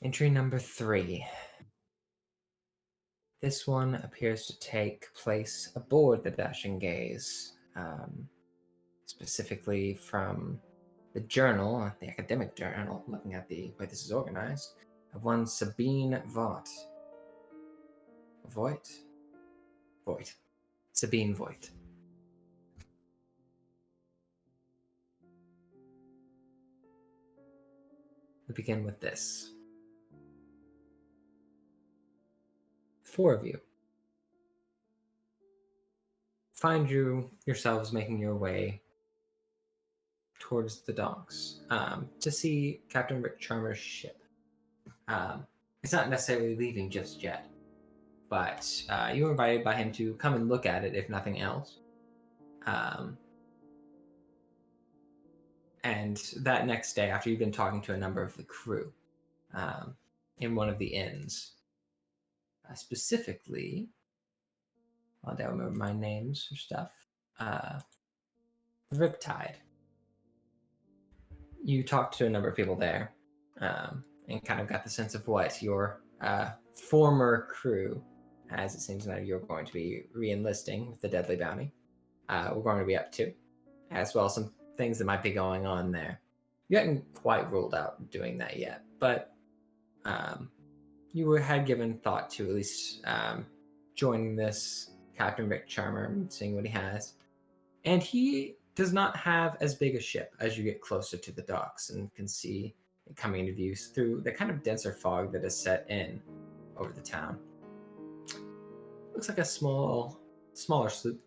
Entry number 3. This one appears to take place aboard the Dashing Gaze, specifically from the journal, the academic journal, looking at the way this is organized, of one Sabine Voigt. Voigt. Sabine Voigt. We begin with this. 4 of you find yourselves making your way towards the docks to see Captain Rick Charmer's ship. It's not necessarily leaving just yet, but you were invited by him to come and look at it, if nothing else. And that next day, after you've been talking to a number of the crew in one of the inns, specifically, I don't remember my names or stuff, Riptide. You talked to a number of people there and kind of got the sense of what your former crew, as it seems now you're going to be re-enlisting with the Deadly Bounty, we're going to be up to, as well as some things that might be going on there. You hadn't quite ruled out doing that yet, but you had given thought to at least joining this Captain Rick Charmer and seeing what he has. And he does not have as big a ship as you get closer to the docks and can see it coming into view through the kind of denser fog that is set in over the town. Looks like a smaller sloop.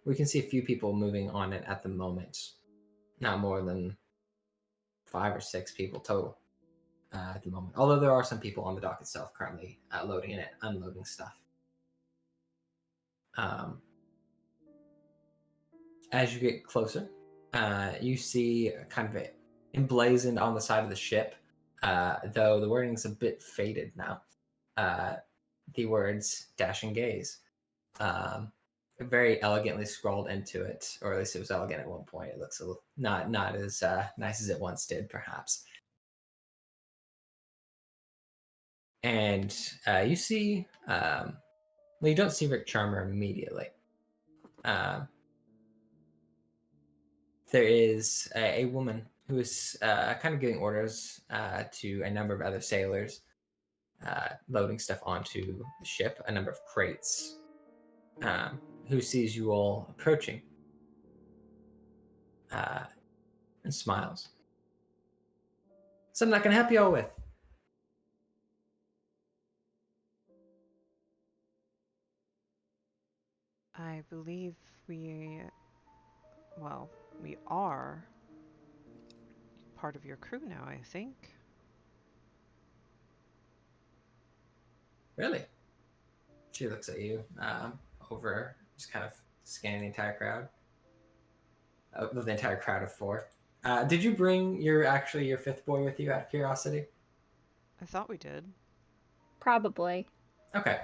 We can see a few people moving on it at the moment. Not more than 5 or 6 people total at the moment. Although there are some people on the dock itself currently loading it, unloading stuff. As you get closer, you see kind of emblazoned on the side of the ship, though the wording's a bit faded now, the words Dashing Gaze. Very elegantly scrawled into it, or at least it was elegant at one point. It looks a little not as nice as it once did, perhaps. And you see, well, you don't see Rick Charmer immediately. There is a woman who is kind of giving orders to a number of other sailors, loading stuff onto the ship, a number of crates, who sees you all approaching and smiles. Something I can help you all with. I believe we are part of your crew now, I think. Really? She looks at you over, just kind of scanning the entire crowd. The entire crowd of 4. Did you bring your 5th boy with you out of curiosity? I thought we did. Probably. Okay.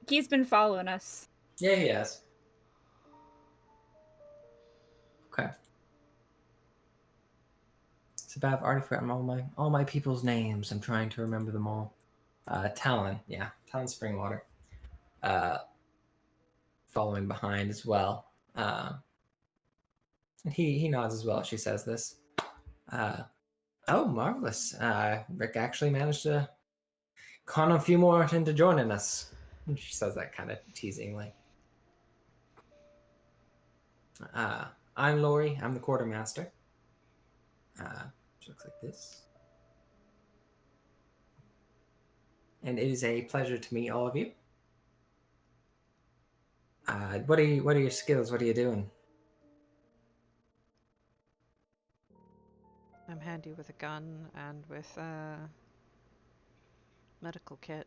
He's been following us. Yeah, he has. Okay. It's bad. I've already forgotten all my people's names. I'm trying to remember them all. Talon, yeah, Talon Springwater. Following behind as well. And he nods as well. She says this. Oh, marvelous. Rick actually managed to con a few more into joining us. And she says that kind of teasingly. I'm Lori. I'm the quartermaster. She looks like this. And it is a pleasure to meet all of you. What are your skills? What are you doing? I'm handy with a gun and with a medical kit.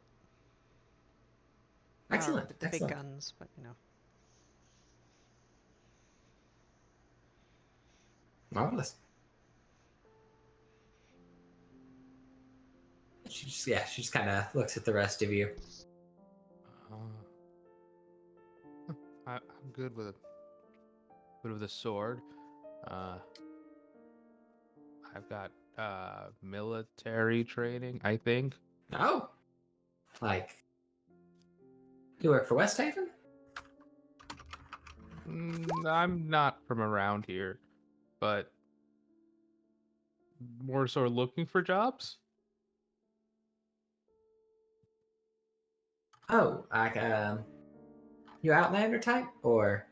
Excellent. The big Excellent. guns, but you know. Marvelous. She just kind of looks at the rest of you. I'm good with a sword. I've got military training, I think. Oh, like you work for West Haven? I'm not from around here, but more so looking for jobs. Oh, like you Outlander type, or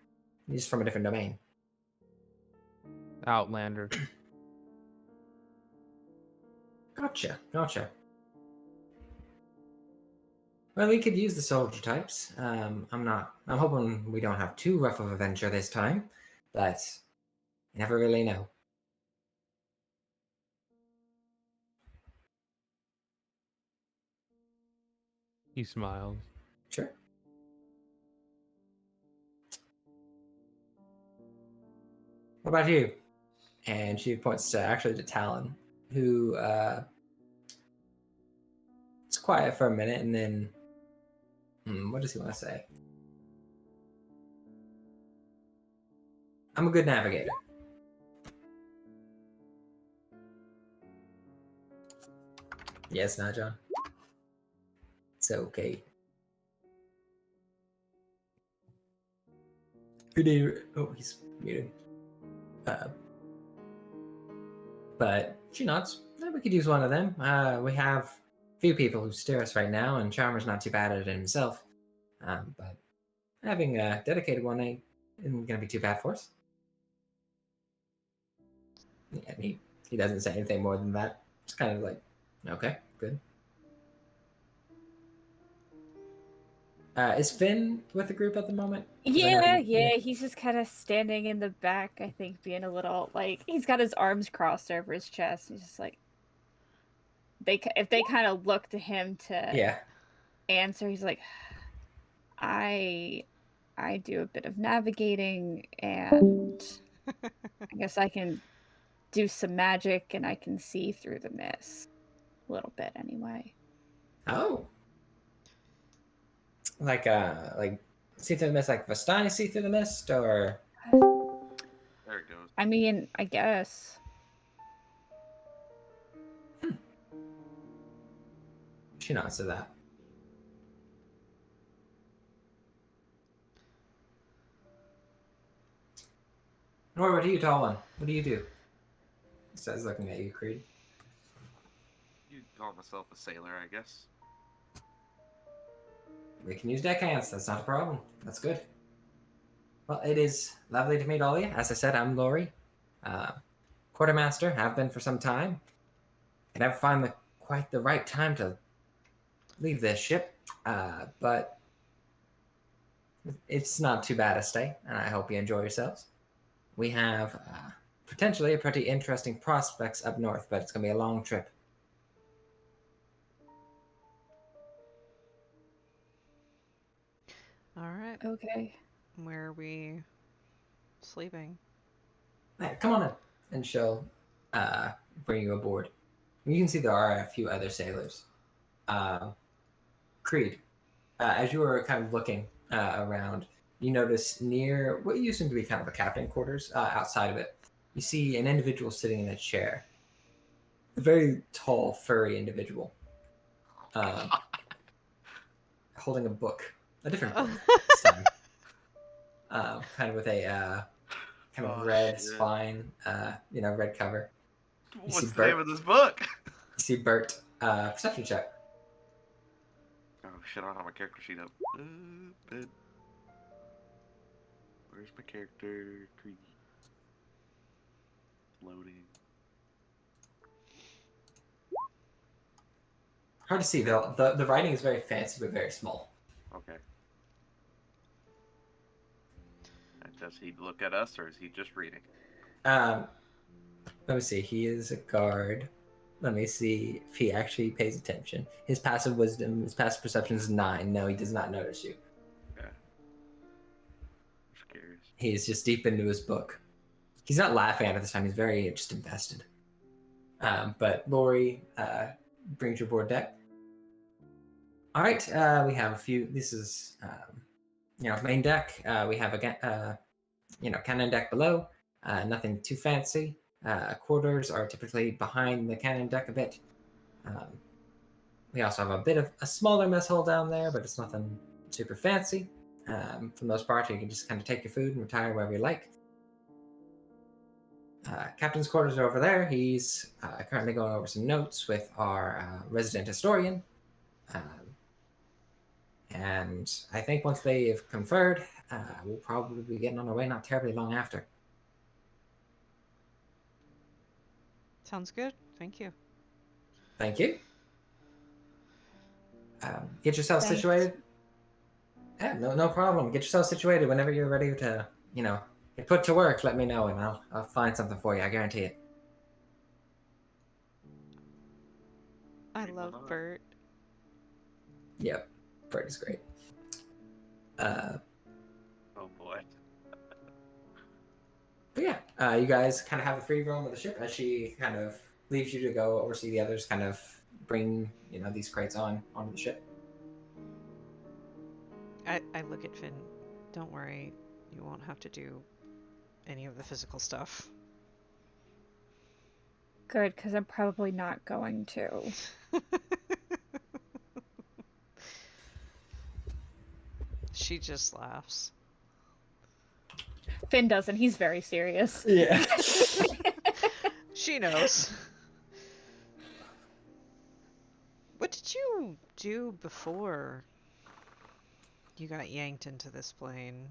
you just from a different domain? Outlander. Gotcha. Well, we could use the soldier types. I'm hoping we don't have too rough of a venture this time, but you never really know. He smiles. Sure. What about you? And she points to Talon, who is quiet for a minute, and then what does he want to say? I'm a good navigator. Yes, not John. It's okay. Good day. Oh, he's muted. But she nods. We could use one of them. We have a few people who steer us right now, and Charmer's not too bad at it himself. But having a dedicated one isn't going to be too bad for us. Yeah, he doesn't say anything more than that. Just kind of like, okay, good. Is Finn with the group at the moment? 'Cause I know Yeah. He's just kind of standing in the back, I think, being a little like he's got his arms crossed over his chest. He's just like if they kind of look to him to Yeah. answer, he's like, I do a bit of navigating, and I guess I can do some magic, and I can see through the mist a little bit, anyway. Oh. Like see through the mist, like Vastani see through the mist, or There it goes. I mean, I guess. she nods to that. And what about you, Talon? What do you do? He says, looking at you, Creed. You call myself a sailor, I guess. We can use deckhands. That's not a problem. That's good. Well, it is lovely to meet all of you. As I said, I'm Lori, quartermaster. Have been for some time. Can never find quite the right time to leave this ship, but it's not too bad a stay, and I hope you enjoy yourselves. We have potentially a pretty interesting prospects up north, but it's going to be a long trip. All right. Okay. Where are we sleeping? Hey, come on in, and she'll bring you aboard. You can see there are a few other sailors. Creed, as you were kind of looking around, you notice near what used to be kind of a captain quarters, outside of it, you see an individual sitting in a chair. A very tall, furry individual, holding a book, a different book this time, kind of with a kind of red shit. spine, red cover. What's the name of this book? You see Bert. Perception check. Oh shit, I don't have my character sheet up. But where's my character? Creed. Loading. Hard to see. The writing is very fancy but very small. Okay. And does he look at us, or is he just reading? Let me see. He is a guard. Let me see if he actually pays attention. His passive perception is 9. No, he does not notice you. Yeah. Just curious. He's just deep into his book. He's not laughing at it this time. He's very just invested. But Lori brings you aboard deck. All right, we have a few. This is, main deck. We have a, cannon deck below. Nothing too fancy. quarters are typically behind the cannon deck a bit. We also have a bit of a smaller mess hall down there, but it's nothing super fancy. For the most part, you can just kind of take your food and retire wherever you like. Captain's quarters are over there. He's currently going over some notes with our resident historian. And I think once they've conferred, we'll probably be getting on our way not terribly long after. Sounds good. Thank you. Thank you. Get yourself Thanks. situated. Yeah, no problem. Get yourself situated whenever you're ready to, get put to work. Let me know, and I'll find something for you. I guarantee it. I love Bert. Yep, Bert is great. Oh boy. But yeah, you guys kind of have a free roam of the ship as she kind of leaves you to go oversee the others, kind of bring these crates onto the ship. I look at Finn. Don't worry, you won't have to do any of the physical stuff. Good, because I'm probably not going to. She just laughs. Finn doesn't. He's very serious. Yeah. She knows. What did you do before you got yanked into this plane?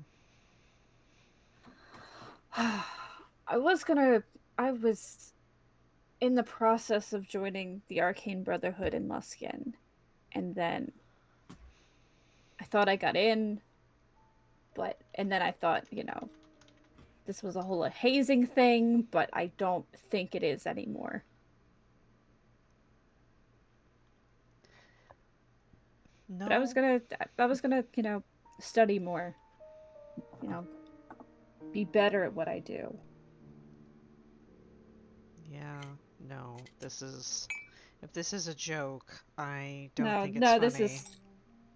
I was in the process of joining the Arcane Brotherhood in Luskin, and then I thought I got in, and then I thought, this was a whole hazing thing, but I don't think it is anymore. No. But I was gonna, study more, be better at what I do. Yeah, no. If this is a joke, I don't think it's funny. This is,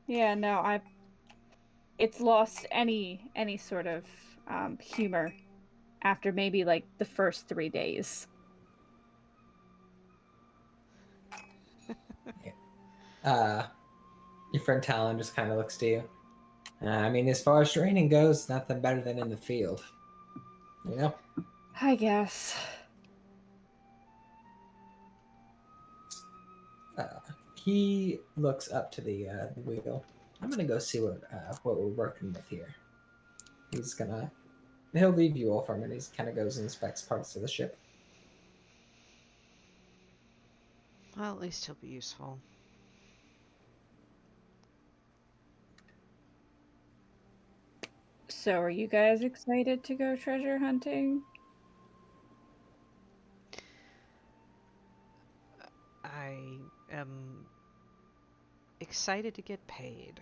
yeah, no, it's lost any sort of humor after maybe like the first 3 days. Your friend Talon just kind of looks to you. I mean, as far as training goes, nothing better than in the field. I guess. He looks up to the wheel. I'm gonna go see what we're working with here. He'll leave you all for a minute. He kind of goes and inspects parts of the ship. Well, at least he'll be useful. So, are you guys excited to go treasure hunting? I am excited to get paid.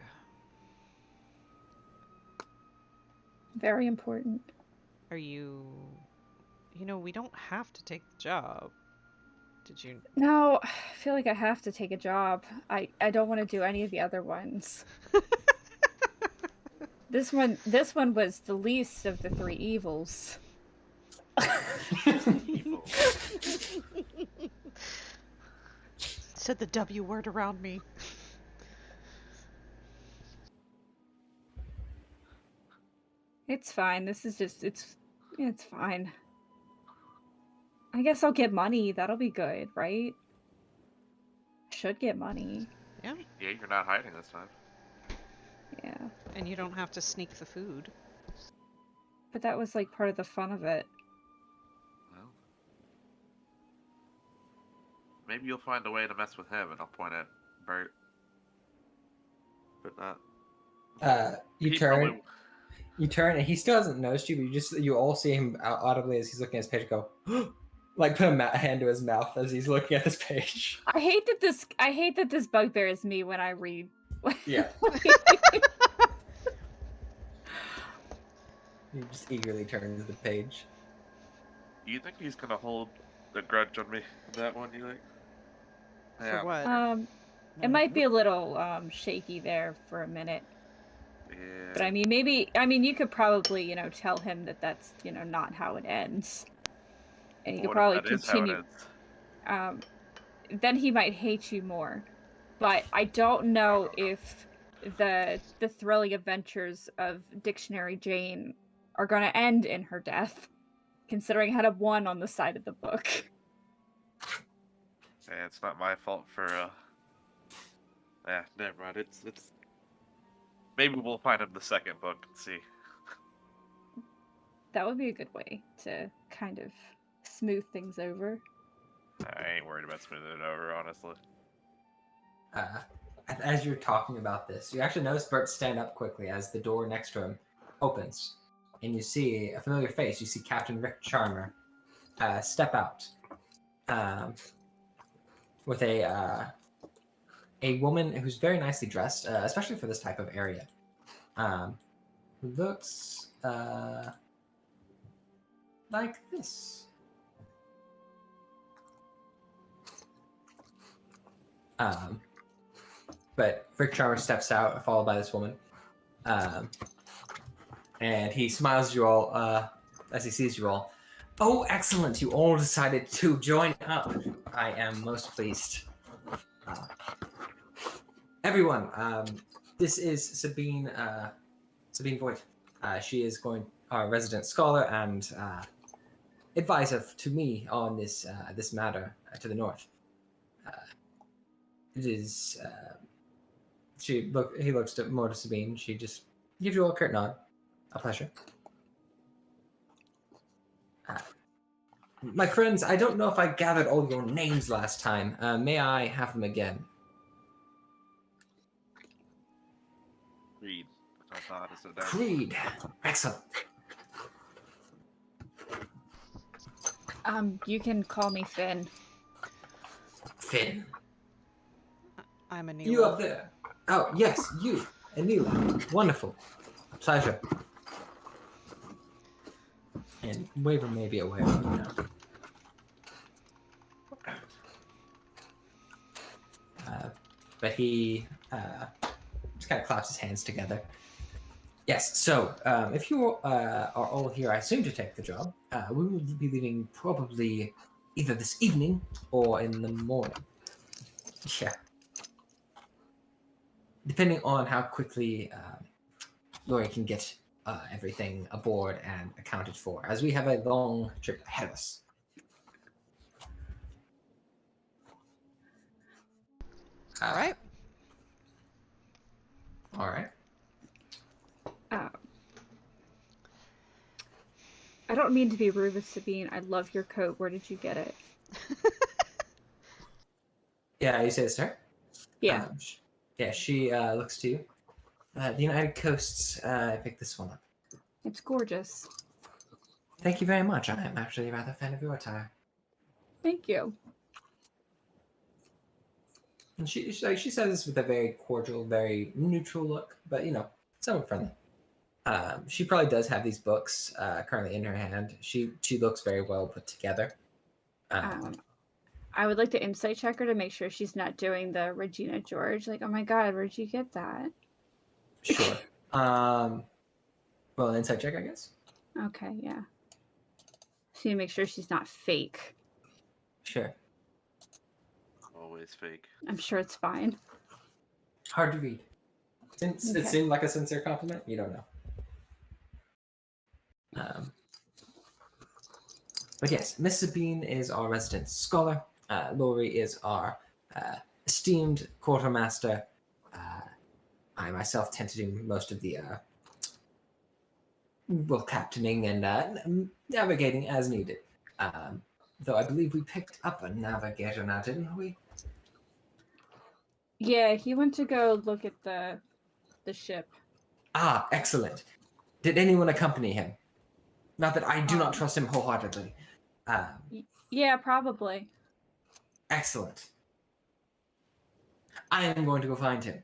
Very important. Are you... we don't have to take the job. Did you... No, I feel like I have to take a job. I don't want to do any of the other ones. This one was the least of the 3 evils. Evil. Said the W word around me. It's fine. This is just it's fine. I guess I'll get money. That'll be good, right? Should get money. Yeah. Yeah, you're not hiding this time. Yeah. And you don't have to sneak the food. But that was like part of the fun of it. Well, maybe you'll find a way to mess with him, and I'll point at Bert. But not. You He turn, probably- you turn, and he still hasn't noticed you. But you all see him audibly as he's looking at his page. Go, like put a hand to his mouth as he's looking at this page. I hate that this bugbear is me when I read. Yeah. He just eagerly turns the page. You think he's gonna hold the grudge on me on that one? You think? For what? It might be a little shaky there for a minute. Yeah. But I mean, you could probably, tell him that that's, not how it ends. and he What could if probably that is how it continue. ends? Then he might hate you more. But I don't know if the thrilling adventures of Dictionary Jane are going to end in her death, considering I had a 1 on the side of the book. Yeah, it's not my fault for. Yeah, never mind. It's. Maybe we'll find him the second book and see. That would be a good way to kind of smooth things over. I ain't worried about smoothing it over, honestly. As you're talking about this, you actually notice Bert stand up quickly as the door next to him opens, and you see a familiar face. You see Captain Rick Charmer step out with a woman who's very nicely dressed, especially for this type of area. Who looks like this. But Rick Charmer steps out, followed by this woman. And he smiles at you all as he sees you all. Oh, excellent. You all decided to join up. I am most pleased. Everyone, this is Sabine Voigt. She is our resident scholar and advisor to me on this matter to the north. It is. He looks more to Sabine. She just gives you all a curt nod. A pleasure. My friends, I don't know if I gathered all your names last time. May I have them again? Read. I thought I said that. Creed. Excellent. You can call me Finn. Finn. I'm Anila. You up there? Oh, yes, you. Anila. Wonderful. Pleasure. And Waver may be aware of you now. But he just kind of claps his hands together. Yes, so if you are all here, I assume, to take the job, we will be leaving probably either this evening or in the morning. Yeah. Depending on how quickly Lori can get everything aboard and accounted for, as we have a long trip ahead of us. All right. All right. I don't mean to be rude with Sabine. I love your coat. Where did you get it? Yeah, you say this to her? Yeah. She looks to you. The United Coasts, I picked this one up. It's gorgeous. Thank you very much. I am actually rather a fan of your attire. Thank you. And she says this with a very cordial, very neutral look, but somewhat friendly. She probably does have these books currently in her hand. She looks very well put together. I would like to insight check her to make sure she's not doing the Regina George. Like, oh my god, where'd you get that? Sure. Well, an insight check, I guess. Okay, yeah. So you make sure she's not fake. Sure. Always fake. I'm sure it's fine. Hard to read. It seemed like a sincere compliment. You don't know. But yes, Miss Sabine is our resident scholar. Laurie is our esteemed quartermaster. I myself tend to do most of the captaining and navigating as needed. Though I believe we picked up a navigator now, didn't we? Yeah, he went to go look at the ship. Ah, excellent. Did anyone accompany him? Not that I do not trust him wholeheartedly. Yeah, probably. Excellent. I am going to go find him.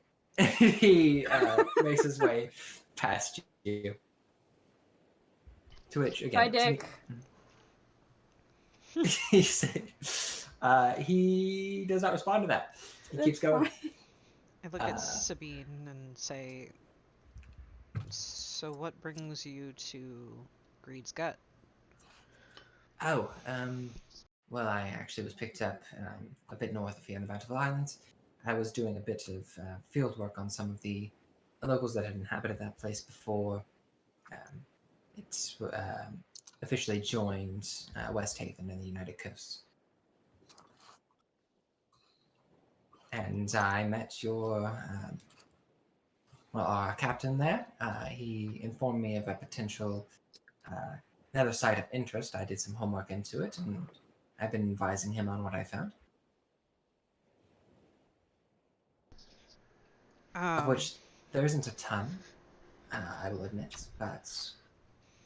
He makes his way past you. To which, again... Bye, Dick. He said, he does not respond to that. He keeps going. Fine. I look at Sabine and say, so what brings you to Greed's Gut? Oh, well, I actually was picked up a bit north of here in the Bountiful Islands. I was doing a bit of field work on some of the locals that had inhabited that place before it officially joined West Haven and the United Coast. And I met our captain there. He informed me of a potential another site of interest. I did some homework into it, and I've been advising him on what I found. Of which there isn't a ton, I will admit, but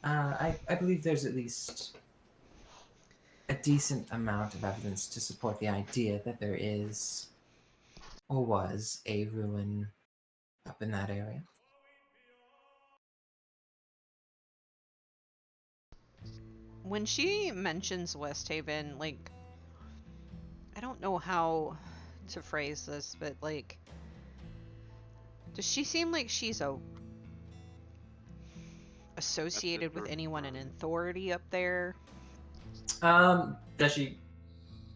I believe there's at least a decent amount of evidence to support the idea that there is or was a ruin up in that area. When she mentions West Haven, like, I don't know how to phrase this, but like, does she seem like she's associated with anyone in authority up there? Does she?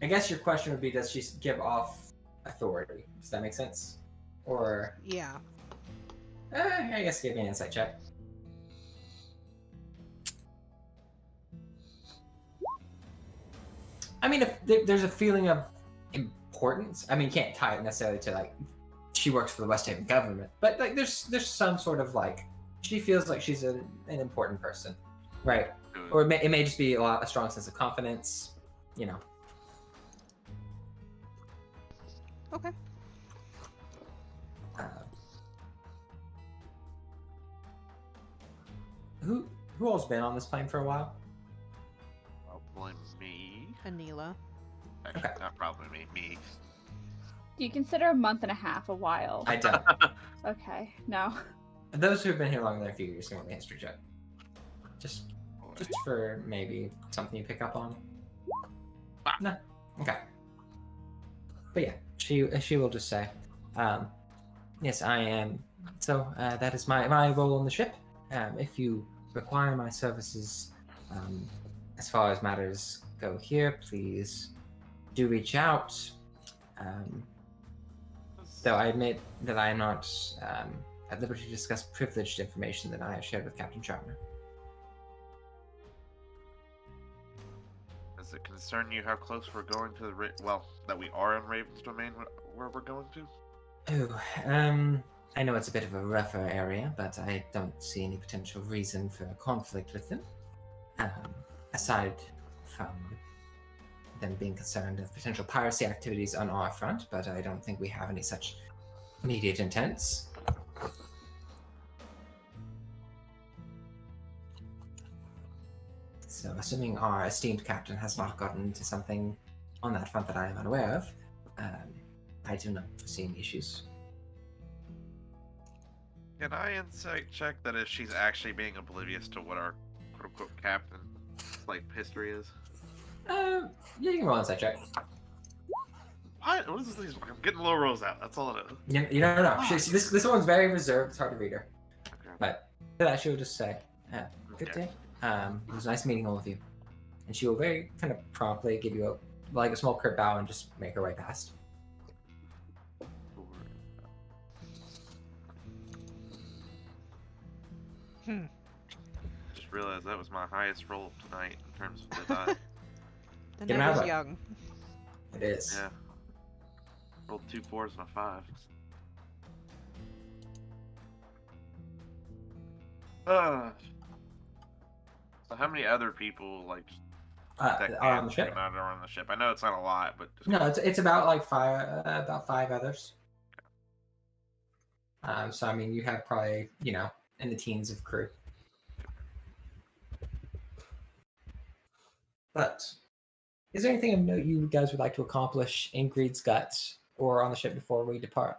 I guess your question would be, does she give off authority? Does that make sense? Or Yeah. I guess give me an insight check. I mean, if there's a feeling of importance, I mean, you can't tie it necessarily to like she works for the West Haven government, but like there's some sort of like she feels like she's an important person, right? Or it may just be a strong sense of confidence, you know. Okay. Who all's been on this plane for a while? Probably me. Anila. Actually, Okay. not probably me. Do you consider a month and a half a while? I don't. Okay, no. Those who have been here longer than a few years can roll me a history check. Just for maybe something you pick up on. No. Okay. But yeah, she will just say, yes, I am. So that is my role on the ship. If you require my services, as far as matters go here, please do reach out. Though I admit that I am not at liberty to discuss privileged information that I have shared with Captain Sharpner. Does it concern you how close we're going to that we are in Raven's domain where we're going to? Oh, I know it's a bit of a rougher area, but I don't see any potential reason for conflict with them. Aside from them being concerned of potential piracy activities on our front, but I don't think we have any such immediate intents. So, assuming our esteemed captain has not gotten into something on that front that I am unaware of, I do not foresee any issues. Can I insight check that if she's actually being oblivious to what our quote-unquote captain history is? Yeah, you can roll an insight check. What is this? I'm getting low rolls out. That's all it is. You don't know. This one's very reserved. It's hard to read her. Okay. But to that, she will just say, good Okay. day. It was nice meeting all of you. And she will very kind of promptly give you a small curt bow and just make her way past. Just realized that was my highest roll of tonight in terms of the die. The Get him night out is of there. young. It is. Yeah. Rolled 2 4s and a 5. So how many other people that Are on the ship? came out are on the ship? I know it's not a lot, but just No, it's about like five others. So I mean, you have probably in the teens of crew. But is there anything of note you guys would like to accomplish in Greed's Guts or on the ship before we depart?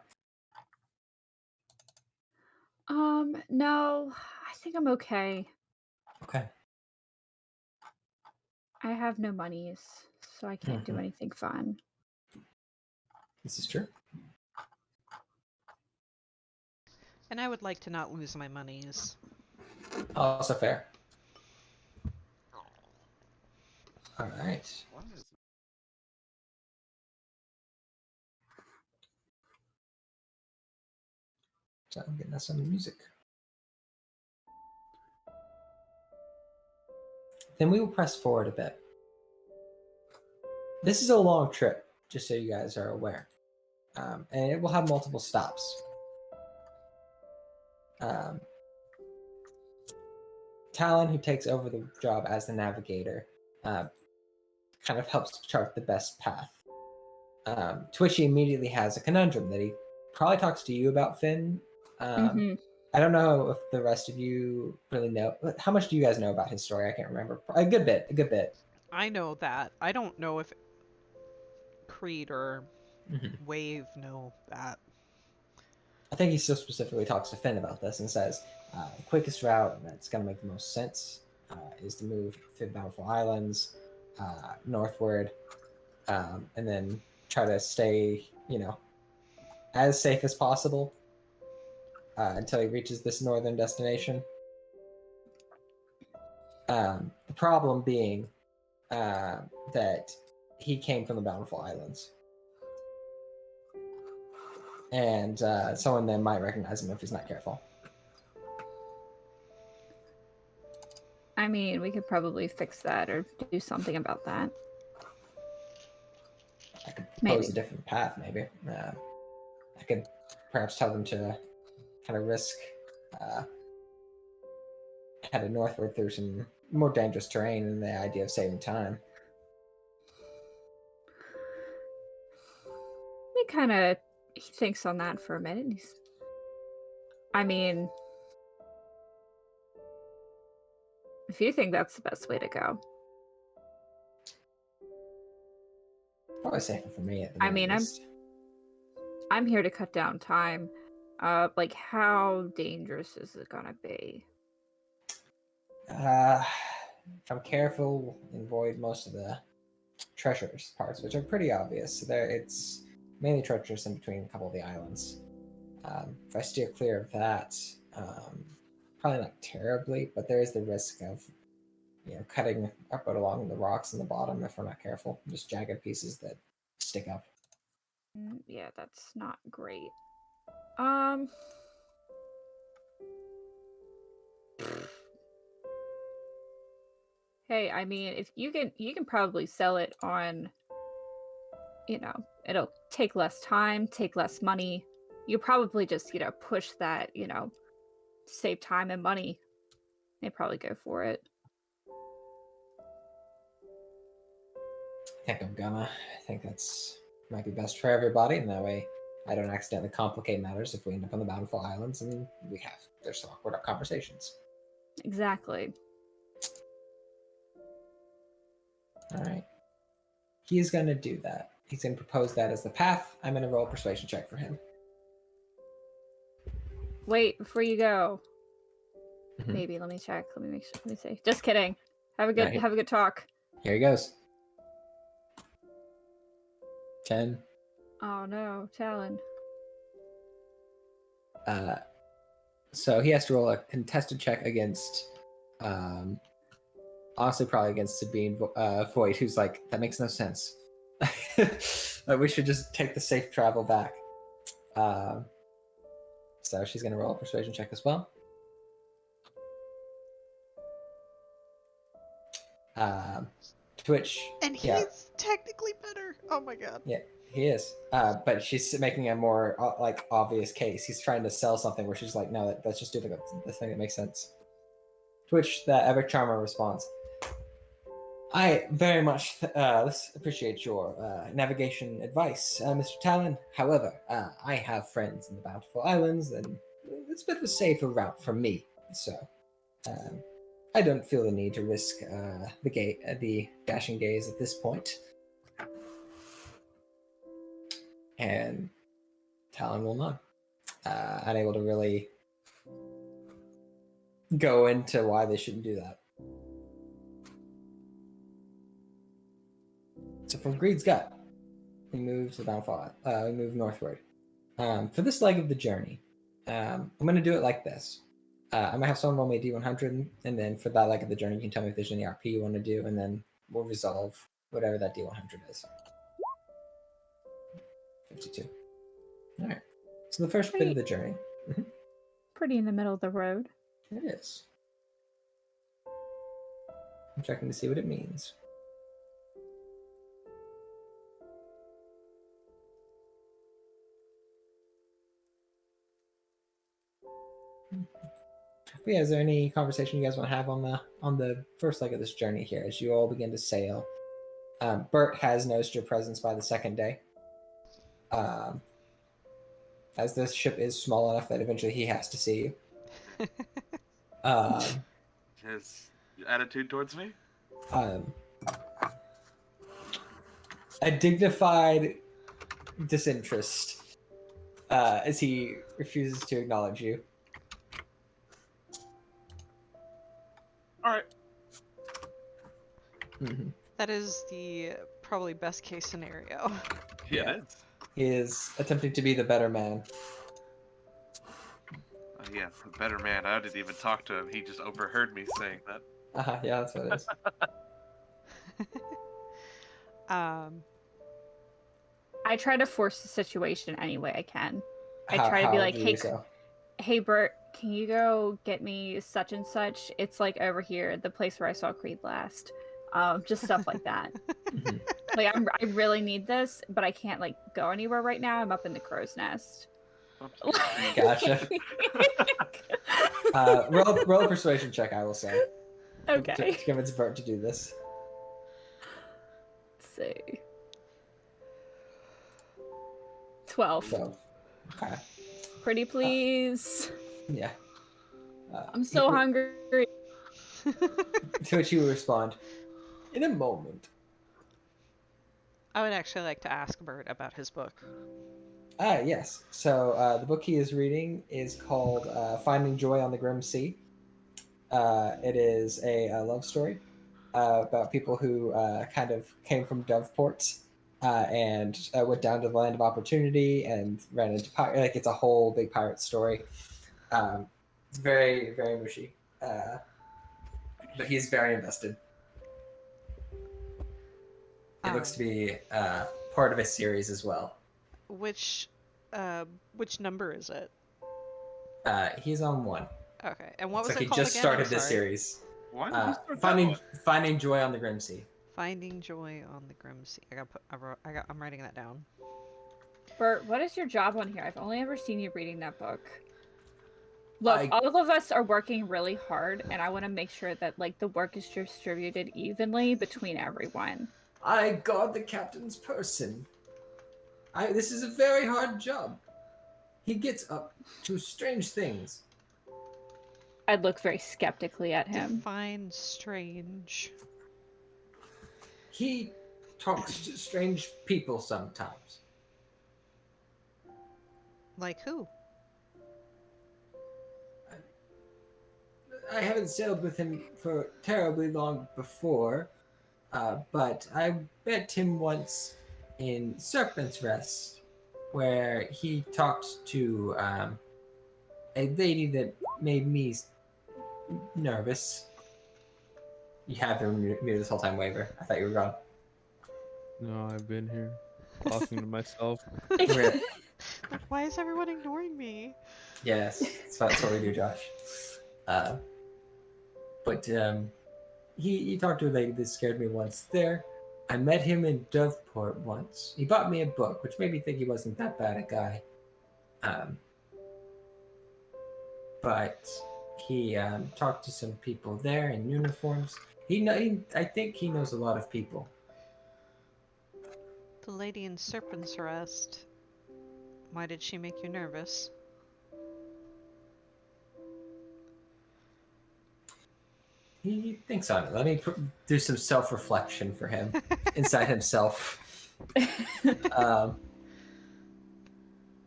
No, I think I'm okay. Okay. I have no monies, so I can't do anything fun. This is true. And I would like to not lose my monies. Also fair. All right. What is So I'm getting us some music. Then we will press forward a bit. This is a long trip, just so you guys are aware. And it will have multiple stops. Talon, who takes over the job as the navigator, kind of helps chart the best path. Twitchy immediately has a conundrum that he probably talks to you about, Finn. I don't know if the rest of you really know. How much do you guys know about his story? I can't remember. A good bit. I know that. I don't know if Creed or Wave know that. I think he still specifically talks to Finn about this and says the quickest route that's going to make the most sense is to move through the Bountiful Islands northward, and then try to stay, as safe as possible until he reaches this northern destination. The problem being that he came from the Bountiful Islands. And someone then might recognize him if he's not careful. I mean, we could probably fix that or do something about that. I could propose a different path, maybe. I could perhaps tell them to kind of risk headed northward through some more dangerous terrain and the idea of saving time. He thinks on that for a minute. I mean, if you think that's the best way to go. Probably safer for me at the very least. I'm here to cut down time. How dangerous is it gonna be? If I'm careful and avoid most of the treacherous parts, which are pretty obvious. It's mainly treacherous in between a couple of the islands. If I steer clear of that, probably not terribly, but there is the risk of cutting up along the rocks in the bottom if we're not careful. Just jagged pieces that stick up. Yeah, that's not great. Hey, I mean, if you can probably sell it on, it'll take less time, take less money. You probably just, push that, save time and money. They probably go for it. I think that's might be best for everybody, and that way I don't accidentally complicate matters if we end up on the Bountiful Islands and there's some awkward conversations. Exactly. All right. He's going to do that. He's going to propose that as the path. I'm going to roll a persuasion check for him. Wait, before you go. Maybe let me check. Let me see. Just kidding. Have a good talk. Here he goes. 10. Oh no, Talon. So he has to roll a contested check against honestly probably against Sabine Voight, who's like, that makes no sense. We should just take the safe travel back. So she's going to roll a persuasion check as well. Twitch. And he's technically better. Oh my god. Yeah, he is. But she's making a more obvious case. He's trying to sell something where she's like, no, let's just do the thing that makes sense. Twitch, the ever charmer response. I very much appreciate your navigation advice, Mr. Talon. However, I have friends in the Bountiful Islands, and it's a bit of a safer route for me. So, I don't feel the need to risk the dashing gaze at this point. And Talon will nod, unable to really go into why they shouldn't do that. So from Greed's Gut, we move to the Bountiful. We move northward. For this leg of the journey, I'm going to do it like this. I'm going to have someone roll me a D100, and then for that leg of the journey, you can tell me if there's any RP you want to do, and then will resolve whatever that D100 is. 52. All right. So the first bit of the journey. Pretty in the middle of the road. It is. I'm checking to see what it means. But yeah, is there any conversation you guys want to have on the first leg of this journey here as you all begin to sail? Bert has noticed your presence by the second day. As this ship is small enough that eventually he has to see you. His attitude towards me? A dignified disinterest as he refuses to acknowledge you. All right. Mm-hmm. That is the probably best case scenario. Yeah, it is. He is attempting to be the better man. Yeah, the better man. I didn't even talk to him. He just overheard me saying that. Yeah, that's what it is. I try to force the situation any way I can. I How- try to be how like, do you hey, do so? hey, Bert, can you go get me such and such? It's like over here, the place where I saw Creed last. Just stuff like that. Mhm. Like, I really need this, but I can't like go anywhere right now. I'm up in the crow's nest. Gotcha. Roll a persuasion check, I will say. Okay. To convince Bert to do this. Let's see. 12. So, okay. Pretty please. Yeah. I'm so hungry. To which you respond, in a moment. I would actually like to ask Bert about his book. Yes. So the book he is reading is called Finding Joy on the Grim Sea. It is a love story about people who kind of came from Doveport and went down to the land of opportunity and ran into like it's a whole big pirate story. It's very, very mushy. But he's very invested. It looks to be part of a series as well. Which number is it? He's on one. Okay, and what So was he it called just again? started I'm this sorry. series. Why did you start that Finding one? Finding Joy on the Grim Sea. Finding Joy on the Grim Sea. I'm writing that down. Bert, what is your job on here? I've only ever seen you reading that book. Look, all of us are working really hard, and I want to make sure that like the work is distributed evenly between everyone. I guard the captain's person. This is a very hard job. He gets up to strange things. I'd look very skeptically at him. Define strange. He talks to strange people sometimes. Like who? I haven't sailed with him for terribly long before, but I met him once in Serpent's Rest, where he talked to a lady that made me nervous. You have been muted this whole time, Waver. I thought you were gone. No, I've been here talking to myself. We're- Why is everyone ignoring me? yes, that's what we do, Josh. But he talked to a lady that scared me once there. I met him in Doveport once. He bought me a book, which made me think he wasn't that bad a guy. But he talked to some people there in uniforms. I think he knows a lot of people. The lady in Serpent's Rest. Why did she make you nervous? He thinks on it. Let me do some self-reflection for him inside himself.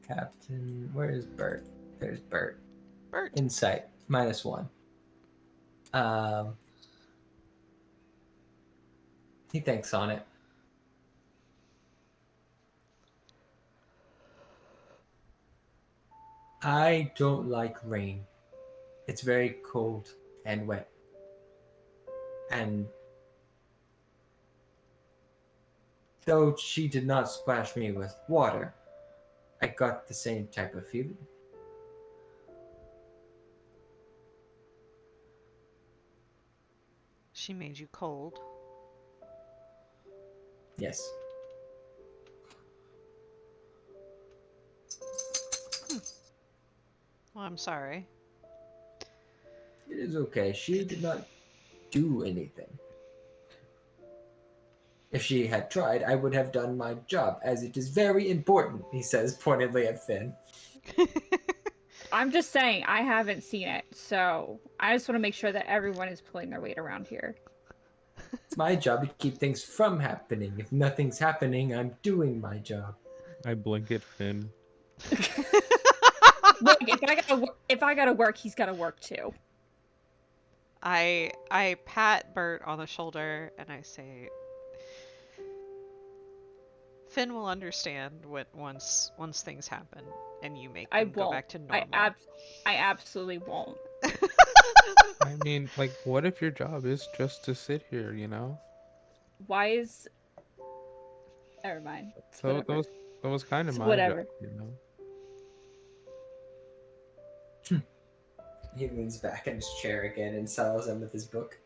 Captain, where is Bert? There's Bert. Bert. Insight -1. He thinks on it. I don't like rain. It's very cold and wet. And though she did not splash me with water, I got the same type of feeling. She made you cold. Yes. Well, I'm sorry. It is okay. She did not do anything. If she had tried, I would have done my job, as it is very important, he says pointedly at Finn. I'm just saying, I haven't seen it, so I just want to make sure that everyone is pulling their weight around here. It's my job to keep things from happening. If nothing's happening, I'm doing my job. I blink at Finn. Look, if I gotta work, he's gotta work too. I pat Bert on the shoulder and I say, Finn will understand once things happen and you make I them go won't. back to normal. I absolutely won't. I mean, like, what if your job is just to sit here, you know? Why is... Never mind. It's So whatever. that was kind of It's my whatever. job, you know? He leans back in his chair again and settles in with his book.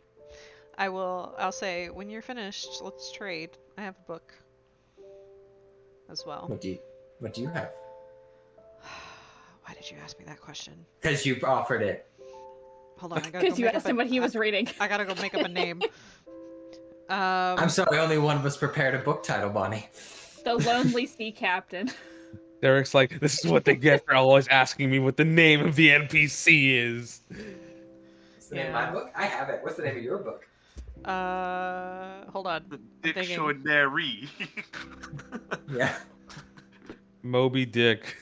I'll say, when you're finished, let's trade. I have a book as well. What do you have? Why did you ask me that question? Because you offered it. Hold on, I gotta Because go you make asked up him what he was reading. I gotta go make up a name. I'm sorry, only one of us prepared a book title, Bonnie. The Lonely Sea Captain. Derek's like, this is what they get for always asking me what the name of the NPC is. What's the name of my book? I have it. What's the name of your book? Hold on. The I'm thinking. dictionary. Yeah. Moby Dick.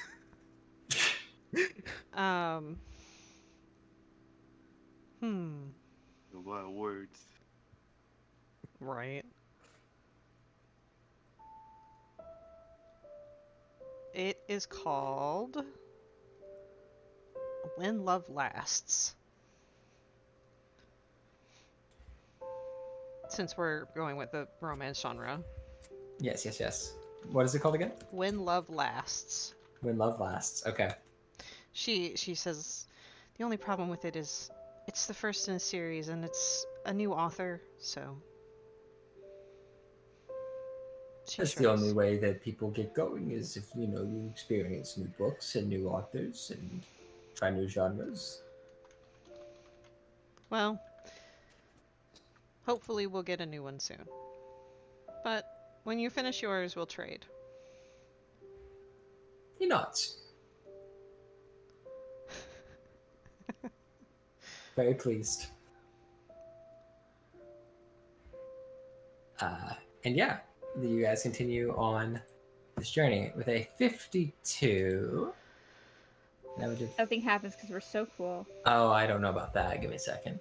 A lot of words. Right. It is called When Love Lasts. Since we're going with the romance genre. Yes. What is it called again? When Love Lasts. When Love Lasts. Okay. She says the only problem with it is it's the first in a series and it's a new author, so That's the only way that people get going is if, you experience new books and new authors and try new genres. Well, hopefully we'll get a new one soon. But when you finish yours, we'll trade. He nods. Very pleased. And yeah, you guys continue on this journey with a 52. Nothing happens because we're so cool. Oh, I don't know about that. Give me a second.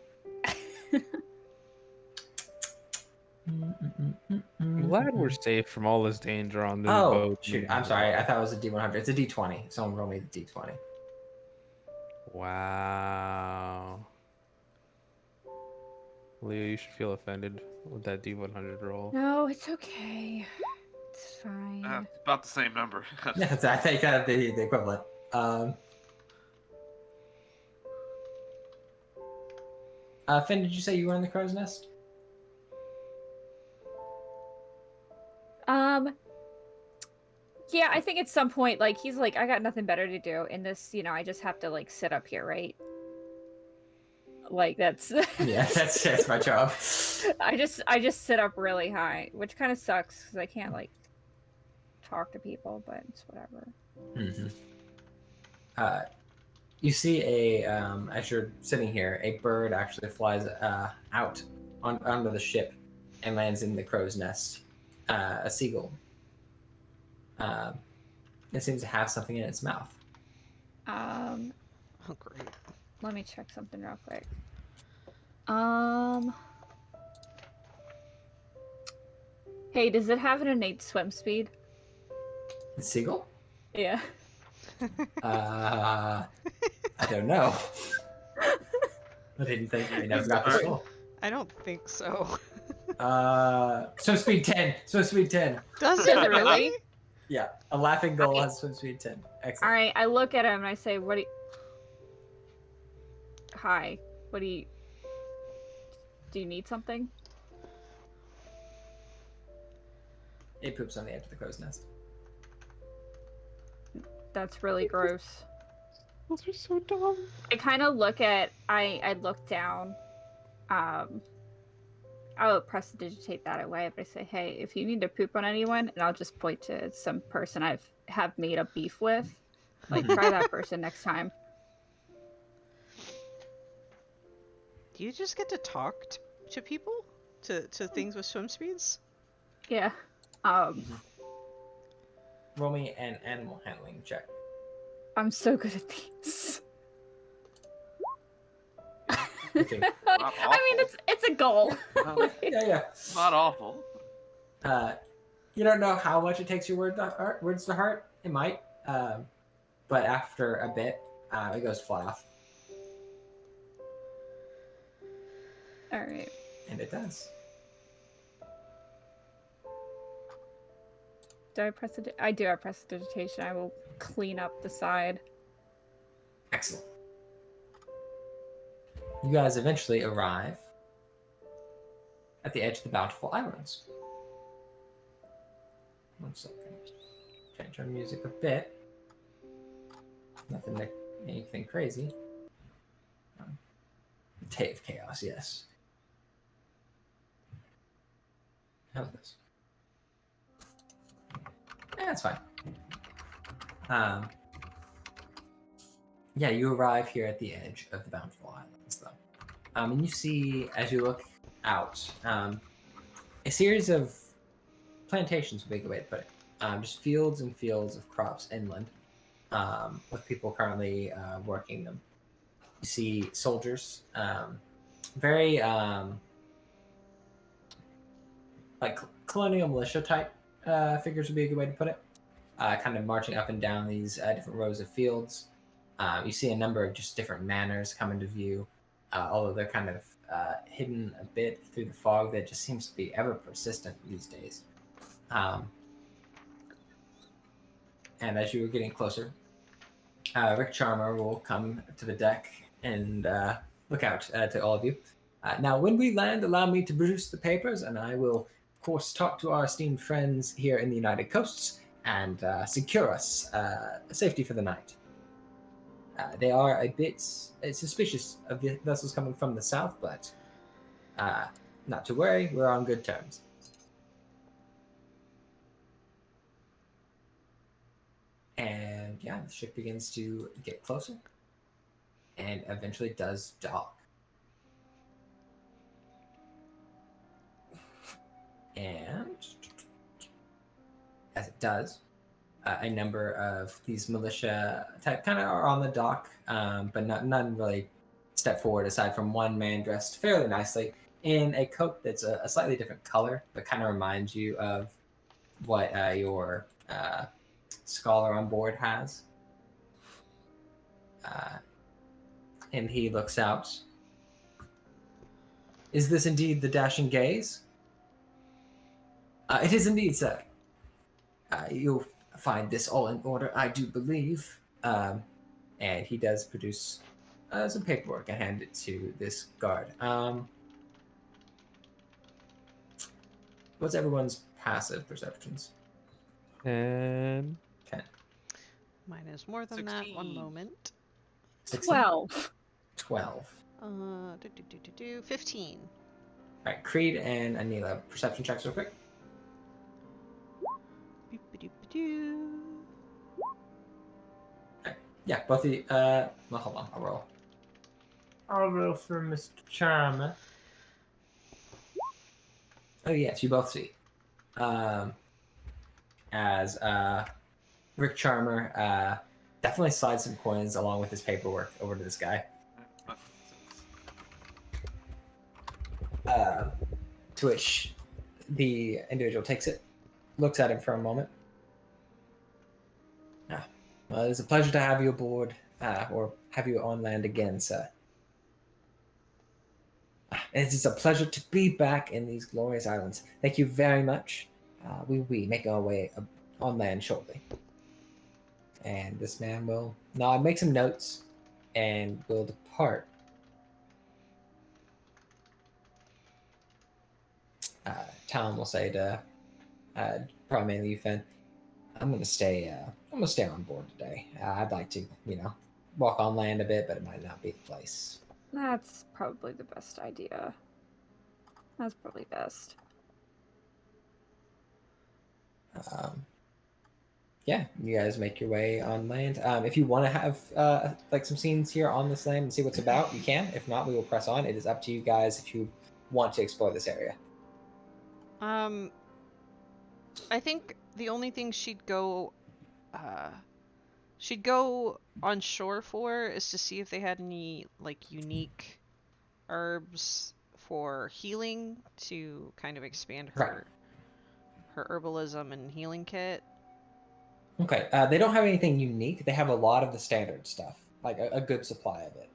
I'm glad we're safe from all this danger on this Oh, boat. shoot. I'm sorry. I thought it was a D100. It's a D20. Someone roll me the D20. Wow. Leo, you should feel offended with that D100 roll. No, it's okay. It's fine. It's about the same number. Yeah, I think the equivalent. Finn, did you say you were in the crow's nest? Yeah, I think at some point, like, he's like, I got nothing better to do in this, I just have to, like, sit up here, right? Like, that's... Yeah, that's my job. I just sit up really high, which kind of sucks, because I can't, like, talk to people, but it's whatever. Mm-hmm. You see as you're sitting here, a bird actually flies out onto the ship and lands in the crow's nest. A seagull. It seems to have something in its mouth. Oh, great. Let me check something real quick. Hey, does it have an innate swim speed? The seagull? Yeah. I don't know. I didn't think. I never got the roll. I don't think so. Swim speed 10. Swim speed 10. Does Does it it really? really? Yeah, a laughing gull I- has swim speed 10. All Excellent. right, I look at him and I say, "What do you? Hi, what do you? Do you need something?" It poops on the edge of the crow's nest. That's really gross. Those are so dumb. I kind of look at. I look down. I'll prestidigitate that away, but I say, "Hey, if you need to poop on anyone," and I'll just point to some person have made a beef with. Like, try that person next time. Do you just get to talk to people? To things with swim speeds? Yeah. Roll me an animal handling check. I'm so good at these. Okay. I mean, it's a goal. Yeah. Not awful. You don't know how much it takes your words to heart. It might, but after a bit, it goes to fly off, All right. and it does. Do I press it? I do have prestidigitation. I will clean up the side. Excellent. You guys eventually arrive at the edge of the Bountiful Islands. 1 second. Change our music a bit. Anything crazy. Tay of Chaos, yes. How's this? That's fine. Yeah, you arrive here at the edge of the Bountiful Islands, though. And you see, as you look out, a series of plantations would be a good way to put it. Just fields and fields of crops inland, with people currently working them. You see soldiers, very like colonial militia type figures would be a good way to put it. Kind of marching up and down these different rows of fields. You see a number of just different manors come into view, although they're kind of hidden a bit through the fog that just seems to be ever persistent these days. And as you were getting closer, Rick Charmer will come to the deck and look out to all of you. Now, when we land, allow me to produce the papers, and I will, of course, talk to our esteemed friends here in the United Coasts and secure us safety for the night. They are a bit suspicious of the vessels coming from the south, but not to worry, we're on good terms. And yeah, the ship begins to get closer and eventually does dock. And as it does, a number of these militia type kind of are on the dock, but none really step forward aside from one man dressed fairly nicely in a coat that's a slightly different color, but kind of reminds you of what your scholar on board has. And he looks out. Is this indeed the Dashing Gaze? It is indeed, sir. You'll find this all in order, I do believe. And he does produce some paperwork and hand it to this guard. What's everyone's passive perceptions? 10. 10. Mine is more than that. 1 16. moment. 16? 12. 12. 15. All right, Creed and Anila, perception checks real quick. Boop-a-doop-a-doo. Yeah, both of you. Well, hold on, I'll roll. I'll roll for Mr. Charmer. Oh, yes, you both see. As Rick Charmer definitely slides some coins along with his paperwork over to this guy. To which the individual takes it, looks at him for a moment. Well, it's a pleasure to have you aboard, or have you on land again, sir. It is a pleasure to be back in these glorious islands. Thank you very much. We make our way on land shortly. And this man will make some notes and will depart. Talon will say to probably mainly you, Finn, I'm gonna stay on board today. I'd like to, walk on land a bit, but it might not be the place. That's probably the best idea. That's probably best. Yeah, you guys make your way on land. If you want to have like some scenes here on this land and see what's about, you can. If not, we will press on. It is up to you guys if you want to explore this area. I think the only thing she'd go on shore for is to see if they had any like unique herbs for healing to kind of expand her herbalism and healing kit. Okay. They don't have anything unique. They have a lot of the standard stuff, like a good supply of it.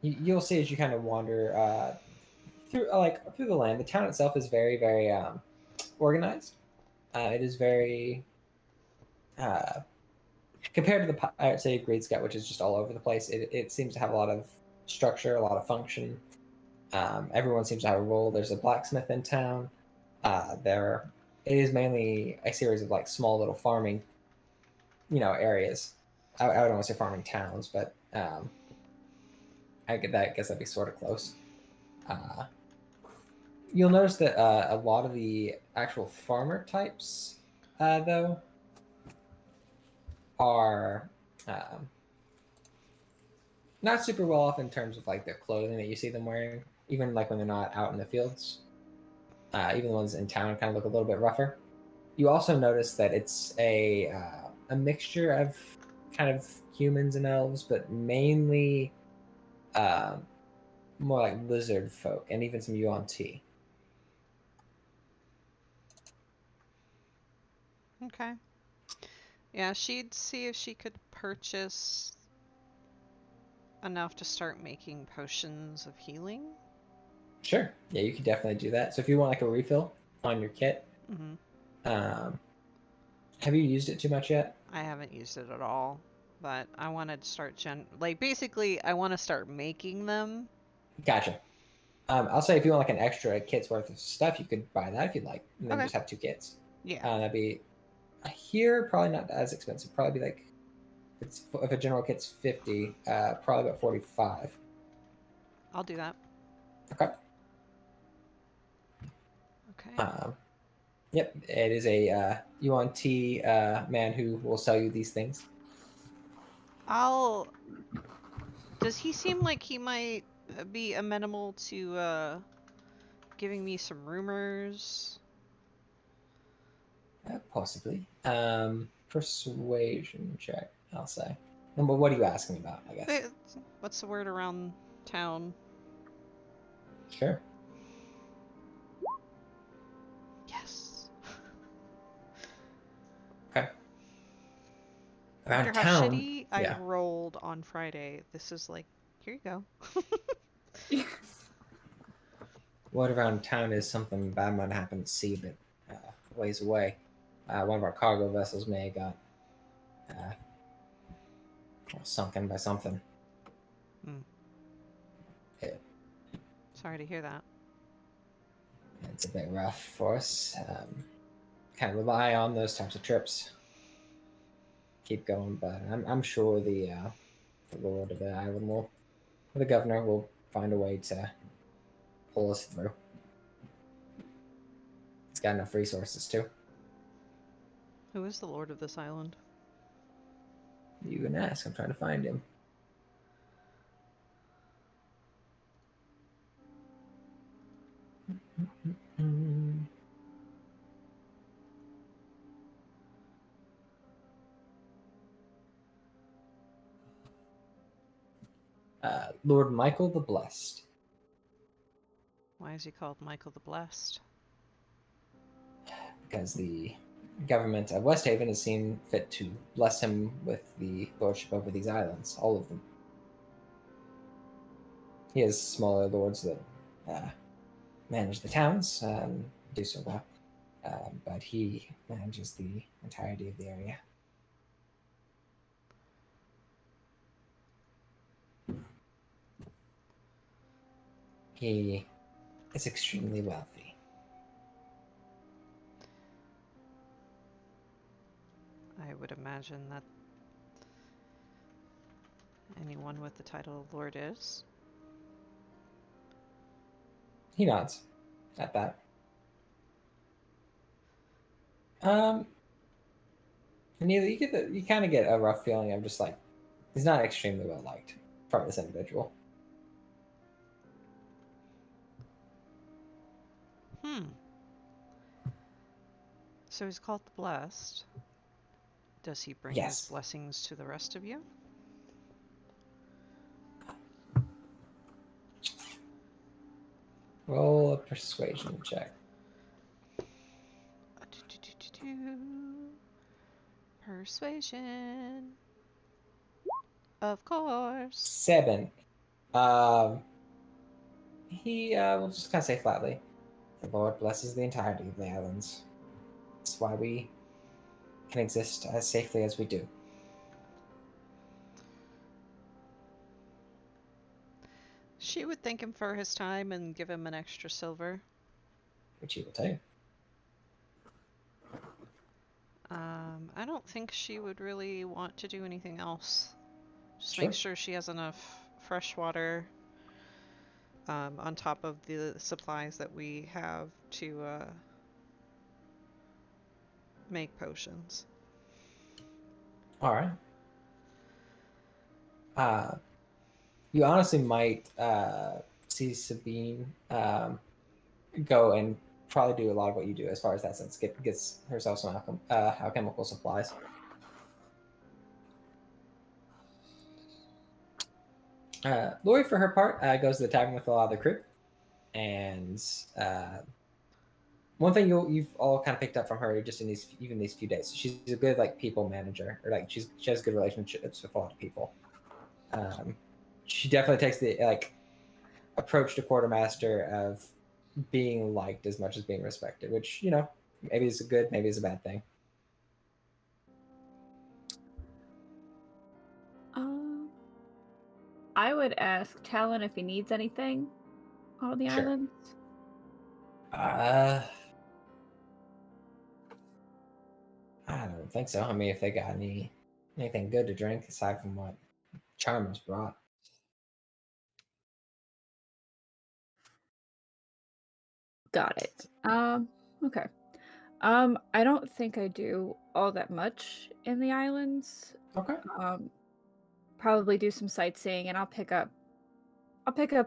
You'll see as you kind of wander through the land. The town itself is very, very organized. It is very compared to the Pirate City of Greed Scout, which is just all over the place. It seems to have a lot of structure, a lot of function. Everyone seems to have a role. There's a blacksmith in town. It is mainly a series of like small little farming, areas. I don't want to say farming towns, but I guess that'd be sort of close. You'll notice that a lot of the actual farmer types, though, are not super well off in terms of like their clothing that you see them wearing, even like when they're not out in the fields. Even the ones in town kind of look a little bit rougher. You also notice that it's a mixture of kind of humans and elves, but mainly more like lizard folk and even some UNT. Okay. Yeah, she'd see if she could purchase enough to start making potions of healing. Sure. Yeah, you could definitely do that. So if you want like a refill on your kit, have you used it too much yet? I haven't used it at all, but I want to start basically I want to start making them. Gotcha. I'll say if you want like an extra kit's worth of stuff, you could buy that if you'd like, and then Okay. just have 2 kits. Yeah. That'd be here probably not as expensive. Probably be like if a general kit's 50, probably about 45. I'll do that. Okay. Okay. Yep, it is a UNT man who will sell you these things. Does he seem like he might be amenable to giving me some rumors? Possibly. Persuasion check, I'll say. And what are you asking about, I guess? What's the word around town? Sure. Yes. Okay. I wonder Around how town, shitty I rolled on Friday. This is like, here you go. what around town is something bad might happen at sea, but ways away. One of our cargo vessels may have got sunken by something. Sorry to hear that. It's a bit rough for us. Kind of rely on those types of trips. Keep going, but I'm sure the lord of the island the governor will find a way to pull us through. He's got enough resources too. Who is the lord of this island? You can ask. I'm trying to find him. Lord Michael the Blessed. Why is he called Michael the Blessed? Because the government of Westhaven has seen fit to bless him with the lordship over these islands, all of them. He has smaller lords that manage the towns, do so well, but he manages the entirety of the area. He is extremely wealthy. I would imagine that anyone with the title of Lord is. He nods at that. And you kind of get a rough feeling of just like he's not extremely well liked from this individual. So he's called the Blessed. Does he bring his Yes. blessings to the rest of you? Roll a persuasion check. Persuasion. Of course. 7. He will just kind of say flatly, "The Lord blesses the entirety of the islands. That's why we can exist as safely as we do." She would thank him for his time and give him an extra silver. Which he will tell you. I don't think she would really want to do anything else. Just Sure. make sure she has enough fresh water on top of the supplies that we have to make potions. All right. You honestly might see Sabine go and probably do a lot of what you do as far as that sense. Gets herself some alchemical supplies. Lori, for her part, goes to the tavern with a lot of the crew, and one thing you've all kind of picked up from her just in these few days, she's a good like people manager, or like she has good relationships with a lot of people. She definitely takes the like approach to quartermaster of being liked as much as being respected, which maybe is a good, maybe is a bad thing. I would ask Talon if he needs anything on the Sure. islands. I don't think so. I mean, if they got anything good to drink aside from what Charmers brought. Got it. Okay. I don't think I do all that much in the islands. Okay. Probably do some sightseeing, and I'll pick up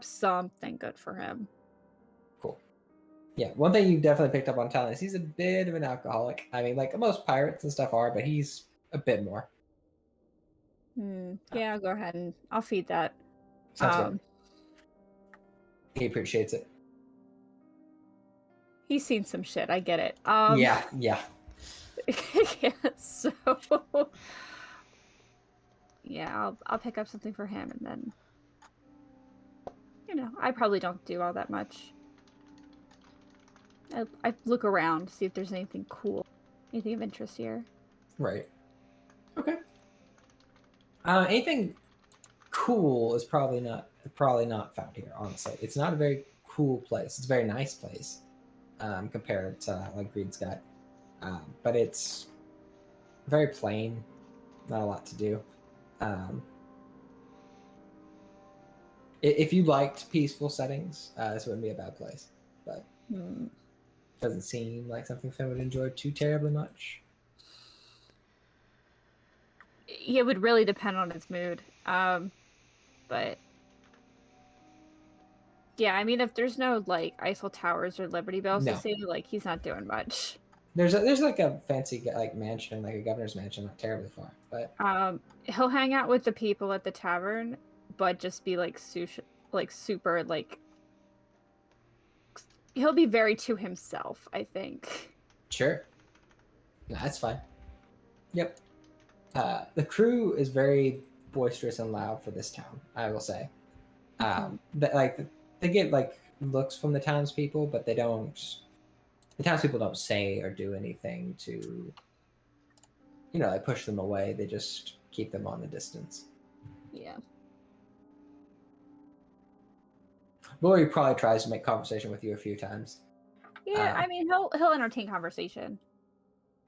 something good for him. Cool. Yeah, one thing you definitely picked up on Talon is he's a bit of an alcoholic. I mean, like most pirates and stuff are, but he's a bit more. Yeah, I'll go ahead and I'll feed that. Sounds good. He appreciates it. He's seen some shit. I get it. Yeah. yeah, so yeah, I'll pick up something for him, and then I probably don't do all that much. I look around, see if there's anything cool, anything of interest here. Right. Okay. Anything cool is probably not found here. Honestly, it's not a very cool place. It's a very nice place compared to like Greed's Gut, but it's very plain. Not a lot to do. If you liked peaceful settings, this wouldn't be a bad place. But doesn't seem like something Finn would enjoy too terribly much. It would really depend on his mood. But yeah, I mean, if there's no like Eiffel Towers or Liberty Bells to see, like he's not doing much. There's like a fancy like mansion, like a governor's mansion, not terribly far, but he'll hang out with the people at the tavern, but just be like super like he'll be very to himself, I think. Sure. No, that's fine. Yep. The crew is very boisterous and loud for this town, I will say. They get like looks from the townspeople, but they don't. The townspeople don't say or do anything to, like push them away. They just keep them on the distance. Yeah. Lori probably tries to make conversation with you a few times. Yeah, I mean, he'll entertain conversation.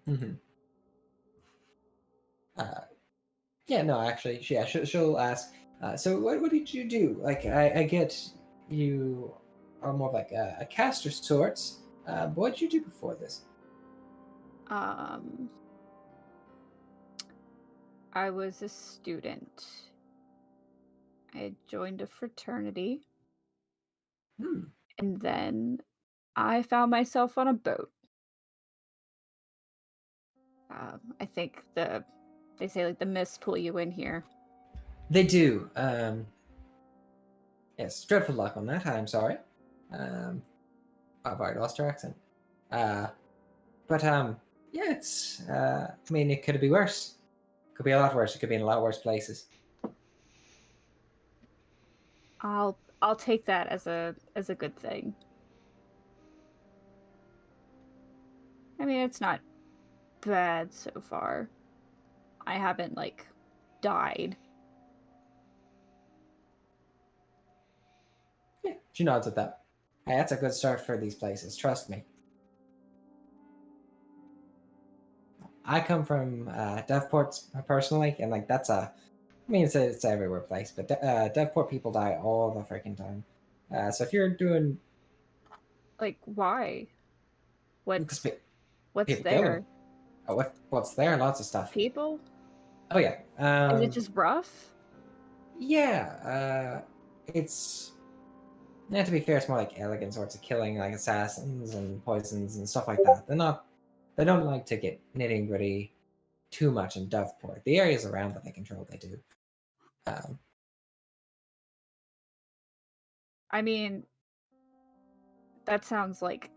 Mm-hmm. Yeah, no, actually, she'll ask. So what did you do? Like, I get you are more of like a caster sorts. But what did you do before this? I was a student. I had joined a fraternity. And then I found myself on a boat. I think they say like the mists pull you in here. They do. Yes, dreadful luck on that. I'm sorry. I've already lost her accent. But yeah, it's. I mean, it could be worse. Could be a lot worse. It could be in a lot worse places. I'll take that as a good thing. I mean, it's not bad so far. I haven't like died. Yeah, she nods at that. Hey, that's a good start for these places. Trust me. I come from Devport personally, and like that's a. I mean, it's everywhere place, but Devport people die all the freaking time. So if you're doing, Like, why? because What's people kill them. there? Oh, what's there? Lots of stuff. People? Oh yeah. Is it just rough? Yeah. It's. Yeah, to be fair, it's more like elegant sorts of killing, like assassins and poisons and stuff like that. They're not. They don't like to get nitty gritty too much in Devport. The areas around that they control, they do. I mean, that sounds like.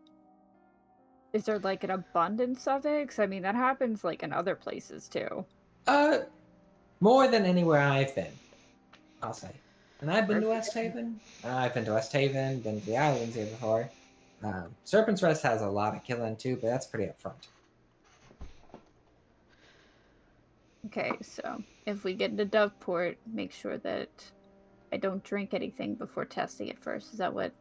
Is there like an abundance of it? 'Cause I mean, that happens like in other places too. More than anywhere I've been, I'll say. And I've been to Okay. West Haven. I've been to West Haven, been to the islands here before. Serpent's Rest has a lot of killing too, but that's pretty upfront. Okay, so if we get into Doveport, make sure that I don't drink anything before testing it first. Is that what?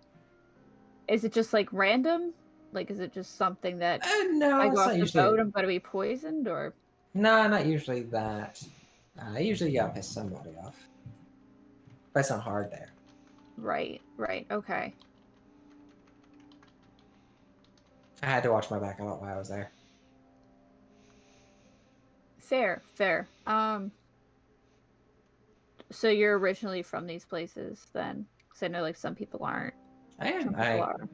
Is it just like random? Like, is it just something that No, I go it's off not the usually. boat, I'm gonna be poisoned, or? No, not usually that. Usually you gotta piss somebody off. But it's not hard there. Right, okay. I had to watch my back a lot while I was there. Fair. So you're originally from these places then? Because I know like some people aren't. I Some am. people are.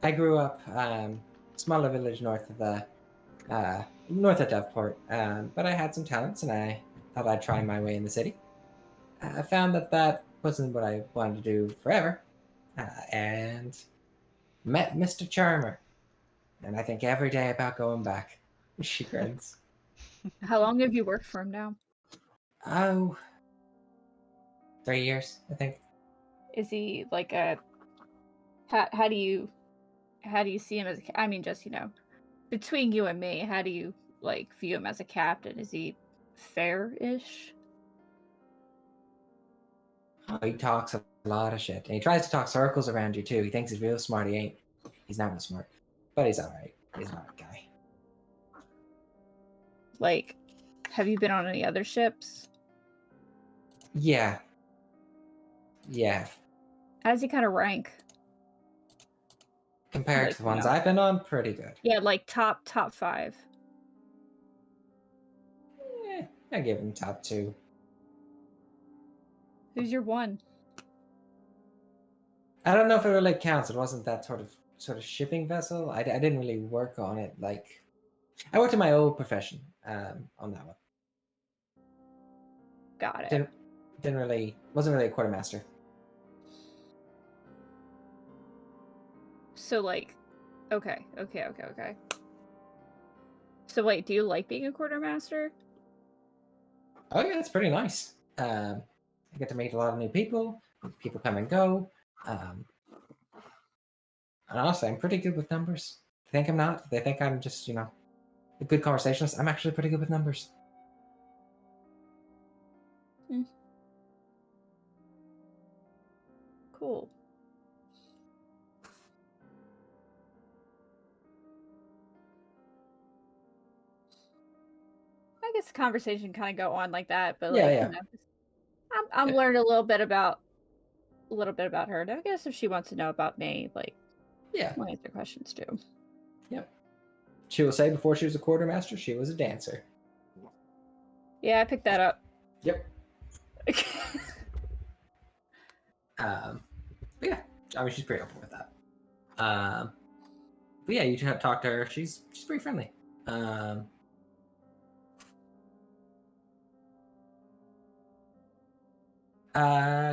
I grew up smaller village north of Devport, but I had some talents and I thought I'd try my way in the city. I found that wasn't what I wanted to do forever, and met Mr. Charmer, and I think every day about going back. She grins. How long have you worked for him now? Oh, 3 years, I think. Is he like a? How do you see him as? I mean, just between you and me, how do you like view him as a captain? Is he fair-ish? Oh, he talks a lot of shit, and he tries to talk circles around you too. He thinks he's real smart. He ain't. He's not real smart, but he's all right. He's an alright guy. Like, have you been on any other ships? Yeah. How does he kind of rank? Compared Like, to the ones I've been on, pretty good. Yeah, like top 5. I give him top 2. Who's your 1? I don't know if it really counts. It wasn't that sort of shipping vessel. I didn't really work on it. Like, I worked in my old profession on that one. Got it. Wasn't really a quartermaster. So like, okay. So wait, do you like being a quartermaster? Oh yeah, it's pretty nice. I get to meet a lot of new people. People come and go. And honestly, I'm pretty good with numbers. They think I'm not. They think I'm just, a good conversationalist. I'm actually pretty good with numbers. Cool. I guess the conversation kind of go on like that, but Yeah. I'm Yeah. learning a little bit about her. And I guess if she wants to know about me, Yeah. we'll answer questions too. Yep. She will say before she was a quartermaster, she was a dancer. Yeah, I picked that up. Yep. But yeah, I mean, she's pretty open with that. But yeah, you have talk to her. She's pretty friendly.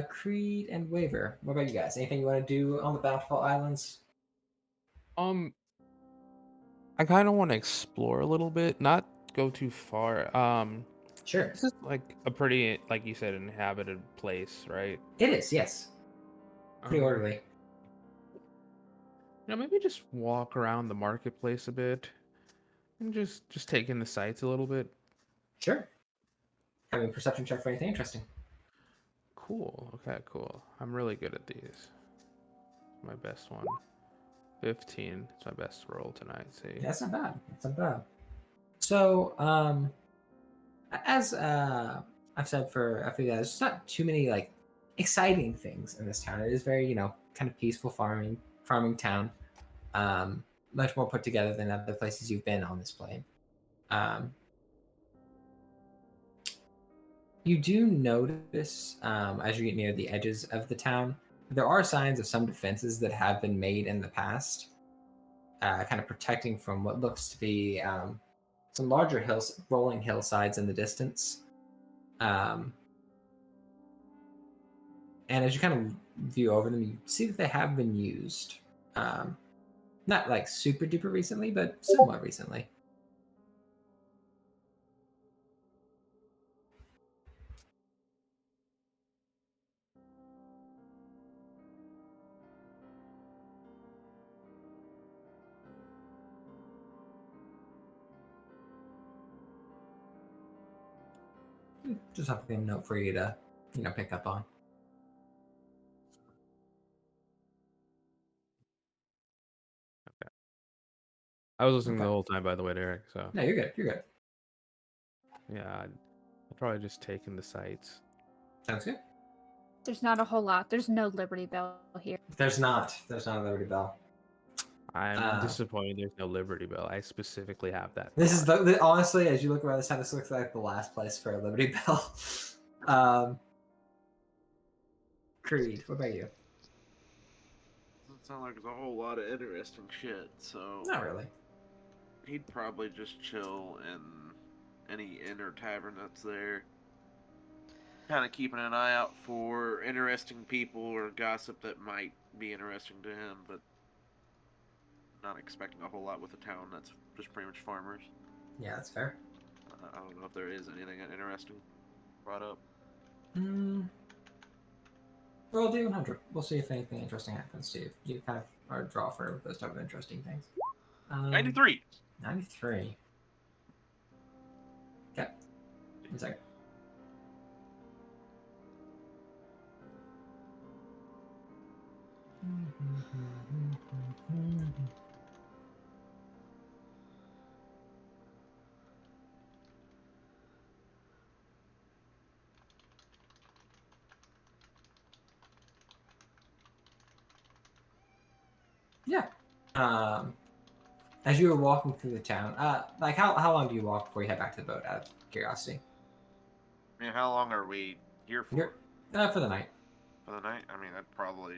Creed and Waver. What about you guys? Anything you want to do on the Bountiful Islands? I kind of want to explore a little bit, not go too far. Sure. This is like a pretty, like you said, inhabited place, right? It is, yes. Pretty orderly. Maybe just walk around the marketplace a bit, and just take in the sights a little bit. Sure. Having a perception check for anything interesting. Cool. Okay, cool. I'm really good at these. My best one. 15. It's my best roll tonight. See. Yeah, that's not bad. That's not bad. So, as I've said for a few guys, there's not too many exciting things in this town. It is very, kind of peaceful farming town. Much more put together than other places you've been on this plane. You do notice as you get near the edges of the town, there are signs of some defenses that have been made in the past, kind of protecting from what looks to be some larger rolling hillsides in the distance. And as you kind of view over them, you see that they have been used. Not like super duper recently, but somewhat recently. Just something to note for you to, pick up on. Okay. I was listening Okay. the whole time, by the way, Derek. So No, you're good. You're good. yeah, I'll probably just take in the sights. Sounds good. There's not a whole lot. There's no Liberty Bell here. There's not a Liberty Bell. I'm disappointed there's no Liberty Bell. I specifically have that. This is honestly, as you look around this town, this looks like the last place for a Liberty Bell. Creed, what about you? Doesn't sound like there's a whole lot of interesting shit, so Not really. he'd probably just chill in any inn or tavern that's there. Kind of keeping an eye out for interesting people or gossip that might be interesting to him, but not expecting a whole lot with a town that's just pretty much farmers. Yeah, that's fair. I don't know if there is anything interesting brought up. Roll D100. We'll see if anything interesting happens to you. You kind of are a draw for those type of interesting things. 93! 93. Okay. One second. Yeah. As you were walking through the town, how long do you walk before you head back to the boat? Out of curiosity. I mean, how long are we here for? For the night. For the night? I mean, I'd probably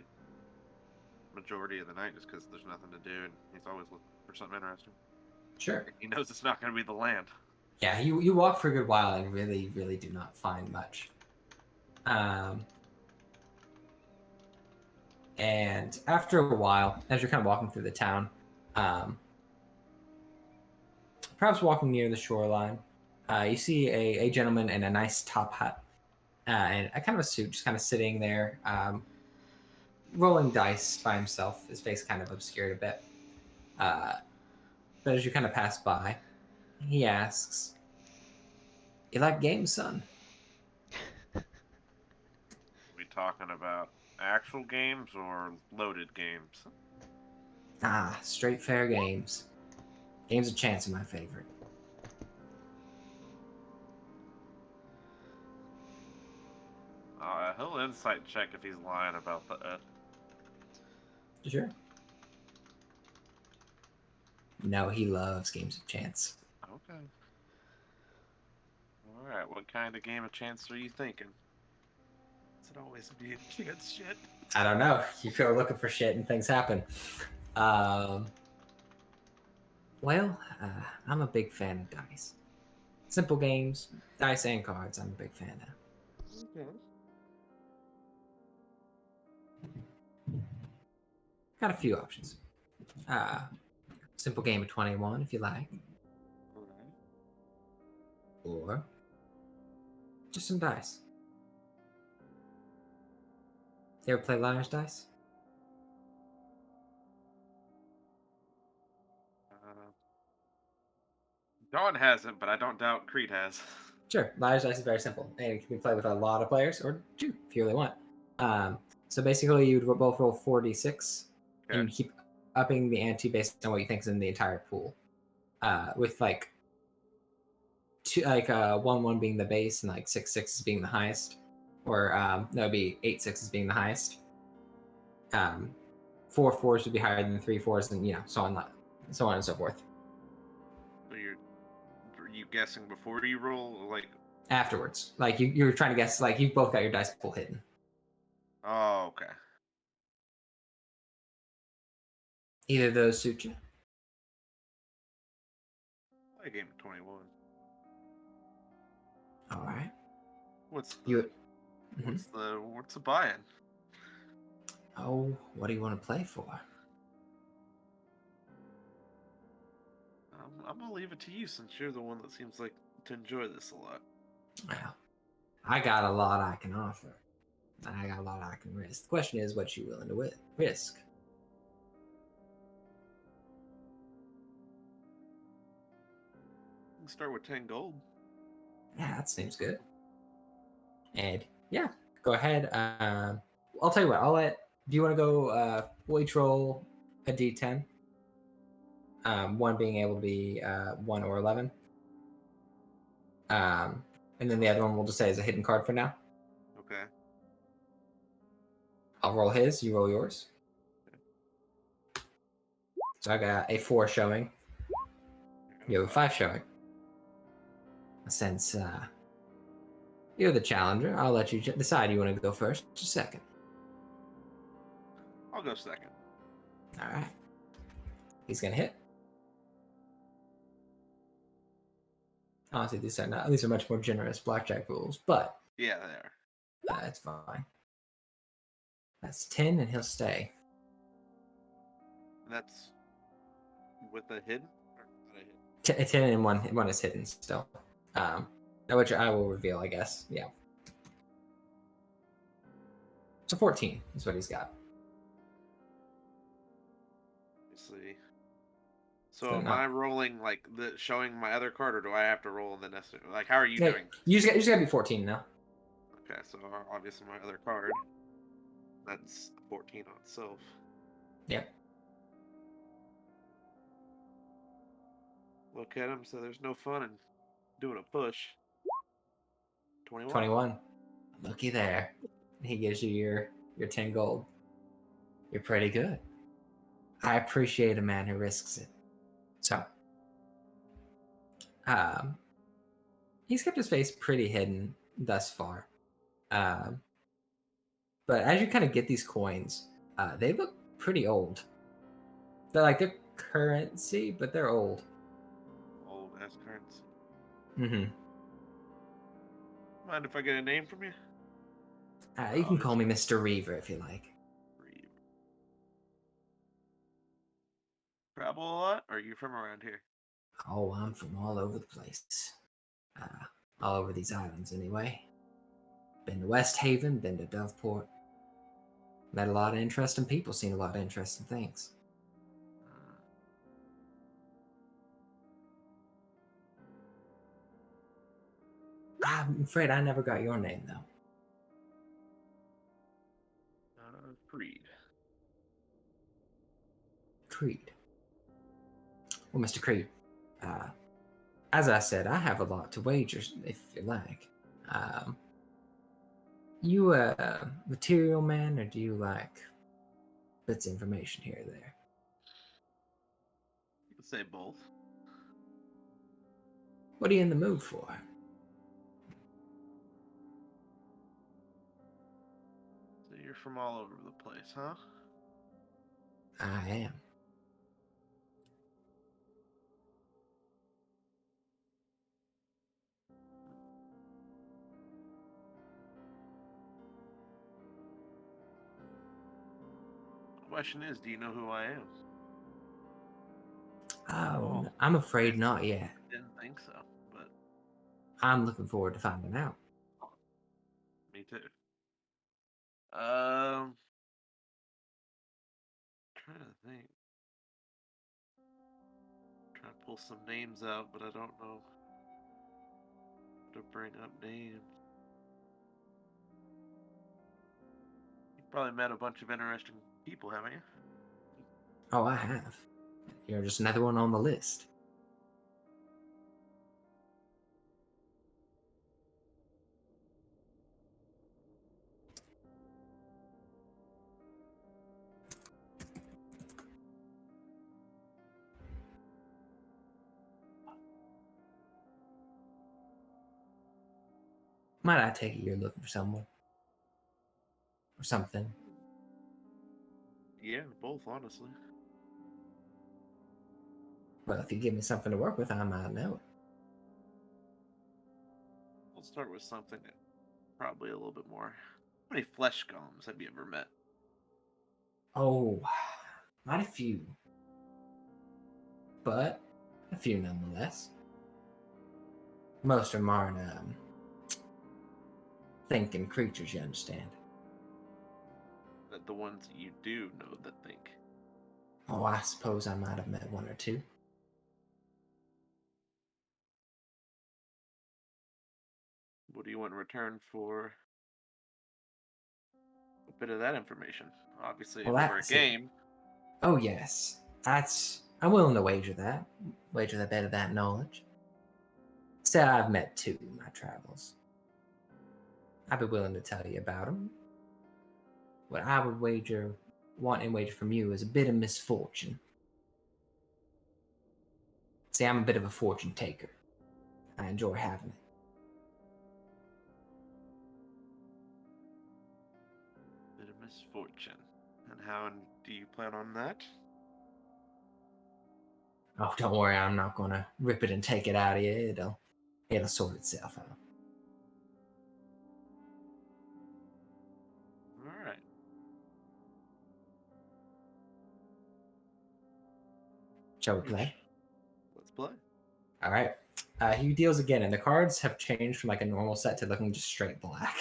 majority of the night just because there's nothing to do and he's always looking for something interesting. Sure. He knows it's not going to be the land. Yeah, you walk for a good while and really, really do not find much. And after a while, as you're kind of walking through the town, perhaps walking near the shoreline, you see a gentleman in a nice top hat and a kind of a suit, just kind of sitting there, rolling dice by himself. His face kind of obscured a bit. But as you kind of pass by, he asks, "You like games, son?" We talking about actual games or loaded games? Ah, straight fair games. Games of chance are my favorite. He'll insight check if he's lying about that. Sure. No, he loves games of chance. Okay. Alright, what kind of game of chance are you thinking? Does it always be a chance shit? I don't know. You go looking for shit and things happen. Well, I'm a big fan of dice. Simple games, dice and cards, I'm a big fan of. Okay. Got a few options. Simple game of 21 if you like. Alright. Or just some dice. You ever play Liar's Dice? Dawn hasn't, but I don't doubt Creed has. Sure. Liar's Dice is very simple, and it can be played with a lot of players, or two if you really want. So basically, you would both roll 4d6, and Okay. you keep upping the ante based on what you think is in the entire pool. With like two, like 1-1 being the base, and like 6-6s being the highest, or that would be 8-6s being the highest. 4-4s would be higher than 3-4s, and so on and so forth. So are you guessing before you roll? Like, Afterwards, like you're trying to guess, like you've both got your dice pool hidden. oh, okay. Either of those suit you. Play a game of 21. All right. What's the You. what's the buy-in? Oh, what do you want to play for? I'm gonna leave it to you since you're the one that seems like to enjoy this a lot. Well, I got a lot I can offer. And I got a lot I can risk. The question is, what you willing to risk? We can start with 10 gold. Yeah, that seems good. And yeah, go ahead. I'll tell you what. I'll let. Do you want to go? We'll each roll a d10. One being able to be 1 or 11. And then the other one we'll just say is a hidden card for now. Okay. I'll roll his. You roll yours. So I got a 4 showing. You have a 5 showing. Since you're the challenger, I'll let you decide. You want to go first or second? I'll go second. All right. He's gonna hit. Honestly, these are much more generous blackjack rules, but Yeah, they are. it's fine. That's 10, and he'll stay. That's with a hidden or not a hidden? 10 and one is hidden still. Which I will reveal, I guess. Yeah. So 14 is what he's got. Obviously. So So am not- I rolling like showing my other card, or do I have to roll in the necessary? Like, how are you Yeah, doing? you just gotta be 14 now. Okay, so obviously my other card. That's 14 on itself. Yep. Look at him, so there's no fun in doing a push. 21. 21. Looky there. He gives you your 10 gold. You're pretty good. I appreciate a man who risks it. So, he's kept his face pretty hidden thus far. But as you kind of get these coins, they look pretty old. They're currency, but they're old. Old ass currency. Mm-hmm. Mind if I get a name from you? You can call me Mr. Reaver if you like. Reaver. Travel a lot? Or are you from around here? Oh, I'm from all over the place. All over these islands, anyway. Been to West Haven, been to Doveport. Met a lot of interesting people, seen a lot of interesting things. I'm afraid I never got your name, though. Creed. Creed. Well, Mr. Creed, as I said, I have a lot to wager, if you like. You a material man, or do you like bits of information here or there? You could say both. What are you in the mood for? So you're from all over the place, huh? I am. Question is, do you know who I am? Oh, I'm afraid not yet. Didn't think so, but I'm looking forward to finding out. me too. Trying to think. Trying to pull some names out, but I don't know how to bring up names. You've probably met a bunch of interesting people, haven't you? Oh, I have. You're just another one on the list. Might I take it you're looking for someone? Or something? Yeah, both, honestly. Well, if you give me something to work with, I might know it. Let's start with something that probably a little bit more. How many flesh golems have you ever met? Oh, not a few. But a few nonetheless. Most of them aren't thinking creatures, you understand. That the ones you do know that think. Oh, I suppose I might have met one or two. What do you want in return for a bit of that information? Obviously, Well, over a that's it. game. Oh, yes. I'm willing to wager that. Wager the bit of that knowledge. Say I've met two in my travels. I'd be willing to tell you about them. What I would want and wager from you is a bit of misfortune. See, I'm a bit of a fortune taker. I enjoy having it. Bit of misfortune. And how do you plan on that? Oh, don't worry, I'm not gonna rip it and take it out of you. It'll sort itself out. Alright. Shall we play? Let's play. All right. He deals again, and the cards have changed from like a normal set to looking just straight black.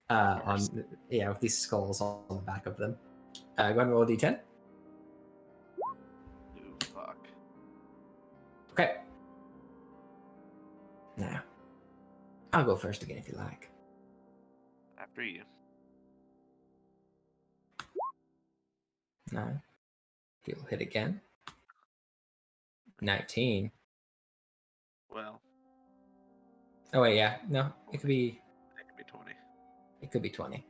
With these skulls on the back of them. Go ahead and roll a d10. Ooh, fuck. Okay. Now, I'll go first again if you like. After you. No. He'll hit again. 19. Well, Oh wait, yeah. No, it could be 20. It could be 20.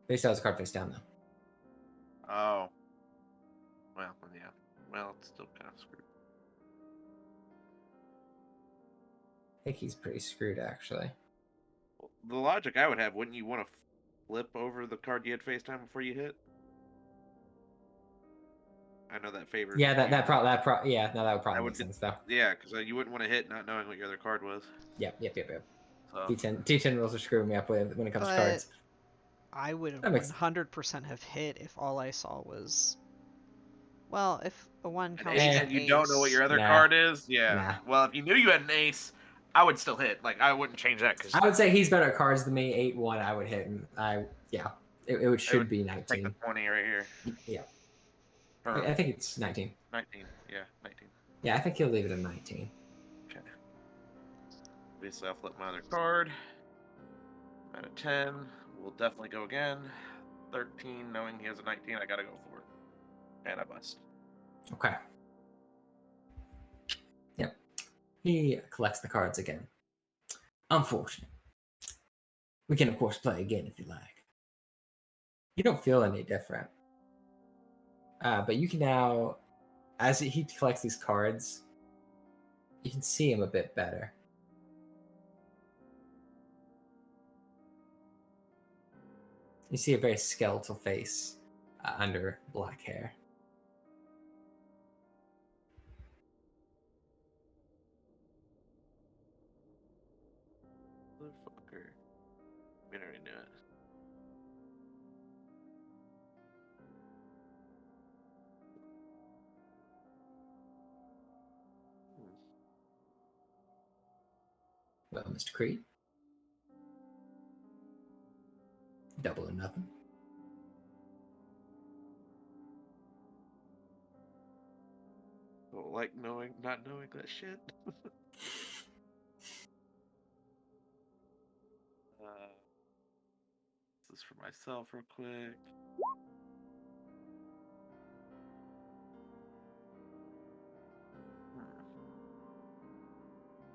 But he still has a card face down though. Oh. Well, yeah. Well, it's still kind of screwed. I think he's pretty screwed actually. Well, the logic I would have, wouldn't you want to flip over the card you had face down before you hit? I know that favors. Yeah, that would probably make sense though. Yeah, because you wouldn't want to hit not knowing what your other card was. Yep. So, D10 rules are screwing me up when it comes to But cards. I would have That makes- 100% have hit if all I saw was. Well, if a one an counts ace as and an you don't know what your ace. other Nah. card is? Yeah. Nah. Well, if you knew you had an ace, I would still hit. Like, I wouldn't change that because I would say he's better at cards than me. 8-1, I would hit, and it should would be take the 19. 20 right here. Yeah, Or I think it's 19. 19. Yeah, 19. Yeah, I think he'll leave it at 19. Okay. Obviously, I'll flip my other card. I'm at a 10. We'll definitely go again. 13, knowing he has a 19, I gotta go for it. And I bust. Okay. Yep. He collects the cards again. Unfortunate. We can, of course, play again if you like. You don't feel any different. But you can now, as he collects these cards, you can see him a bit better. You see a very skeletal face under black hair. Motherfucker. We already knew it. Well, Mr. Creed. Double or nothing. Don't like not knowing that shit. This is for myself real quick.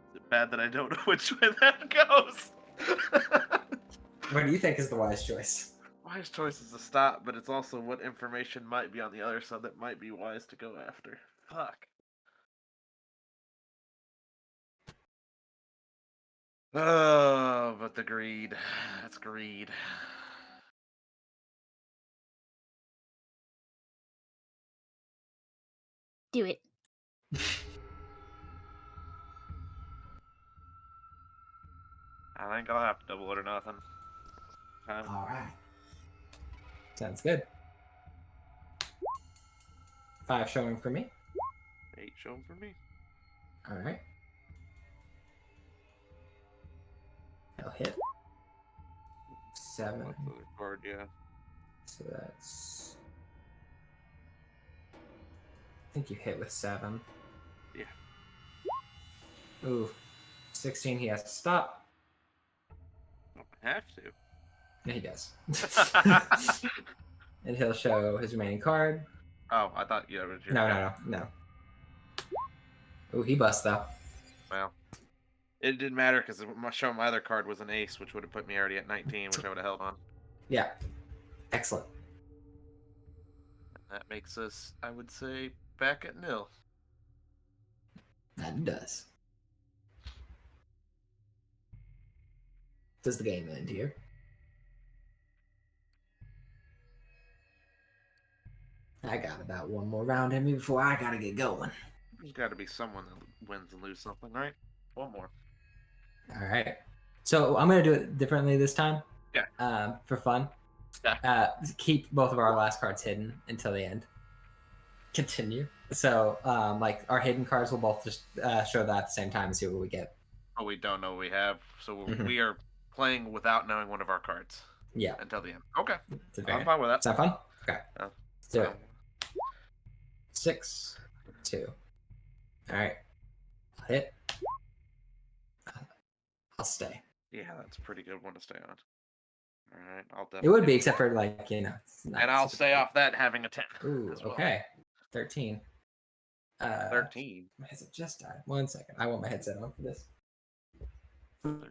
Is it bad that I don't know which way that goes? What do you think is the wise choice? Wise choice is to stop, but it's also what information might be on the other side that might be wise to go after. Fuck. Oh, but the greed. That's greed. Do it. I think I'll have to double it or nothing. All right. Sounds good. 5 showing for me. 8 showing for me. All right. He'll hit. 7. What's the other card? Yeah. So that's... I think you hit with 7. Yeah. Ooh. 16, he has to stop. I have to. Yeah, he does. And he'll show his remaining card. Oh, I thought it was your No. Ooh, he busts though. Well, it didn't matter because showing my other card was an ace, which would have put me already at 19, which I would have held on. Yeah. Excellent. That makes us, I would say, back at nil. That does. Does the game end here? I got about one more round in me before I gotta get going. There's got to be someone that wins and lose something, right? One more. All right. So I'm gonna do it differently this time. Yeah. For fun. Yeah. Keep both of our last cards hidden until the end. Continue. So, like our hidden cards will both just show that at the same time and see what we get. Oh, we don't know what we have, so Mhm. we are playing without knowing one of our cards. Yeah. Until the end. Okay. I'm I'm fine with that. Is that fun? Okay. Let's do it. Um, 6, 2. All right. I'll hit. I'll stay. Yeah, that's a pretty good one to stay on. All right, I'll It definitely. would be, except for like it's not And I'll super stay cool. off that having a 10. Ooh, as well. okay. 13. 13. My headset just died. 1 second. I want my headset on for this.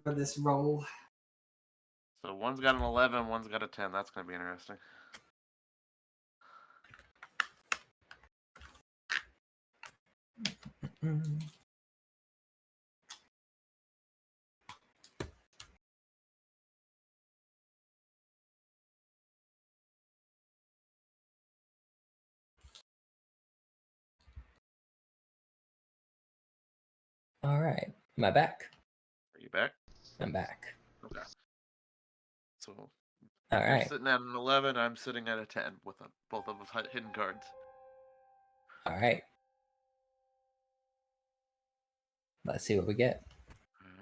For this roll. So one's got an 11, one's got a 10. That's going to be interesting. All right. Am I back? Are you back? I'm back. Okay. So All you're right. sitting at an 11, I'm sitting at a 10 with both of us hidden cards. All right. Let's see what we get. All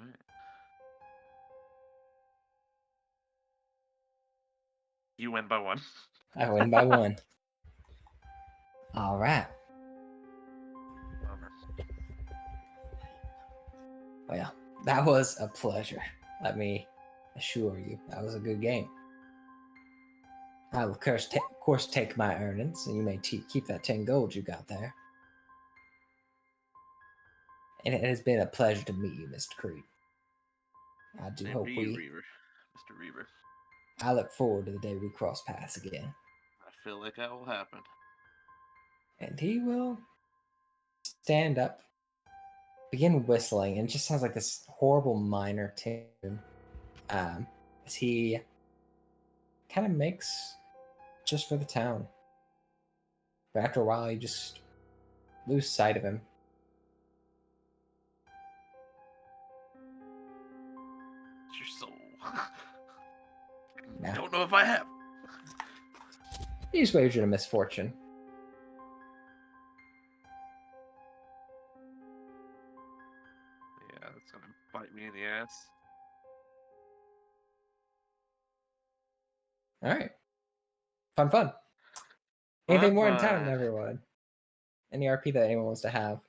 You win by 1. I win by 1. All right. Bummer. Well, that was a pleasure. Let me assure you, that was a good game. I will, of course, take my earnings, and you may keep that 10 gold you got there. And it has been a pleasure to meet you, Mr. Creed. I do Same hope to you, Reaver. Mr. Reaver. I look forward to the day we cross paths again. I feel like that will happen. And he will stand up, begin whistling, and it just sounds like this horrible minor tune. As he kind of makes just for the town. But after a while, you just lose sight of him. It's your soul. Nah. Don't know if I have. He just waves you a misfortune. Yeah, that's gonna bite me in the ass. All right. Fun. Anything more in town, Fun. everyone? Any RP that anyone wants to have?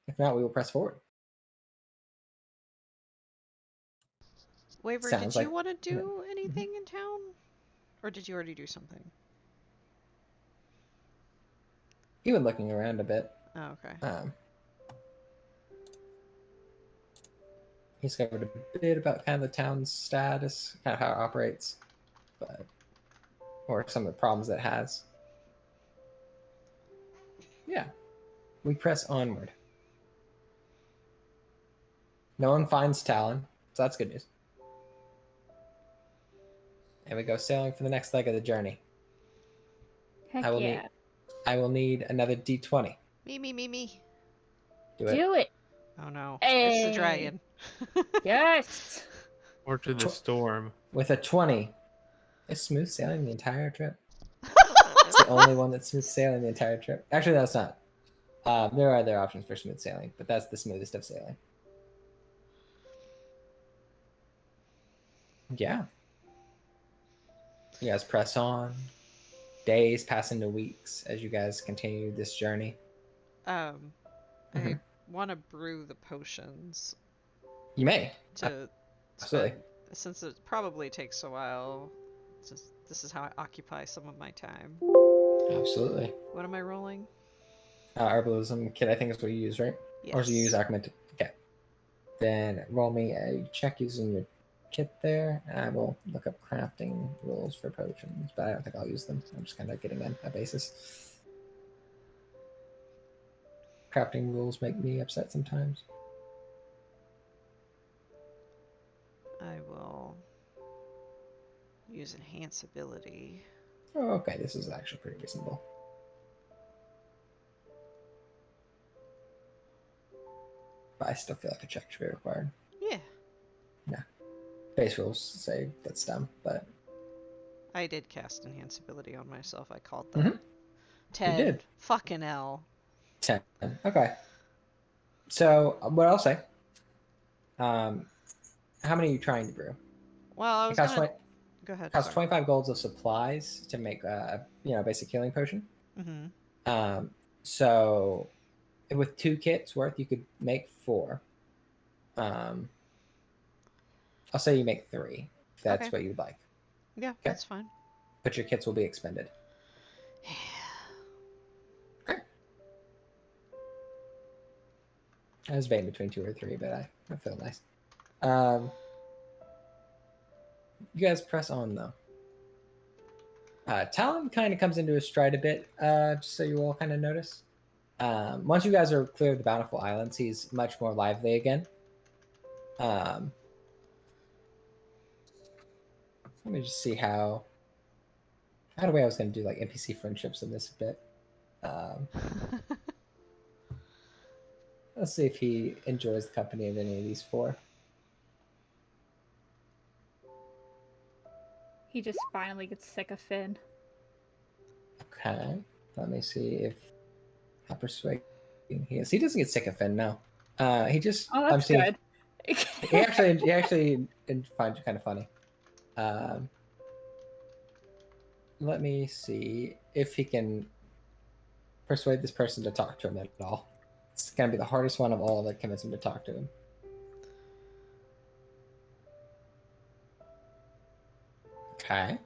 If not, we will press forward. Waver, Sounds did you like- want to do anything in town? Or did you already do something? He was looking around a bit. Oh, okay. He's covered a bit about kind of the town's status, kind of how it operates, or some of the problems it has. Yeah, we press onward. No one finds Talon, so that's good news. And we go sailing for the next leg of the journey. Heck I will yeah. I will need another D20. Me. Do it. Do it. Oh no. It's Hey. the dragon. Yes. Or to the storm. With a 20, it's smooth sailing the entire trip. It's the only one that's smooth sailing the entire trip. Actually, that's not. There are other options for smooth sailing, but that's the smoothest of sailing. Yeah. You guys press on. Days pass into weeks as you guys continue this journey. I Mhm. want to brew the potions You may. to Absolutely. spend, since it probably takes a while. This is how I occupy some of my time. Absolutely. What am I rolling? Herbalism kit, I think is what you use, right? Yes. Or do you use augmented? Okay. Then roll me a check using your kit there, and I will look up crafting rules for potions, but I don't think I'll use them. I'm just kind of getting a basis. Crafting rules make me upset sometimes. I will use enhance ability. Oh, okay, this is actually pretty reasonable. But I still feel like a check should be required. Yeah. Base rules say that's dumb, but I did cast enhance ability on myself. I called that. Mhm. 10. You did. Fucking hell. 10. Okay. So what I'll say, how many are you trying to brew? Well, I It was costs, gonna... Go ahead. costs Sorry. 25 golds of supplies to make a basic healing potion. Mm-hmm. So with 2 kits worth, you could make 4. I'll say you make 3 if that's Okay. what you'd like. Yeah, that's fine. But your kits will be expended. I was vague between 2 or 3, but I feel nice. You guys press on though. Talon kind of comes into his stride a bit, just so you all kind of notice. Once you guys are clear of the Bountiful Islands, he's much more lively again. Let me just see how. By the way, I was going to do like NPC friendships in this a bit. Let's see if he enjoys the company of any of these 4. He just finally gets sick of Finn. Okay, let me see if how persuading he is. He doesn't get sick of Finn, no. He just. Oh, I'm that's seeing. good. He actually finds you kind of funny. Um, let me see if he can persuade this person to talk to him at all. It's gonna be the hardest one of all to convince him to talk to him. Okay.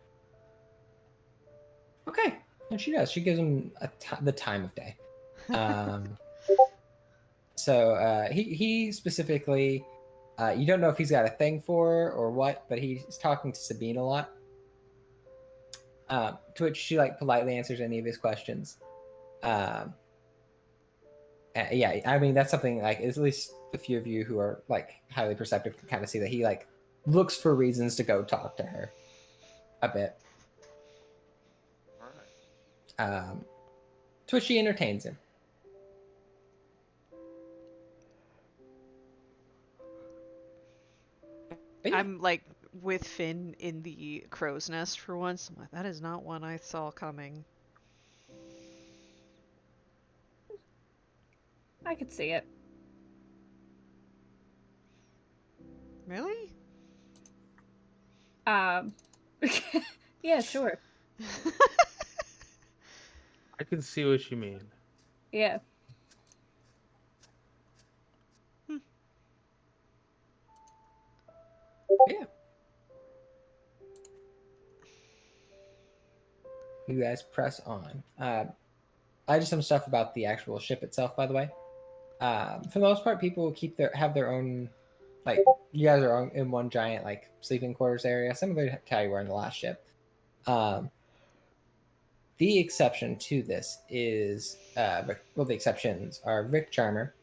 Okay. And she does. She gives him the time of day. So he specifically, you don't know if he's got a thing for her or what, but he's talking to Sabine a lot. To which she like politely answers any of his questions. Yeah, I mean that's something like at least a few of you who are like highly perceptive can kind of see that he like looks for reasons to go talk to her a bit. All right. To which she entertains him. But yeah, I'm like with Finn in the crow's nest for once. I'm like, that is not one I saw coming. I could see it. Really? Yeah, sure. I can see what you mean. Yeah. yeah. You guys press on. I just some stuff about the actual ship itself, by the way. For the most part, people have their own, like you guys are in one giant like sleeping quarters area, similar to how you were in the last ship. The exception to this is, the exceptions are Rick Charmer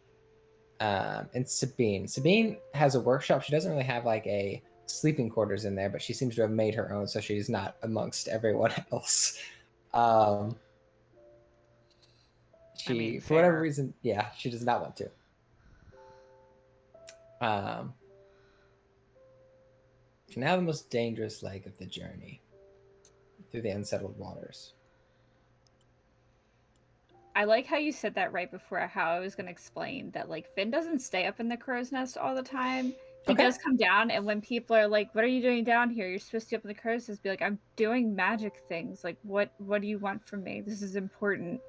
and Sabine. Sabine has a workshop. She doesn't really have like a sleeping quarters in there, but she seems to have made her own, so she's not amongst everyone else. She, for whatever fair. reason, yeah, she does not want to. So now the most dangerous leg of the journey through the unsettled waters. I like how you said that right before how I was going to explain that, like, Finn doesn't stay up in the crow's nest all the time. He Okay. does come down, and when people are like, what are you doing down here? You're supposed to be up in the crow's nest. Be like, I'm doing magic things. Like, what do you want from me? This is important.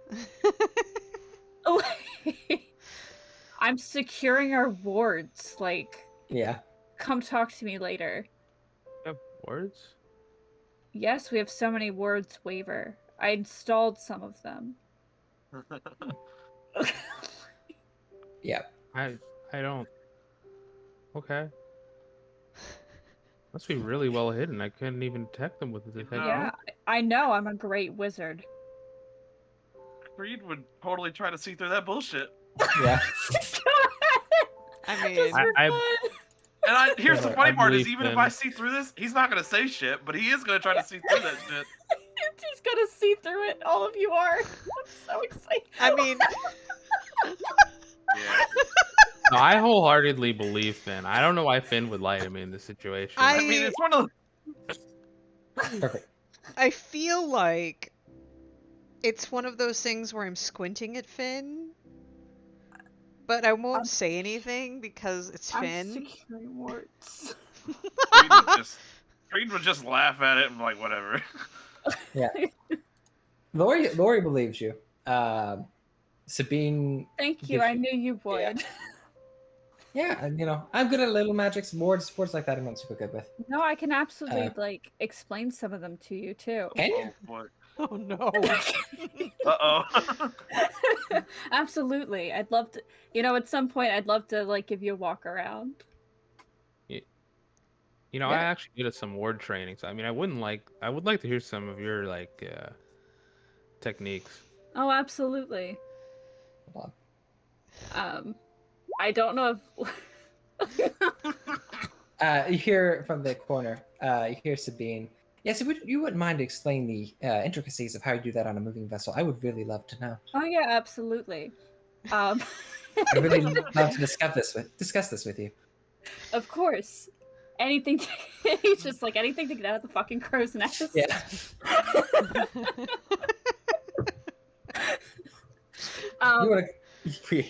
I'm securing our wards. Like, Yeah. come talk to me later. You have words? Yes, we have so many wards waiver. I installed some of them. Yeah. I don't. Okay. Must be really well hidden. I couldn't even detect them with the detect. Yeah, I know. I'm a great wizard. Creed would totally try to see through that bullshit. Yeah. I mean, Just for I- fun. And here's the funny I part is believe even if him. I see through this, he's not gonna say shit, but he is gonna try to see through that shit. He's gonna see through it. All of you are. I'm so excited. I mean, Yeah. No, I wholeheartedly believe Finn. I don't know why Finn would lie to me in this situation. I mean, it's one of Perfect. I feel like it's one of those things where I'm squinting at Finn, but I won't say anything because it's Finn. I'm securing wards. Creed would just laugh at it and be like, whatever. Yeah. Lori believes you. Sabine. Thank you. gives I knew you would. Yeah. Yeah, and I'm good at little magics, sports like that. I'm not super good with. No, I can absolutely like explain some of them to you too. Can you? Oh boy. Oh no. Uh-oh. Absolutely. I'd love to. At some point, I'd love to like give you a walk around. I Yeah. actually did some ward training. So I mean, I would like to hear some of your like techniques. Oh, absolutely. Hold I don't know if. You hear from the corner. You hear Sabine. Yes, if you wouldn't mind explaining the intricacies of how you do that on a moving vessel, I would really love to know. Oh yeah, absolutely. I'd really love to discuss this with you. Of course. Anything. He's just like anything to get out of the fucking crow's nest. Yeah.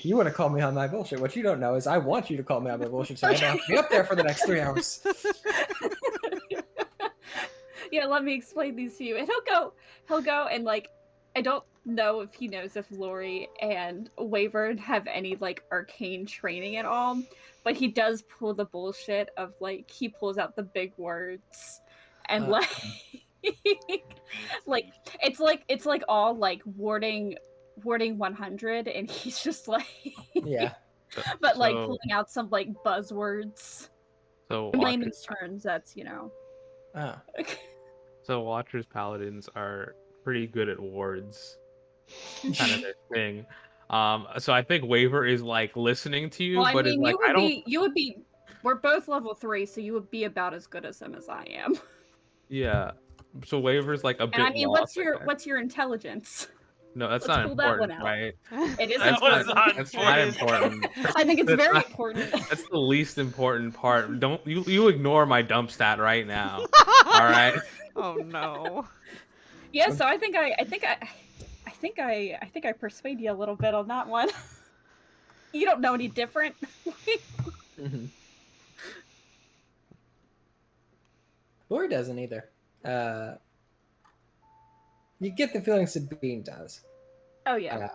You want to call me on my bullshit. What you don't know is I want you to call me on my bullshit, so I don't have to be up there for the next 3 hours. yeah, let me explain these to you. And he'll go and like, I don't know if he knows if Lori and Wavern have any like arcane training at all, but he does pull the bullshit of like, he pulls out the big words and like, like, it's like all like warding 100, and he's just like, Yeah. but like So- pulling out some like buzzwords. So In Watchers, layman's terms, that's, you know. Oh. so Watchers Paladins are pretty good at wards, kind of their thing. So I think Waver is like listening to you, Well, I but is mean, like, I don't. you would be. We're both level 3, so you would be about as good as him as I am. Yeah. So Waver's like a And bit I mean, lost. I guess. what's your intelligence? No, that's Let's not pull that one important, out. right? It is That That's was important. not That's not important. I think it's That's very not- important. That's the least important part. Don't you ignore my dump stat right now. All right. Oh no. Yeah, so I think I persuade you a little bit on that one. You don't know any different. Mm-hmm. Lori doesn't either. You get the feeling Sabine does. Oh yeah,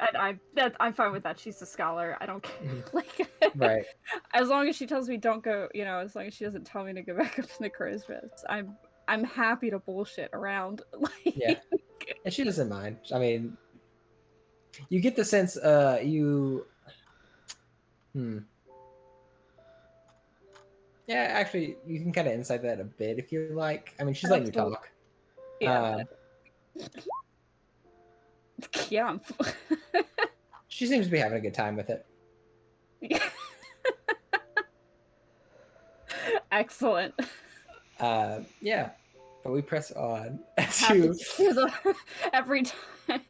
I'm fine with that. She's a scholar. I don't care. Mhm. Like, Right. as long as she tells me don't go, you know, as long as she doesn't tell me to go back up to the crow's nest, I'm happy to bullshit around. Like, Yeah. And she doesn't mind. I mean, you get the sense you yeah, actually you can kind of insight that a bit if you like. I mean, she's letting you Absolutely. talk. Yeah. Yeah. She seems to be having a good time with it. Excellent. Yeah. But we press on Happy to every time.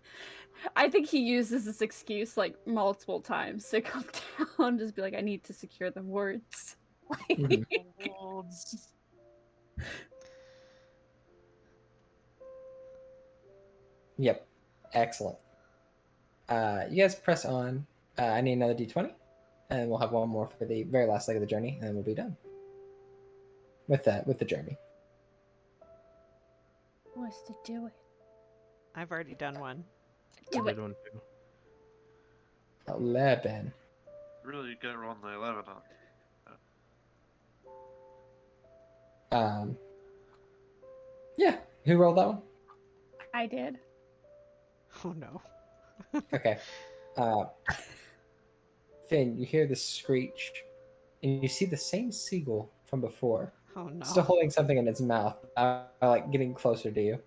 I think he uses this excuse like multiple times to come down, just be like, I need to secure the words. Mhm. Yep. Excellent. You guys press on. I need another d20, and we'll have one more for the very last leg of the journey, and then we'll be done with the journey. Who wants to do it? I've already done one. Do I it. did one too. 11. Really gonna roll on the 11 on. Yeah. Who rolled that one? I did. Oh no. Okay. Finn, you hear the screech, and you see the same seagull from before, Oh no. still holding something in its mouth, like getting closer to you.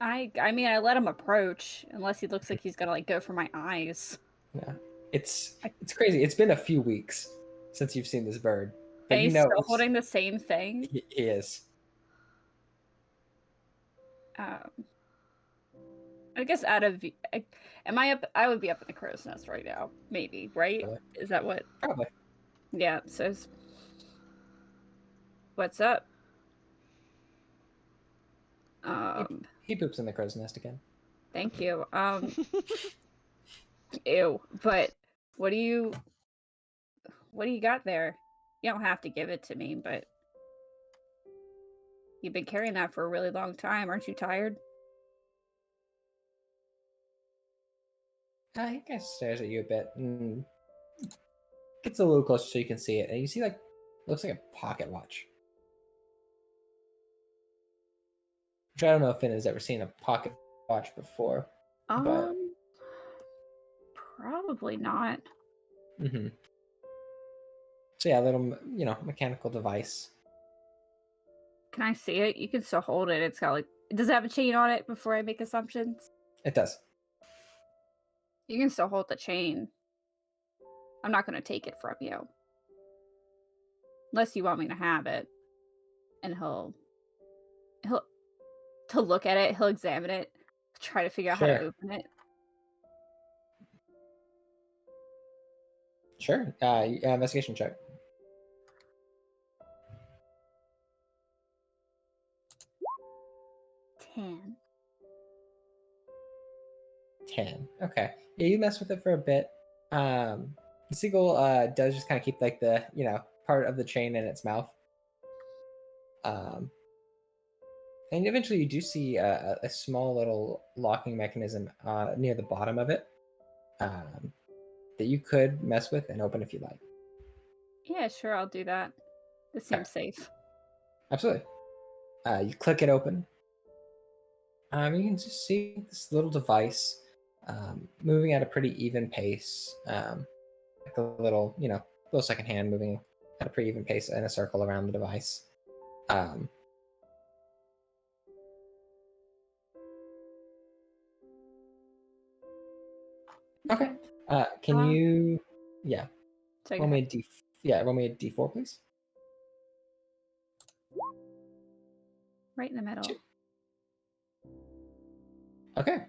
I mean, I let him approach, unless he looks like he's gonna like go for my eyes. Yeah. It's crazy. It's been a few weeks since you've seen this bird, but And you he's know still holding the same thing. he is. I guess out of am I up? I would be up in the crow's nest right now, maybe, right? Probably. Is that what? Probably. Yeah. It says, "What's up?" He poops in the crow's nest again. Thank you. Ew. But what do you got there? You don't have to give it to me, but you've been carrying that for a really long time. Aren't you tired? He kind of stares at you a bit and gets a little closer so you can see it, and you see like looks like a pocket watch. Which I don't know if Finn has ever seen a pocket watch before. But Probably not. mm-hmm. So yeah, a little mechanical device. Can I see it? You can still hold it. It's got like, does it have a chain on it before I make assumptions? It does. You can still hold the chain. I'm not going to take it from you. Unless you want me to have it. And he'll to look at it, he'll examine it, try to figure out how to Sure. open it. Sure. Investigation check. Ten. 10. Okay. Yeah, you mess with it for a bit. The seagull does just kind of keep like the part of the chain in its mouth. And eventually, you do see a small little locking mechanism near the bottom of it that you could mess with and open if you like. Yeah, sure, I'll do that. This Okay. seems safe. Absolutely. You click it open. You can just see this little device moving at a pretty even pace, like a little, little second hand moving at a pretty even pace in a circle around the device. Okay. Can you? Yeah. So go Roll me a ahead. d. Yeah. Roll me a d4, please. Right in the middle. Okay.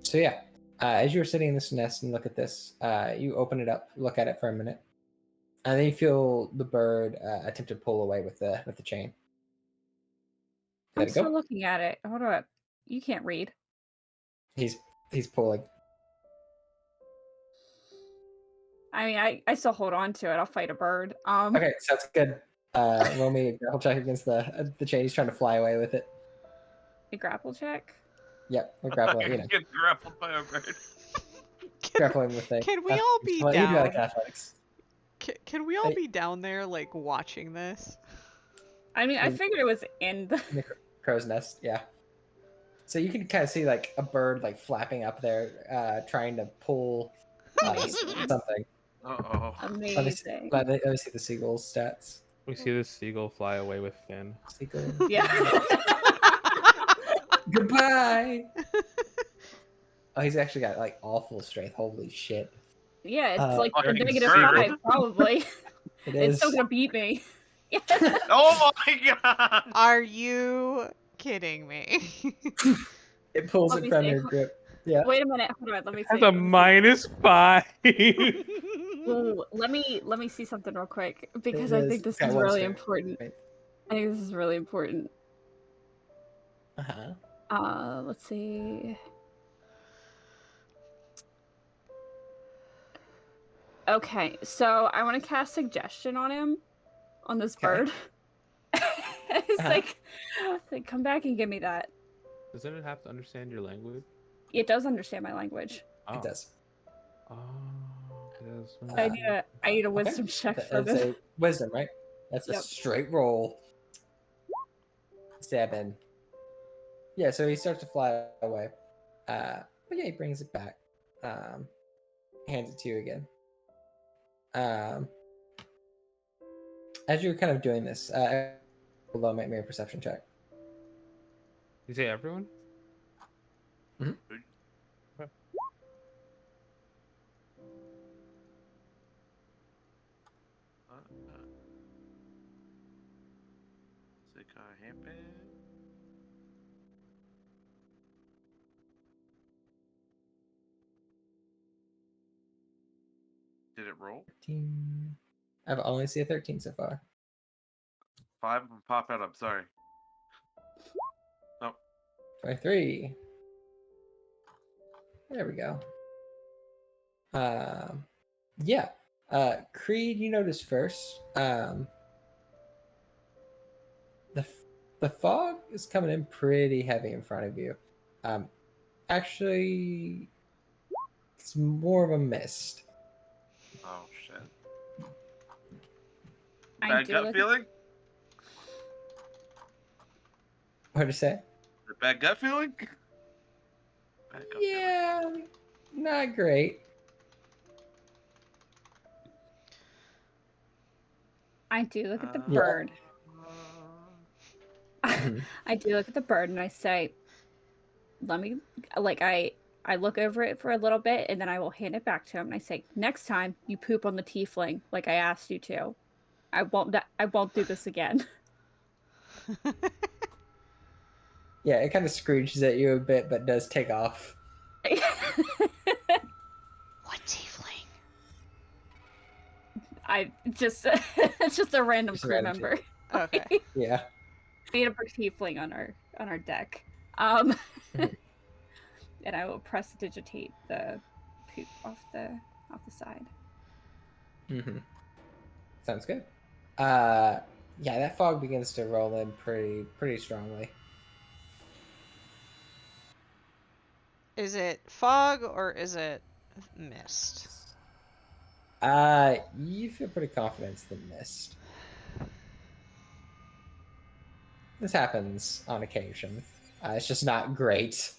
So yeah, as you're sitting in this nest and look at this, you open it up, look at it for a minute, and then you feel the bird attempt to pull away with the chain. I'm Let it still go. looking at it. Hold up. You can't read. He's pulling. I mean, I still hold on to it. I'll fight a bird. Okay, sounds good. Roll me a grapple check against the chain. He's trying to fly away with it. A grapple check. Yep, or grapple. Get grappled by a bird. Grappling with things. Can we all be Well, you do like down? athletics. Can we all be down there, like, watching this? I mean, I figured it was in the. In the crow's nest, yeah. So you can kind of see like a bird like flapping up there, trying to pull Amazing. something. Uh-oh. Amazing. Let me see the seagull's stats. We see this seagull fly away with Finn. Seagull. Yeah. Goodbye. Oh, he's actually got like awful strength. Holy shit. Yeah, it's like a fucking negative zero. 5, probably. It It's is. still gonna beat me. Oh my god! Are you kidding me? It pulls Let it me from see. your grip. Yeah. Wait a minute. Hold on. Let me see. That's a let me see. -5. Ooh, let me see something real quick because It I is. think this Got is one really strength. important. Right. I think this is really important. Uh-huh. Let's see. Okay, so I want to cast suggestion on him, on this Okay. bird. It's Uh-huh. like, come back and give me that. Doesn't it have to understand your language? It does understand my language. Oh. It does. Oh, yes. I need a wisdom check for That's this. a wisdom, right? That's a Yep. straight roll. 7. Yeah, so he starts to fly away. But yeah, he brings it back. Hands it to you again. As you're kind of doing this, below make me a perception check. You say everyone? Is it gonna happen? Did it roll? 13. I've only seen a 13 so far. 5 of them pop out. I'm sorry. Nope. 23. There we go. Yeah. Creed, you notice first. The fog is coming in pretty heavy in front of you. Actually, it's more of a mist. Oh shit. I Bad do gut look feeling? What'd you say? Bad gut feeling? Bad gut feeling. Yeah, not great. I do look at the Yeah. bird. I do look at the bird and I say, let me, like, I look over it for a little bit and then I will hand it back to him and I say, next time you poop on the tiefling like I asked you to. I won't do this again. Yeah, it kind of screeches at you a bit, but does take off. What tiefling? I just it's just a random Just a crew random member. Okay. Yeah. We had a tiefling on our deck. And I will prestidigitate the poop off the side. Mm-hmm. Sounds good. Yeah, that fog begins to roll in pretty strongly. Is it fog or is it mist? You feel pretty confident it's the mist. This happens on occasion. It's just not great.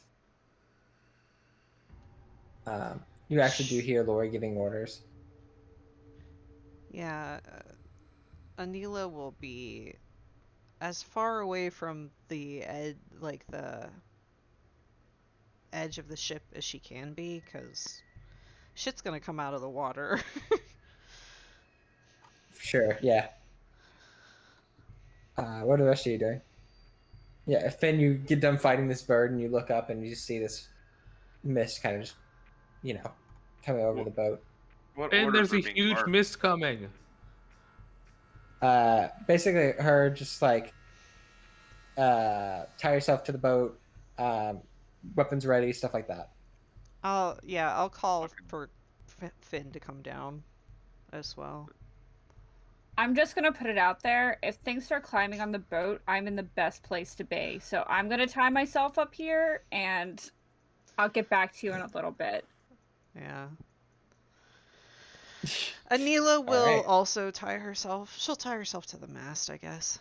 You actually do hear Lori giving orders. Yeah, Anila will be as far away from the edge of the ship as she can be, because shit's gonna come out of the water. Sure, yeah. What are the rest of you doing? Yeah, Finn, you get done fighting this bird and you look up and you just see this mist kind of just, coming over the boat. What And orders there's are a being huge barked? mist coming. Basically, her just like tie yourself to the boat, um, weapons ready, stuff like that. I'll call Okay. for Finn to come down as well. I'm just gonna put it out there. If things start climbing on the boat, I'm in the best place to be. So I'm gonna tie myself up here, and I'll get back to you in a little bit. Yeah. Anila All will right. also tie herself. She'll tie herself to the mast, I guess.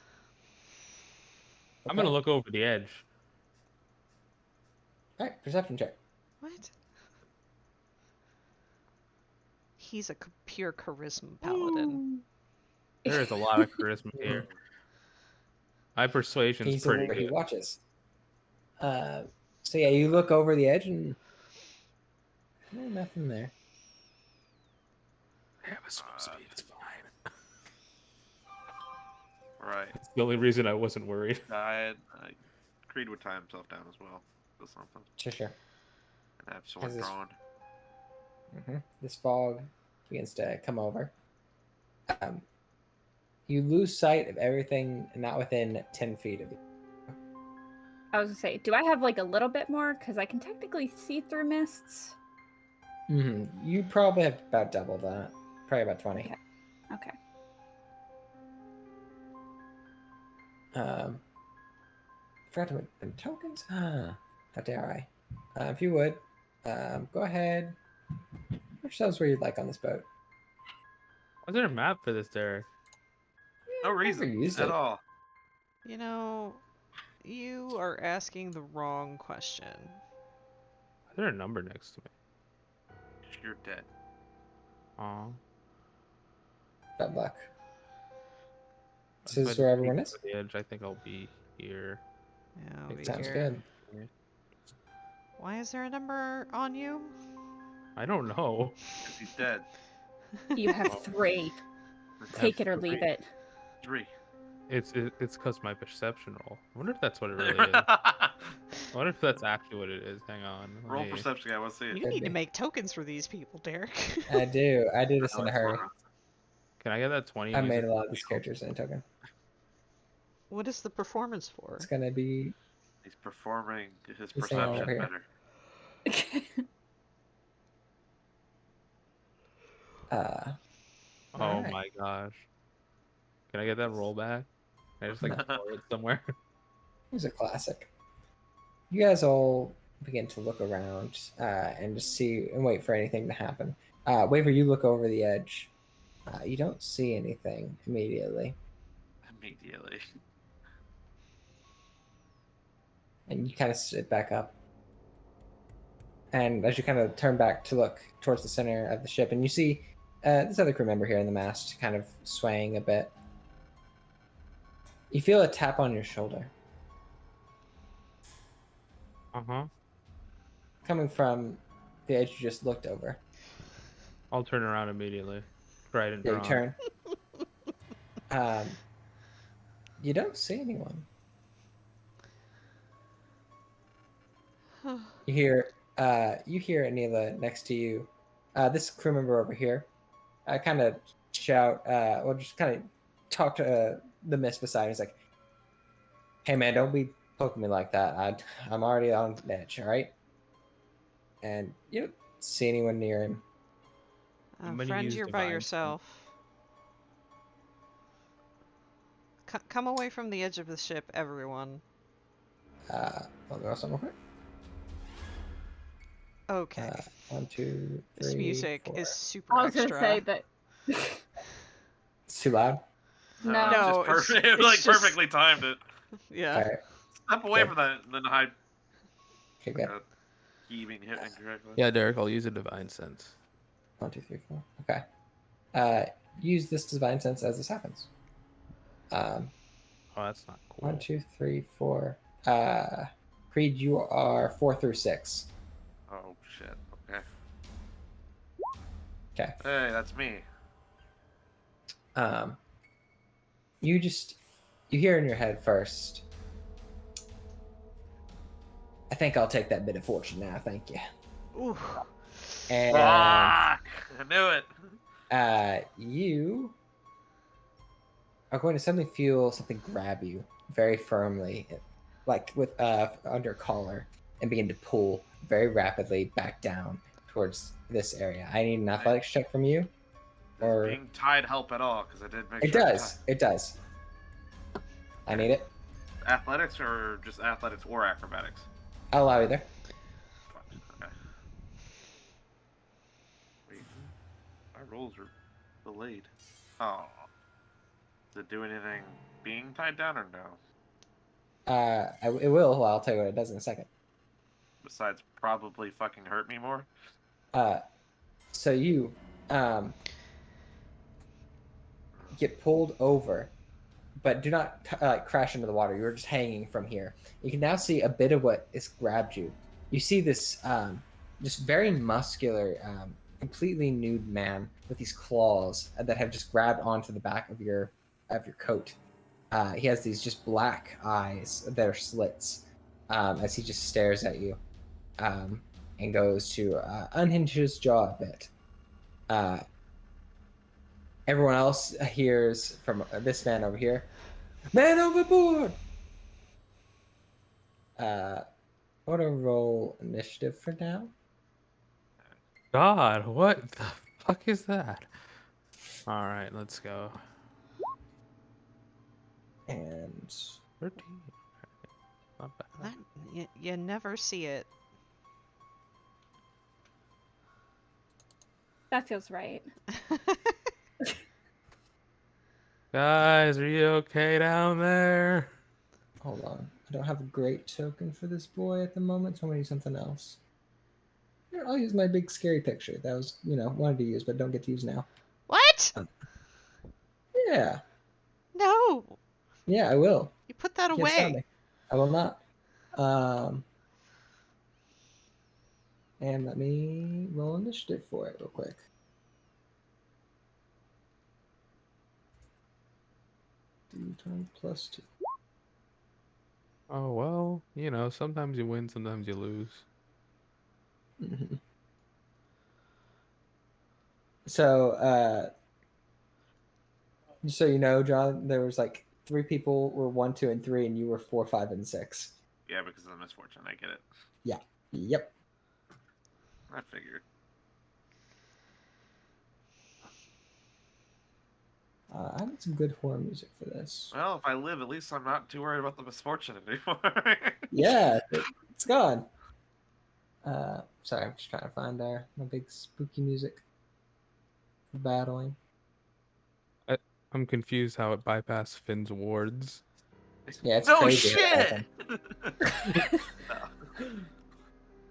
I'm Okay. gonna look over the edge. All right, perception check. What? He's a pure charisma paladin. There is a lot of charisma here. My persuasion's He's pretty aware he good. watches. So yeah, you look over the edge and nothing there. I have a swim speed. It's fine. Right. It's the only reason I wasn't worried. Creed would tie himself down as well. Or something. Sure. And have sword this- drawn. This fog begins to come over. You lose sight of everything not within 10 feet of you. I was gonna say, do I have like a little bit more? Because I can technically see through mists. You probably have about double that. Probably about 20. Okay. Forgot to make them tokens. How dare I? If you would, go ahead. Put yourselves where you'd like on this boat. Was there a map for this, Derek? No Never reason used at it. all. You know, you are asking the wrong question. Is there a number next to me? You're dead. Aw. Bad luck. This If I is where just everyone peek is. over the edge, I think I'll be here. Yeah, I'll be Sounds here. good. Why is there a number on you? I don't know. Because he's dead. You have 3. Take it or leave it. 3. It's because my perception roll. I wonder if that's what it really is. I wonder if that's actually what it is. Hang on. let Roll me- perception guy, let's see it. You Could need to be. make tokens for these people, Derek. I do this Oh, in a it's hurry. fine. Can I get that 20? I and use made it a lot of for these people? characters in a token. What is the performance for? It's gonna be He's performing his This thing over perception here. better. All Oh right. my gosh. Can I get that roll back? Can I just like store it somewhere? It was a classic. You guys all begin to look around and just see and wait for anything to happen. Waver, you look over the edge. You don't see anything immediately, Immediately. and you kind of sit back up. And as you kind of turn back to look towards the center of the ship, and you see this other crew member here in the mast kind of swaying a bit. You feel a tap on your shoulder Uh-huh. coming from the edge you just looked over. I'll turn around immediately. Trident Yeah, you drawn. turn. You don't see anyone. You hear Anila next to you. This crew member over here. Kind of shout. Or just kind of talk to the mist beside him. He's like, "Hey man, don't be poking me like that. I'm already on edge. All right." And you don't see anyone near him. I'm gonna Friend, use you're by divine yourself. come away from the edge of the ship, everyone. I'll go something real quick. Okay. 1, 2, This 3, music 4. is super I was extra. gonna say that. It's too loud. No. It's No, just perfect. it's Like just- perfectly timed it. Yeah. Alright. Step away Good. from that, and then hide. Okay, good. Key being hit incorrectly. Yeah, Derek, I'll use a divine sense. 1, 2, 3, 4. Okay. Use this divine sense as this happens. Oh, that's not cool. 1, 2, 3, 4. Creed, you are 4 through 6. Oh shit. Okay. Okay. Hey, that's me. You hear in your head first. I think I'll take that bit of fortune now, thank you. Ooh. And Fuck! I knew it. you are going to suddenly feel something grab you very firmly, like with under collar, and begin to pull very rapidly back down towards this area. I need an athletics check from you. Does Or being tied help at all? Because I did make it sure. does. It does. I need it. Athletics or just athletics or acrobatics? I'll allow either. Fuck, okay. Wait, my rolls are delayed. Oh. Does it do anything being tied down or no? It will. I'll tell you what it does in a second. Besides probably fucking hurt me more? So you get pulled over, but do not crash into the water. You're just hanging from here. You can now see a bit of what has grabbed you. You see this just very muscular, completely nude man with these claws that have just grabbed onto the back of your coat. He has these just black eyes that are slits as he just stares at you and goes to unhinge his jaw a bit. Everyone else hears from this man over here, "Man overboard!" Want to roll initiative for now? God, what the fuck is that? All right, let's go. And 13. Not bad. You never see it. That feels right. Guys, are you okay down there? hold on, I don't have a great token for this boy at the moment, so I'm gonna use something else. Here, I'll use my big scary picture. That was, wanted to use, but don't get to use now. What? Yeah, No. yeah, I will. You put that You can't stop away. me. I will not. And let me roll initiative for it real quick. D20 plus 2. Oh, well, sometimes you win, sometimes you lose. Mm-hmm. So, so John, there was like 3 people were 1, 2, and 3, and you were 4, 5, and 6. Yeah, because of the misfortune. I get it. Yeah. Yep. I figured. I need some good horror music for this. Well, if I live, at least I'm not too worried about the misfortune anymore. Yeah, it's gone. Sorry, I'm just trying to find my big spooky music for battling. I'm confused how it bypassed Finn's wards. Yeah, it's no crazy how that shit. happened.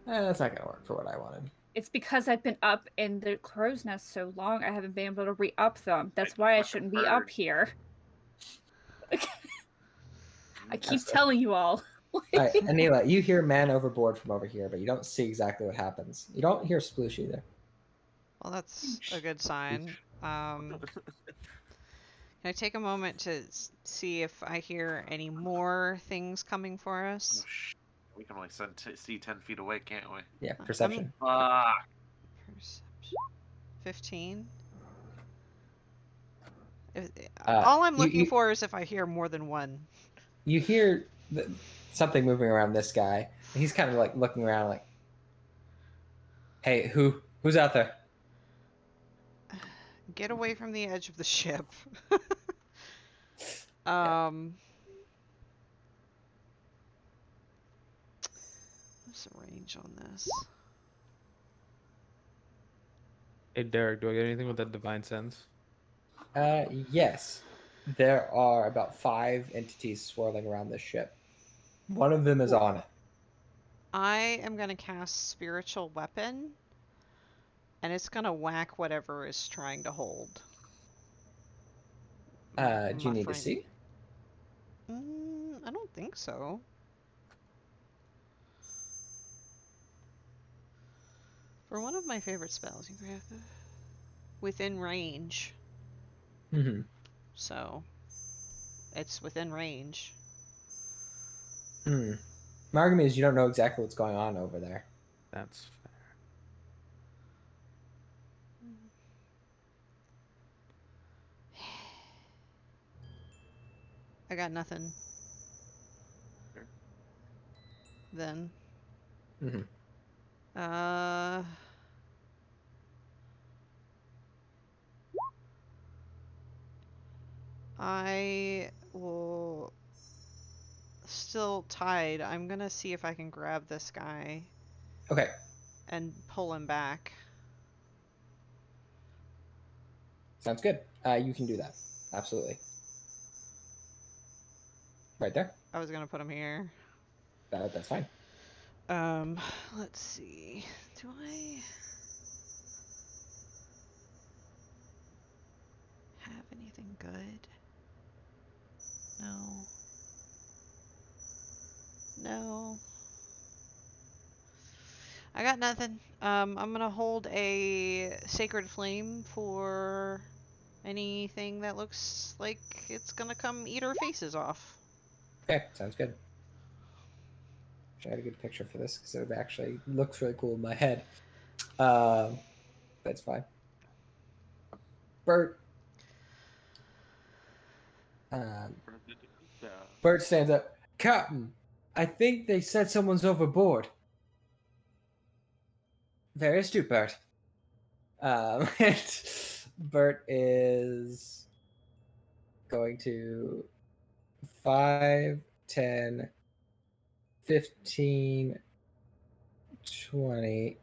That's not gonna work for what I wanted. It's because I've been up in the crow's nest so long, I haven't been able to re-up them. That's why I shouldn't be up here. I keep telling you all. Alright, Anila, you hear man overboard from over here, but you don't see exactly what happens. You don't hear sploosh either. Well, that's a good sign. Can I take a moment to see if I hear any more things coming for us? Oh, we can only see 10 feet away, can't we? Yeah, perception. Fuck. Perception. 15. Uh, All I'm you- looking you- for is if I hear more than one. You hear something moving around this guy, and he's kind of like looking around like, "Hey, who's out there?" Get away from the edge of the ship. What's the range on this? Hey, Derek, do I get anything with that divine sense? Yes. There are about 5 entities swirling around this ship. One of them is on it. I am gonna cast Spiritual Weapon, and it's gonna whack whatever is trying to hold. Do you My need to friend. see? I don't think so. For one of my favorite spells, you grab within range. Mm-hmm. So it's within range. Hmm. My argument is you don't know exactly what's going on over there. That's fair. I got nothing. Sure. Then. Mm-hmm. I will still tied. I'm gonna see if I can grab this guy Okay. and pull him back. Sounds good. You can do that. Absolutely. Right there. I was gonna put him here. That's fine. Let's see. Do I have anything good? No. No. I got nothing. I'm gonna hold a Sacred Flame for anything that looks like it's gonna come eat our faces off. Okay, sounds good. I had a good picture for this because it actually looks really cool in my head. That's fine. Bert. Bert stands up. Captain, I think they said someone's overboard. There is too, Bert. And Bert is going to 5, 10, 15, 20.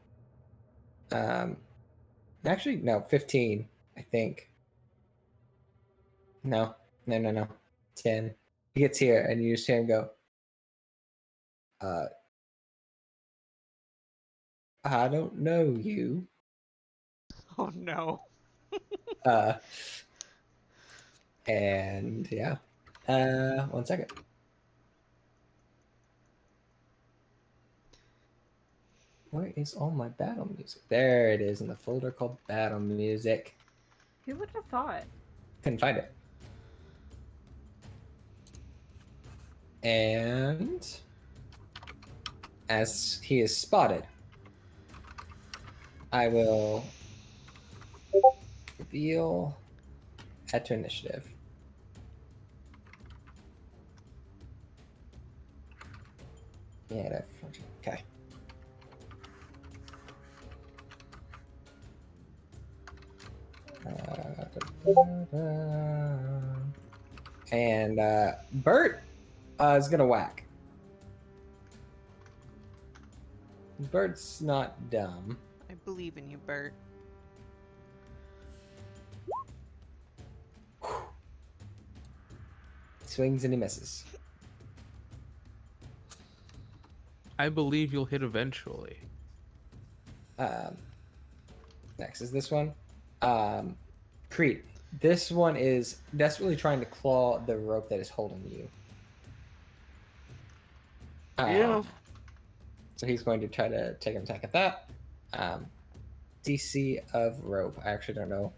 Actually, no, 15, I think. No. 10. He gets here, and you just hear him go, I don't know you. Oh no. Uh, and yeah. 1 second. Where is all my battle music? There it is in the folder called battle music. Who would have thought? Couldn't find it. And as he is spotted, I will reveal add to initiative. Yeah, okay. And Bert is gonna whack. Bert's not dumb. I believe in you, Bert. Swings and he misses. I believe you'll hit eventually. Next is this one. Creed. This one is desperately trying to claw the rope that is holding you. Yeah. So he's going to try to take an attack at that. DC of rope. I actually don't know.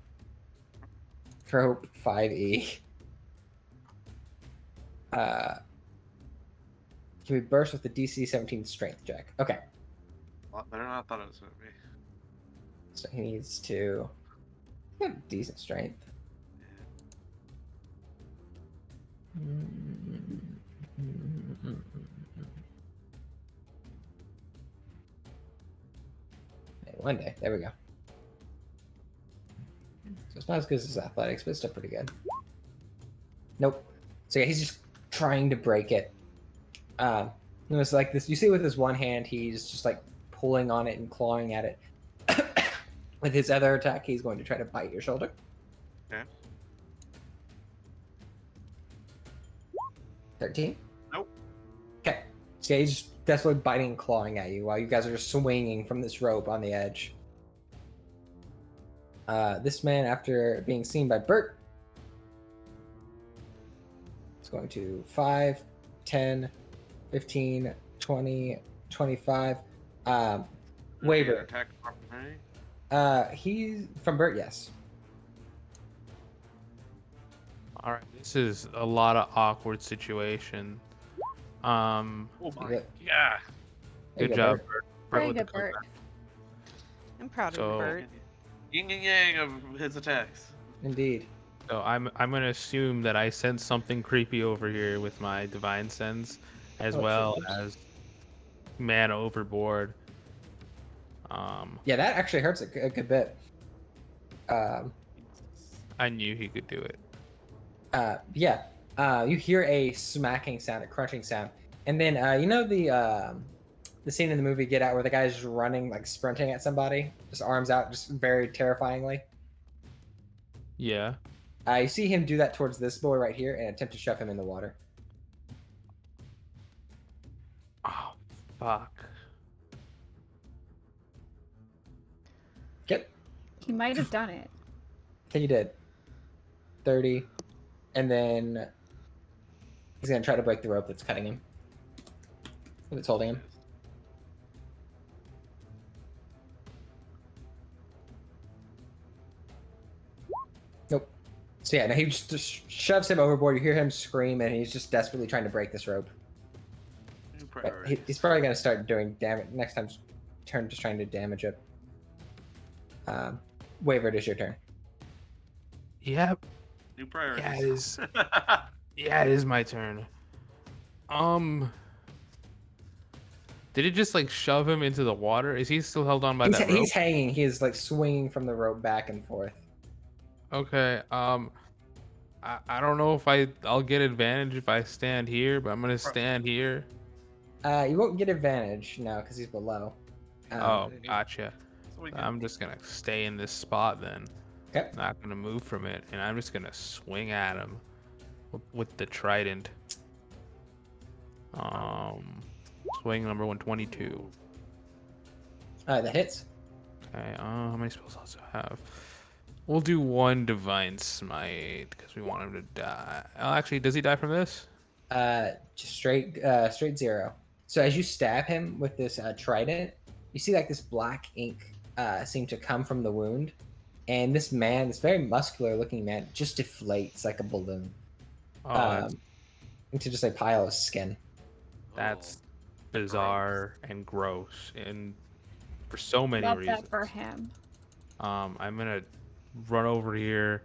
Rope 5e. Can be burst with the DC 17 strength check. Okay. A lot better than I thought it was going to be. So he needs to get decent strength. One day. There we go. So it's not as good as his athletics, but it's still pretty good. Nope. So yeah, he's just trying to break it. It was like this. You see, with his one hand, he's just like pulling on it and clawing at it. With his other attack, he's going to try to bite your shoulder. Okay. 13. Nope. Okay. So yeah, he's just desperately biting and clawing at you while you guys are just swinging from this rope on the edge. This man, after being seen by Bert, is going to 5, 10, 15, 20, 25. Waiver. Attack of opportunity. He's from Bert, yes. All right, this is a lot of awkward situation. Oh my Good. yeah. There you Good go, job, Bert. Bert. Very with the good, Bert. comeback. I'm proud of So- you, Bert. Yin and yang of his attacks. Indeed. So I'm gonna assume that I sense something creepy over here with my divine sense, as Oh, well sure. as man overboard. Yeah, that actually hurts a good bit. I knew he could do it. Yeah. You hear a smacking sound, a crunching sound, and then you know the scene in the movie Get Out where the guy's just running, like sprinting at somebody, just arms out, just very terrifyingly. Yeah. You see him do that towards this boy right here and attempt to shove him in the water. Oh, fuck. Yep, He might have done it. I think he did. 30, and then he's gonna try to break the rope that's cutting him. That's holding him. Nope. So yeah, now he just shoves him overboard. You hear him scream, and he's just desperately trying to break this rope. New But priorities. he's probably gonna start doing damage next time's turn, just trying to damage it. Waver, it is your turn. Yep. New priorities. Yeah, it is. Yeah, it is my turn. Did it just like shove him into the water? Is he still held on by that rope? He's hanging. He is like swinging from the rope back and forth. Okay. I don't know if I'll get advantage if I stand here, but I'm gonna stand here. You won't get advantage now because he's below. Oh, gotcha. So we can- I'm just gonna stay in this spot then. Okay. Not gonna move from it, and I'm just gonna swing at him with the trident. Swing number 122. That hits. Okay. How many spell slots do I have? We'll do one divine smite because we want him to die. Oh, actually, does he die from this? Just straight 0. So as you stab him with this trident, you see like this black ink seem to come from the wound, and this man, this very muscular looking man, just deflates like a balloon Oh, into just a pile of skin. that's bizarre and gross, and for so many Love reasons. that for him. I'm gonna run over here.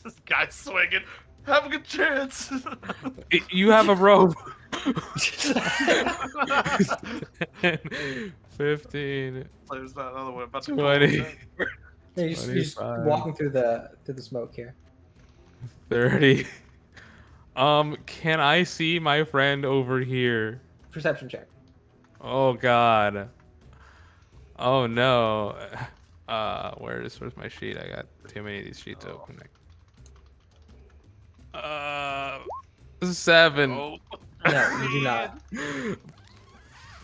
This guy's swinging. Have a good chance. You have a rope. 15, There's that other one about to 20, fall down. You're just 25. walking through the smoke here. 30. Can I see my friend over here? Perception check. Oh God. Oh no. Where's my sheet? I got too many of these sheets open. 7. Oh. No, you do not.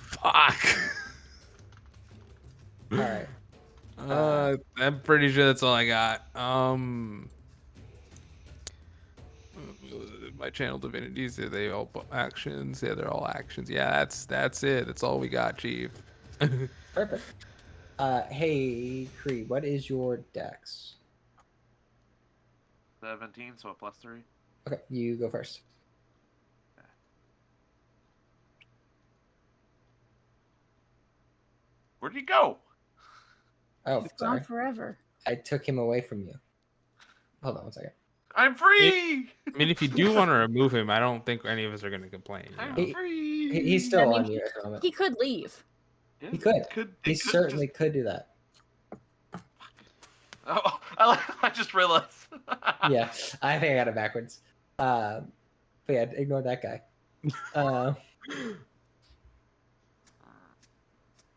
Fuck. All right. I'm pretty sure that's all I got. My channel divinities, are they all actions? Yeah, they're all actions. Yeah, that's it. That's all we got, Chief. Perfect. Hey, Creed, what is your dex? 17, so a +3. Okay, you go first. Where'd he go? Oh, It's sorry. gone forever. I took him away from you. Hold on one second. I'm free. I mean, if you do want to remove him, I don't think any of us are going to complain. You I'm know? free. He's still I mean, on you at the moment. He could leave. Yeah, He could. He could certainly could do that. Oh, I just realized. Yeah, I think I got it backwards. But yeah, ignore that guy.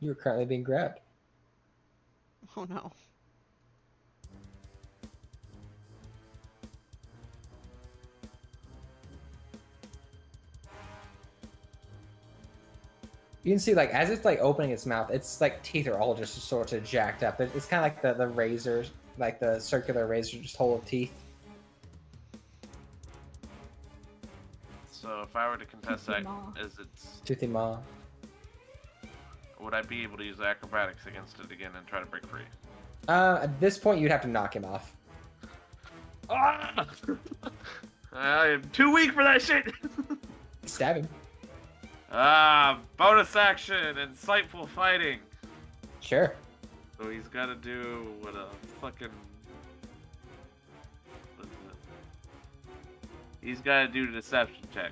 You're currently being grabbed. Oh no. You can see, like, as it's like opening its mouth, its like teeth are all just sort of jacked up. It's kind of like the razors, like the circular razor, just full of teeth. So if I were to contest Toothy that, maw. as it's, Toothy maw. would I be able to use acrobatics against it again and try to break free? At this point, you'd have to knock him off. Ah! I am too weak for that shit. Stab him. Bonus action, insightful fighting. Sure. So he's got to do what a fucking. What is it? He's got to do a deception check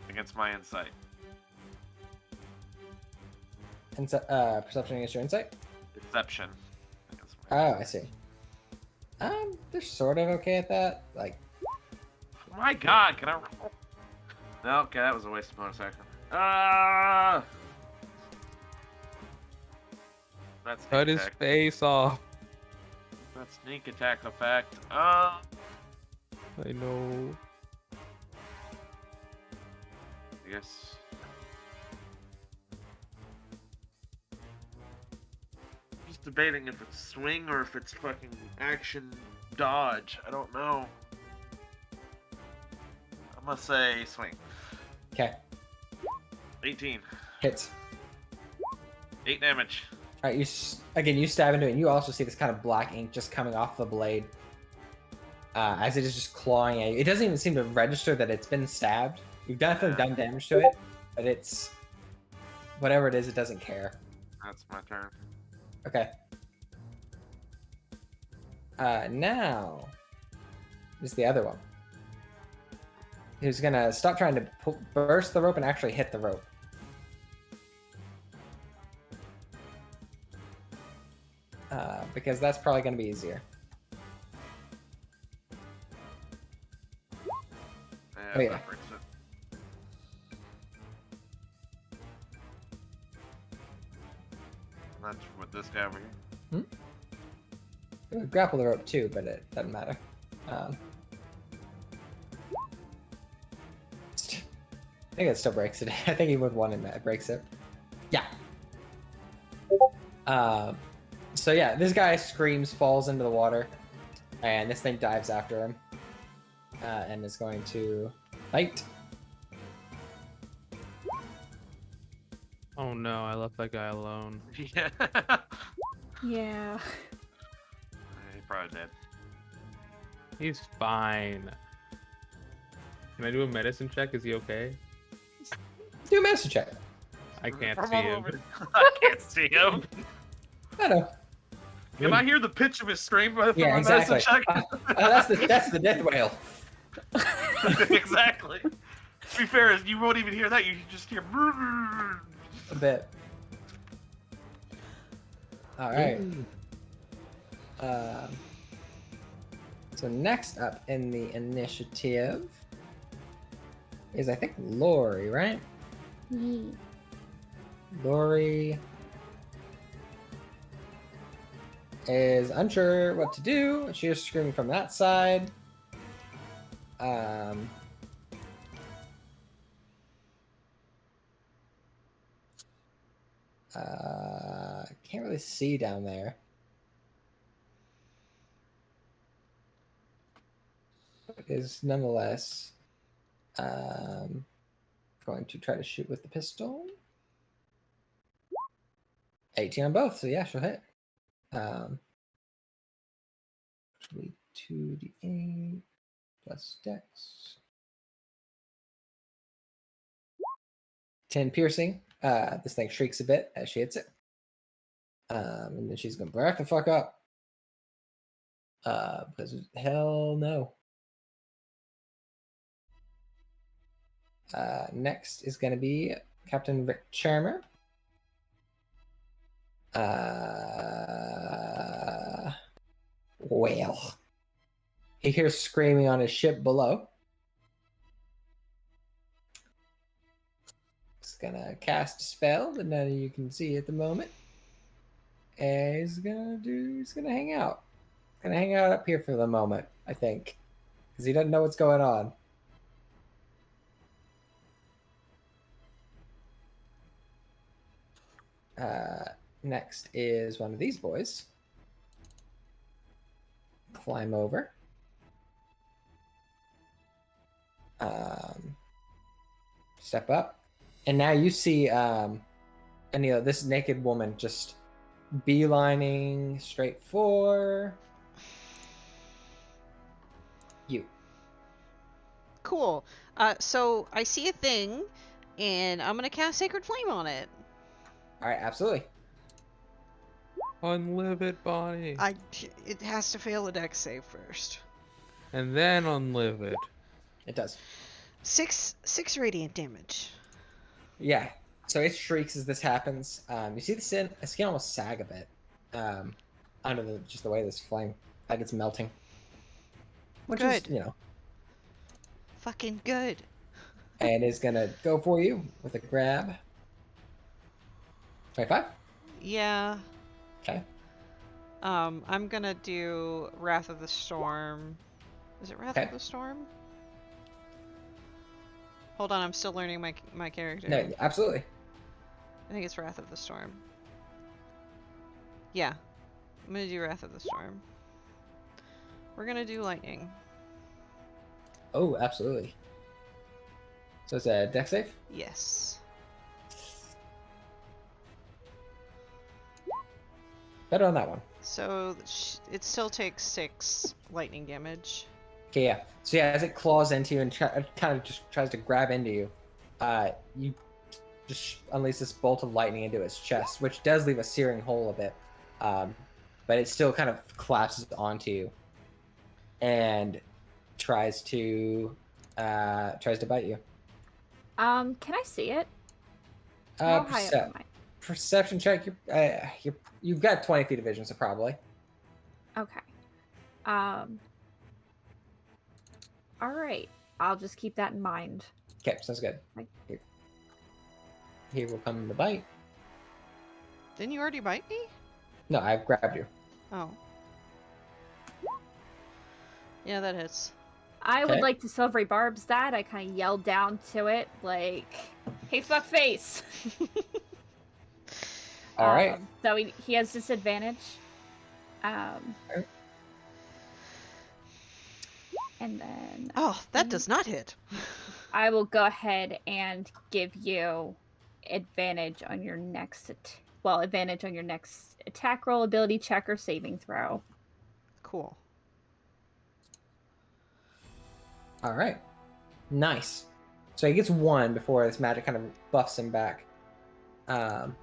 against my insight. Perception against your insight? Deception. Against my Oh, I see. They're sort of okay at that. Like, Oh my god, can I roll? No, okay, that was a waste of bonus action. That's Cut his face off. That sneak attack effect. I know. I guess. Just debating if it's swing or if it's fucking action dodge. I don't know. I'm gonna say swing. okay. 18. Hits. 8 damage. All right, you stab into it, and you also see this kind of black ink just coming off the blade as it is just clawing at you. It doesn't even seem to register that it's been stabbed. You've definitely done damage to it, but it's whatever it is, it doesn't care. That's my turn. Okay. Now is the other one. Who's gonna stop trying to burst the rope and actually hit the rope. Because that's probably going to be easier. Oh, yeah. That breaks it. And that's with this guy over here. It would grapple the rope too, but it doesn't matter. I think it still breaks it. I think even with one it breaks it. Yeah. So yeah, this guy screams, falls into the water, and this thing dives after him, and is going to bite. Oh no, I left that guy alone. Yeah. Yeah. He probably did. He's fine. Can I do a medicine check? Is he okay? Do a medicine check. I can't From see all him. over- I can't see him. I know. Can I hear the pitch of his scream from Yeah, a exactly. medicine check? That's the death whale. Exactly. To be fair, you won't even hear that. You just hear. A bit. All right. So next up in the initiative is, I think, Lori, right? Yee. Lori is unsure what to do. She is screaming from that side. Can't really see down there. But is nonetheless going to try to shoot with the pistol. 18 on both, so yeah, she'll hit. 2d8 plus dex. 10 piercing. This thing shrieks a bit as she hits it. And then she's gonna back the fuck up. Because hell no. Next is gonna be Captain Rick Charmer. Well, he hears screaming on his ship below. gonna cast a spell that none of you can see at the moment. And he's gonna hang out. Gonna hang out up here for the moment, I think. Because he doesn't know what's going on. Next is one of these boys. Climb over. Step up. And now you see Anila, this naked woman just beelining straight for you. Cool. So I see a thing, and I'm gonna cast Sacred Flame on it. All right, absolutely. Unlive it, Bonnie. It has to fail a dex save first. And then unlive it. It does. 6 radiant damage. Yeah. So it shrieks as this happens. You see the skin almost sag a bit under just the way this flame, like it's melting. Which Good. is, Fucking good. and is gonna go for you with a grab. 25. Yeah. Okay. I'm gonna do Wrath of the Storm. Is it Wrath Okay. of the Storm? Hold on, I'm still learning my character. No, absolutely. I think it's Wrath of the Storm. Yeah. I'm gonna do Wrath of the Storm. We're gonna do lightning. Oh, absolutely. So it's a dex save? Yes. Better on that one. So it still takes 6 lightning damage. Okay, yeah. So yeah, as it claws into you and kind of just tries to grab into you, you just unleash this bolt of lightning into its chest, which does leave a searing hole a bit, but it still kind of collapses onto you and tries to bite you. Can I see it? How high up am I? Perception check. You've got 20 feet of vision, so probably. Okay. All right. I'll just keep that in mind. Okay, sounds good. Right. Here will come the bite. Didn't you already bite me? No, I've grabbed you. Oh. Yeah, that hits. I Okay. would like to silvery barbs that. I kind of yelled down to it, like, "Hey, fuck face!" All right. So he has disadvantage. Okay. And then Oh, that does not hit. I will go ahead and give you advantage on your next attack roll, ability check, or saving throw. Cool. All right. Nice. So he gets 1 before this magic kind of buffs him back. Oh,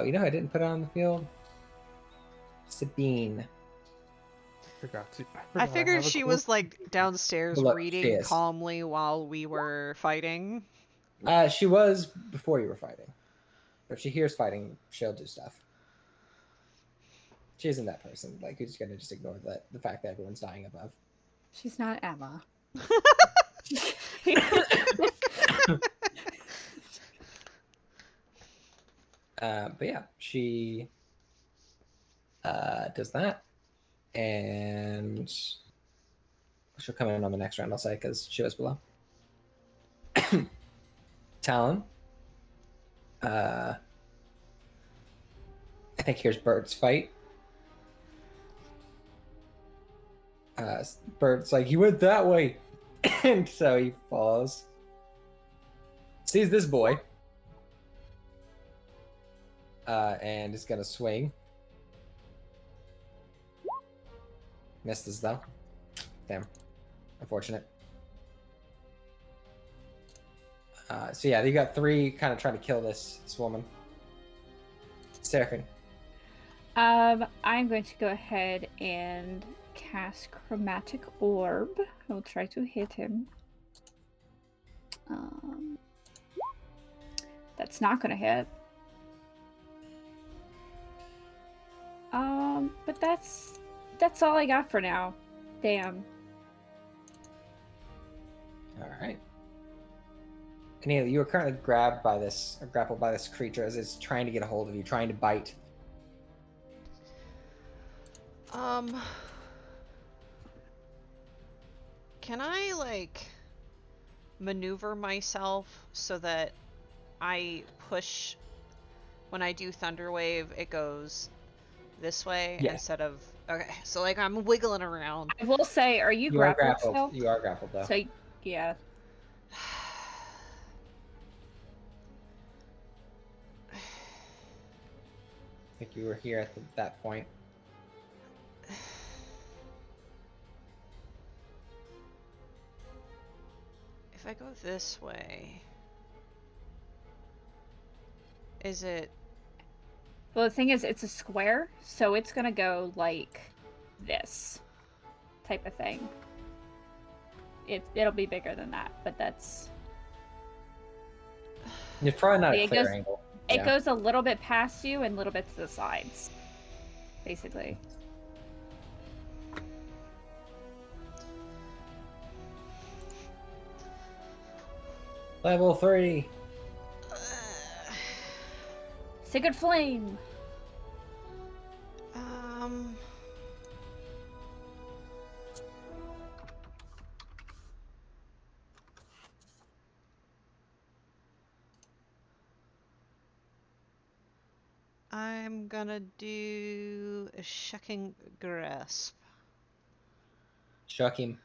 you know who I didn't put on the field? Sabine. I figured she was like downstairs Look, she reading is. calmly while we were fighting. She was before you were fighting. If she hears fighting, she'll do stuff. She isn't that person, like, who's gonna just ignore the fact that everyone's dying above. She's not Emma. But yeah, she does that, and she'll come in on the next round, I'll say, because she was below. Talon. I think here's Bird's fight. Bird's like, he went that way, and so he follows. Sees this boy. And is gonna swing. Misses though. Damn. Unfortunate. So yeah, you got 3 kind of trying to kill this woman. Seraphine. I'm going to go ahead and cast Chromatic Orb. I will try to hit him. That's not gonna hit. But that's all I got for now. Damn. All right. Keneally, you are currently grabbed by this, or grappled by this creature as it's trying to get a hold of you, trying to bite. Can I, like, maneuver myself so that I push, when I do Thunder Wave, it goes this way Yeah. instead of, okay, so, like, I'm wiggling around. I will say, are you You are grappled grappled. still? You are grappled, though. So, yeah. I think you were here at that point. If I go this way, is it... Well, the thing is, it's a square, so it's gonna go like this type of thing. It'll be bigger than that, but that's... It's probably not a It clear goes- angle. It Yeah. goes a little bit past you and a little bit to the sides, basically. Level 3. Sacred Flame! Um... I'm gonna do a Shocking Grasp. Shock him. Is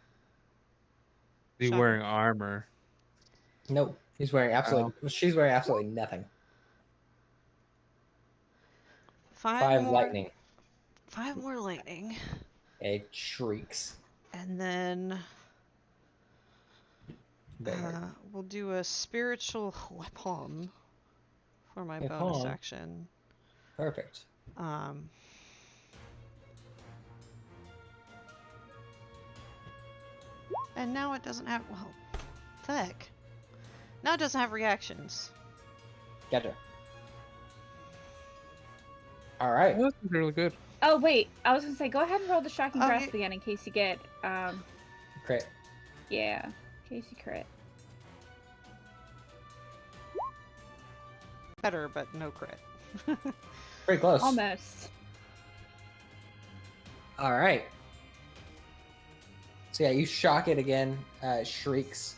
he Shocking. wearing armor? Nope. He's wearing absolutely. She's wearing absolutely nothing. 5 more, lightning. 5 more lightning. It shrieks. And then There. we'll do a spiritual weapon for my Weapon. bonus action. Perfect. And now it doesn't have, well, heck. Now it doesn't have reactions. Gotcha. All right. Oh, that's really good. Oh, wait. I was gonna say, go ahead and roll the Shocking Oh, Grasp yeah. again in case you get, Crit. yeah, in case you crit. Better, but no crit. Pretty close. Almost. All right. So yeah, you shock it again. It shrieks.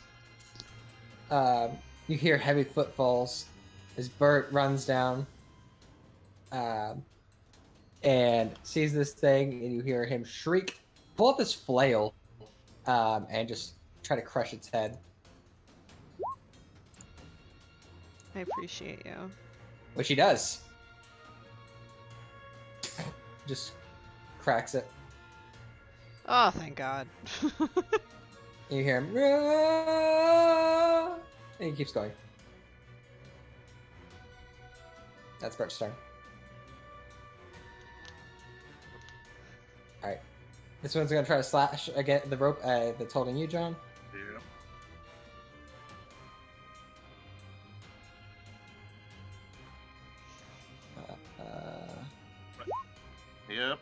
You hear heavy footfalls as Bert runs down and sees this thing, and you hear him shriek, pull up his flail, and just try to crush its head. I appreciate you. Which he does. Just cracks it. Oh, thank God. And you hear him, "Rah!" and he keeps going. That's Bert's turn. Alright. This one's gonna try to slash again the rope that's holding you, John. Yeah. Yep.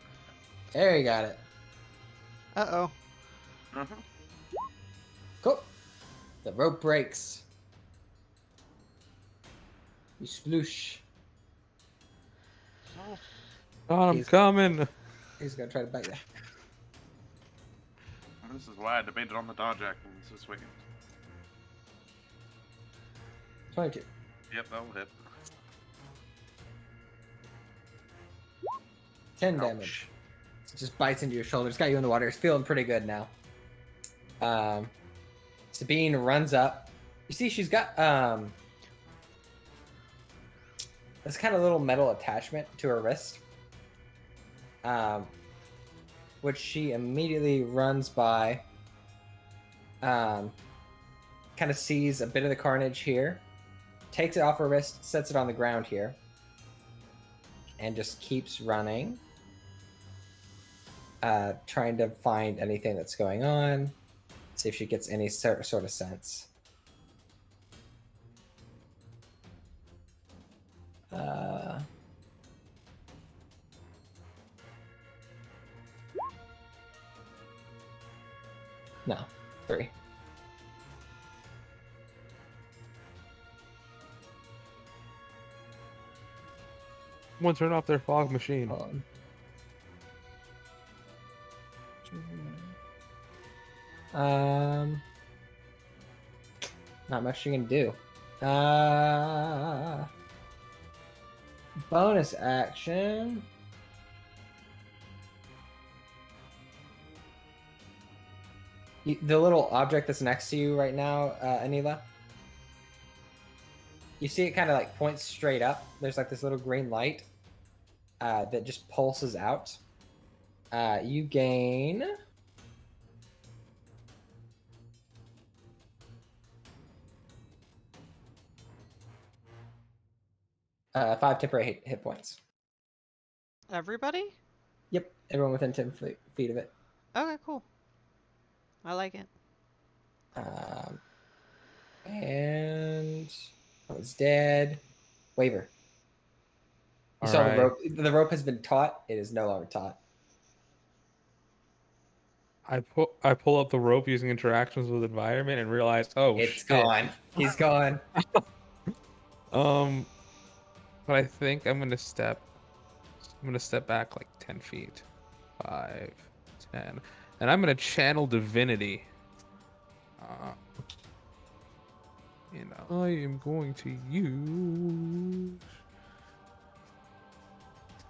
There you got it. Uh-oh. Uh-huh. Cool. The rope breaks. You sploosh. Oh, I'm He's- coming. He's gonna try to bite you. This is why I debated on the dodge actions this weekend. 22. Yep, that will hit. 10 Ouch. damage. It just bites into your shoulder. It's got you in the water. It's feeling pretty good now. Sabine runs up. You see, she's got this kind of little metal attachment to her wrist, which she immediately runs by. Kind of sees a bit of the carnage here, takes it off her wrist, sets it on the ground here, and just keeps running. Trying to find anything that's going on. See if she gets any sort of sense. No, 3. Someone turn off their fog machine. Hold on. Not much you can do. Bonus action. The little object that's next to you right now, Anila. You see it kind of like points straight up. There's like this little green light that just pulses out. You gain 5 temporary hit points. Everybody? Yep, everyone within 10 feet of it. Okay, cool. I like it. And it's dead. Waver. You All saw right. the rope. The rope has been taut. It is no longer taut. I pull up the rope using interactions with environment and realize, oh It's shit. gone. He's gone. But I think I'm gonna step back like 10 feet. 5, 10. And I'm gonna channel divinity. And I am going to use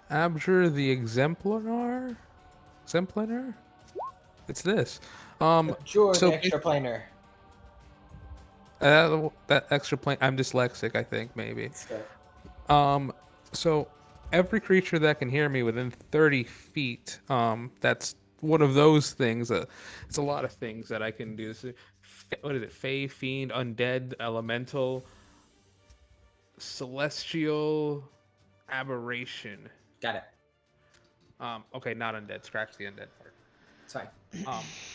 Abjure the Exemplar? It's this. Sure, so the extra planar. that extra plane. I'm dyslexic, I think, maybe. So every creature that can hear me within 30 feet, that's one of those things. It's a lot of things that I can do. What is it? Fey, fiend, undead, elemental, celestial, aberration. Got it. Okay, not undead. Scratch the undead part. It's fine.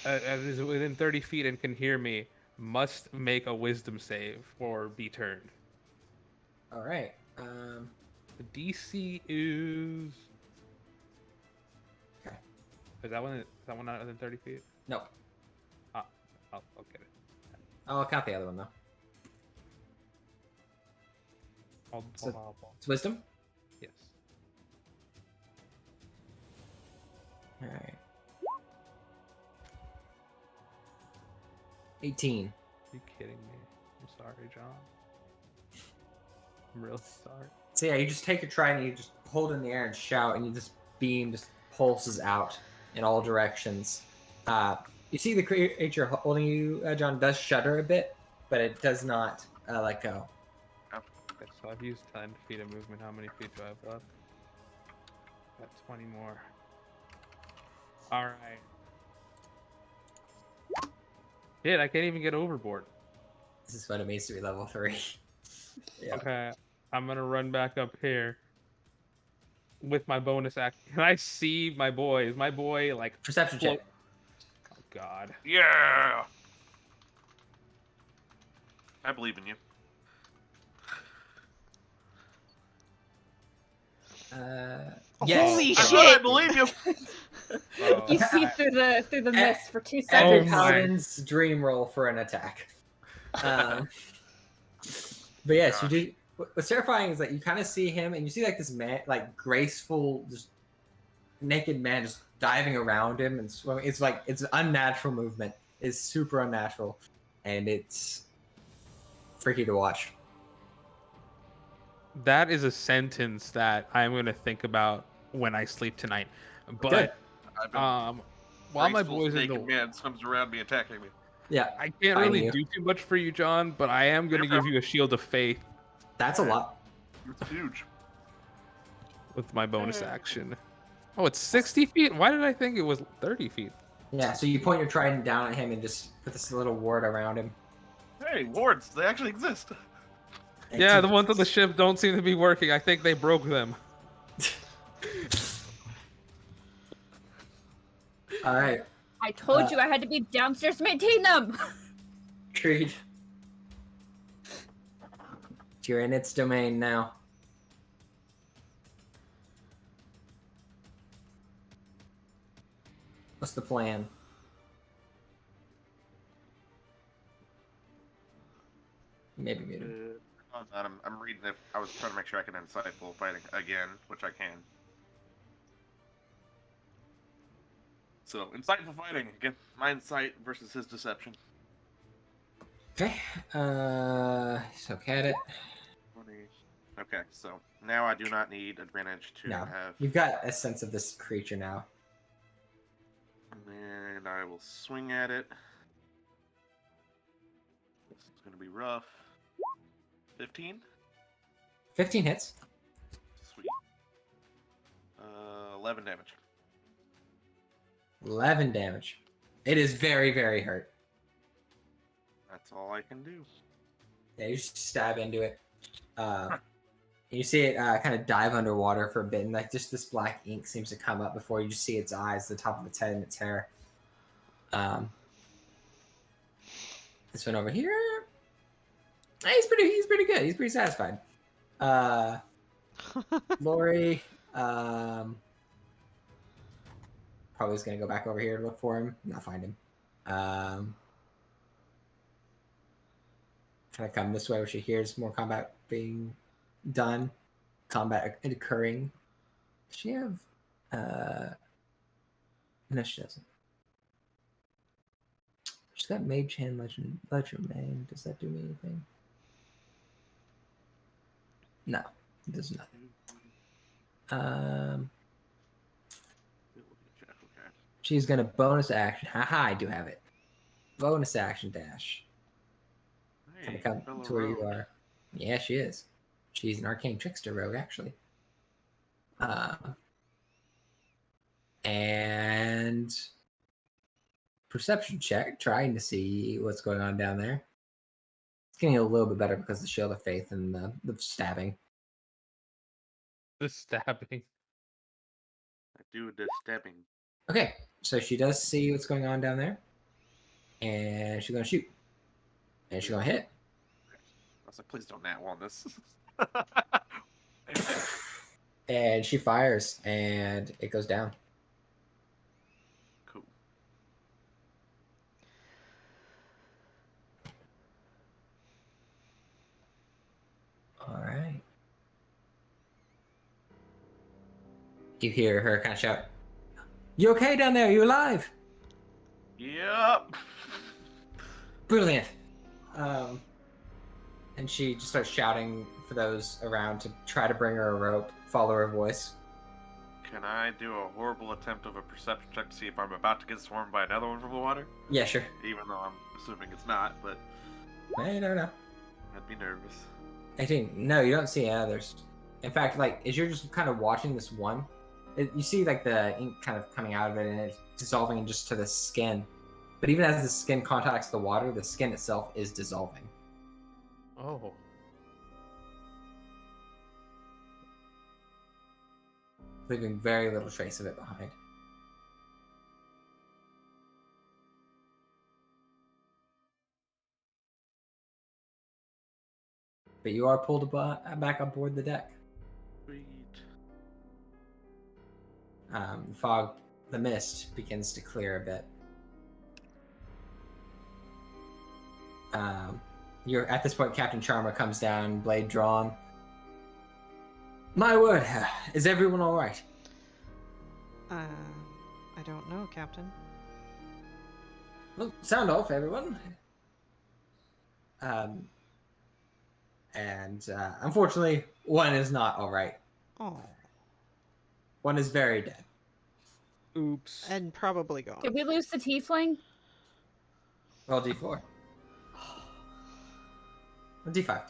Is within 30 feet and can hear me, must make a wisdom save or be turned. All right. The DC is. Okay. Is that one not within 30 feet? No. I'll get it. I'll count the other one though. It's wisdom. Yes. All right. 18. Are you kidding me? I'm sorry, John. I'm really sorry. So yeah, you just take your trident, you just hold it in the air and shout, and this beam just pulses out in all directions. You see the creature holding you, John, does shudder a bit, but it does not let go. Okay, so I've used 10 feet of movement. How many feet do I have left? Got 20 more. All right. Shit, I can't even get overboard. This is what it means to be level 3. Yeah. Okay, I'm gonna run back up here with my bonus action. Can I see my boy? Is my boy like Perception check. Oh God. Yeah. I believe in you. Yes. Holy I shit! said I believe you. Oh, You see through the mist for 2 Every seconds. paladin's dream roll for an attack. But yes, you do. What's terrifying is that you kind of see him, and you see like this man, like graceful, just naked man, just diving around him and swimming. It's like it's unnatural movement. It's super unnatural, and it's freaky to watch. that is a sentence that I'm gonna think about when I sleep tonight. But Good. I've been while my graceful boy's in naked the man comes around me attacking me. Yeah, I can't Finding really you. do too much for you, John, but I am going to give you a shield of faith that's a lot. It's huge. with my bonus action. Oh, it's 60 feet? Why did I think it was 30 feet? Yeah, so you point your trident down at him and just put this little ward around him. Hey, wards, they actually exist. Yeah, the ones on the ship don't seem to be working. I think they broke them. All right. I told you I had to be downstairs to maintain them. Creed. You're in its domain now. What's the plan? Maybe muted. I'm reading if I was trying to make sure I can insightful fighting again, which I can. So insightful fighting again. My insight versus his deception. Okay. So cat it. 20. Okay, so now I do not need advantage to No, have. you've got a sense of this creature now. And I will swing at it. This is going to be rough. 15? 15 hits. Sweet. 11 damage. 11 damage. It is very, very hurt. That's all I can do. Yeah, you just stab into it. You see it kind of dive underwater for a bit, and like just this black ink seems to come up before you just see its eyes, the top of its head, and its hair. This one over here. He's pretty good. He's pretty satisfied. Lori, probably is gonna go back over here to look for him, not find him. Kind of come this way where she hears more combat being done, combat occurring. Does she have? No, she doesn't. She's got Mage Hand, Legend Main. Does that do me anything? No, it does nothing. She's gonna bonus action. Haha, I do have it. Bonus action dash. Hey, Kind of come fellow to where you rogue. are. Yeah, she is. She's an arcane trickster rogue, actually. And perception check, trying to see what's going on down there. It's getting a little bit better because of the Shield of Faith and the stabbing. The stabbing. I do the stabbing. Okay, so she does see what's going on down there, and she's gonna shoot, and she's gonna hit. I was like, please don't nat one this. And she fires, and it goes down. Cool. All right. You hear her kind of shout, "You okay down there? You alive?" Yep. Brilliant. And she just starts shouting for those around to try to bring her a rope, follow her voice. Can I do a horrible attempt of a perception check to see if I'm about to get swarmed by another one from the water? Yeah, sure. Even though I'm assuming it's not, but I don't know. I'd be nervous. 18. No, you don't see any others. In fact, like, as you're just kind of watching this one, you see, like, the ink kind of coming out of it, and it's dissolving just to the skin. But even as the skin contacts the water, the skin itself is dissolving. Oh. Leaving very little trace of it behind. But you are pulled back on board the deck. Sweet. Fog, the mist begins to clear a bit. You're at this point. Captain Charmer comes down, blade drawn. My word, is everyone all right? I don't know, Captain. Well, sound off, everyone. Unfortunately, one is not all right. Oh. One is very dead. Oops. And probably gone. Did we lose the tiefling? Roll D4. D5.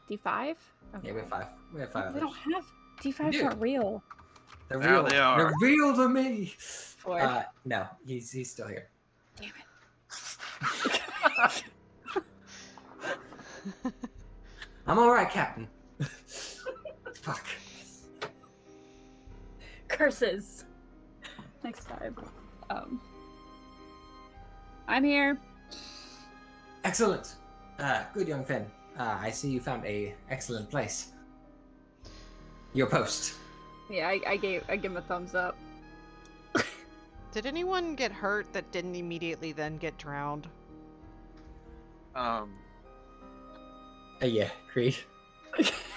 D5? Yeah, we have 5. We have 5 We others. don't have You D5's do. not real. They're Now real. they are. They're real to me. 4. No, he's still here. Damn I'm all right, Captain. Fuck. Curses. Next time. I'm here. Excellent. Good young Finn. I see you found a excellent place. Your post. Yeah, I give him a thumbs up. Did anyone get hurt that didn't immediately then get drowned? Yeah, Creed.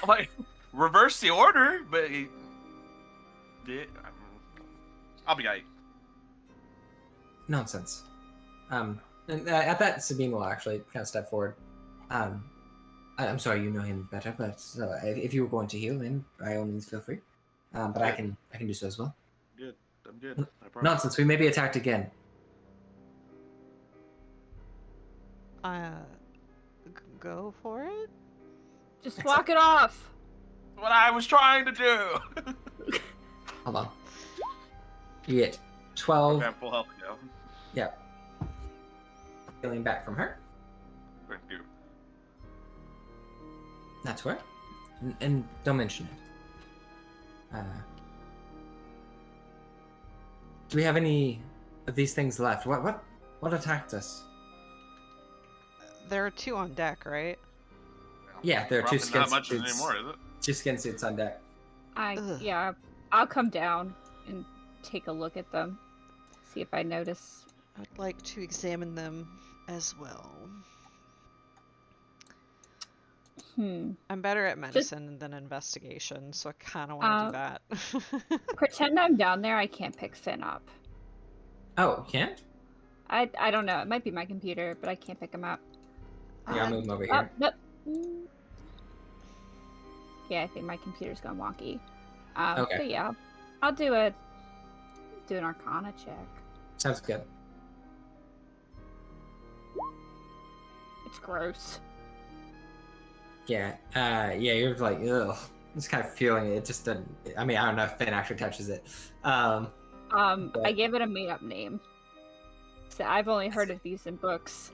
I'm like, reverse the order, but I'll be right. Nonsense. And at that, Sabine will actually kind of step forward. I'm sorry, you know him better, but if you were going to heal him, by all means, feel free. But I can do so as well. Good. I'm good. I promise. Nonsense. We may be attacked again. Go for it. Just walk it off. What I was trying to do. Hold on. You get 12. I'm full health now. Yep. Healing back from her. Thank you. That's right. And don't mention it. Do we have any of these things left? What attacked us? There are 2 on deck, right? Yeah, there are 2 Probably skin not much suits. anymore, is it? 2 skin suits on deck. Ugh. Yeah, I'll come down and take a look at them. See if I notice. I'd like to examine them as well. I'm better at medicine than investigation, so I kind of want to do that. Pretend I'm down there. I can't pick Finn up. Oh, you can't? I don't know. It might be my computer, but I can't pick him up. Yeah, I'll move him over here. Nope. Yeah, I think my computer's gone wonky. Okay. But yeah, I'll do an Arcana check. Sounds good. It's gross. Yeah, you're like, ugh. Just kind of feeling it. It just doesn't. I mean, I don't know if Finn actually touches it. But... I gave it a made-up name. So I've only heard of these in books.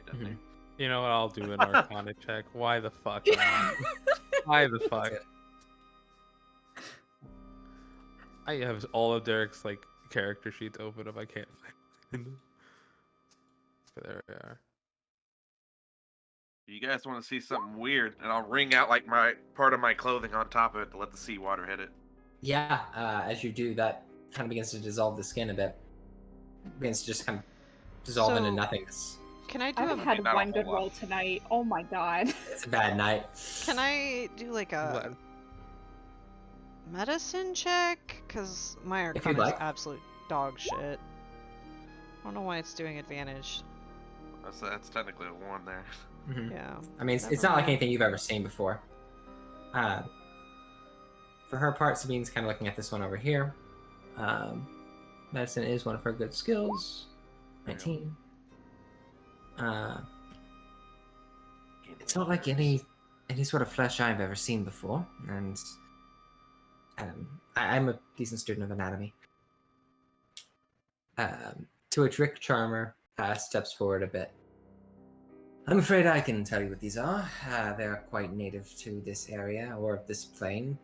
Mhm. You know what? I'll do an Arcana check. Why the fuck not? Why the fuck? I have all of Derek's like character sheets open if I can't find them. But there we are. You guys want to see something weird, and I'll wring out like my part of my clothing on top of it to let the seawater hit it. Yeah, as you do, that kind of begins to dissolve the skin a bit. It begins to just kind of dissolve into So- nothingness. Can I I do haven't a had not a one whole good lot. roll tonight. Oh my god. It's a bad night. Can I do like a What? medicine check? Because my If you'd Arcana is like. absolute dog shit. I don't know why it's doing advantage. That's technically a 1 there. Mhm. Yeah. I mean, it's Never not like mind. anything you've ever seen before. For her part, Sabine's kind of looking at this one over here. Medicine is one of her good skills. 19. It's not like any sort of flesh I've ever seen before, and I'm a decent student of anatomy. To which Rick Charmer steps forward a bit. I'm afraid I can tell you what these are. They're quite native to this area or this plane.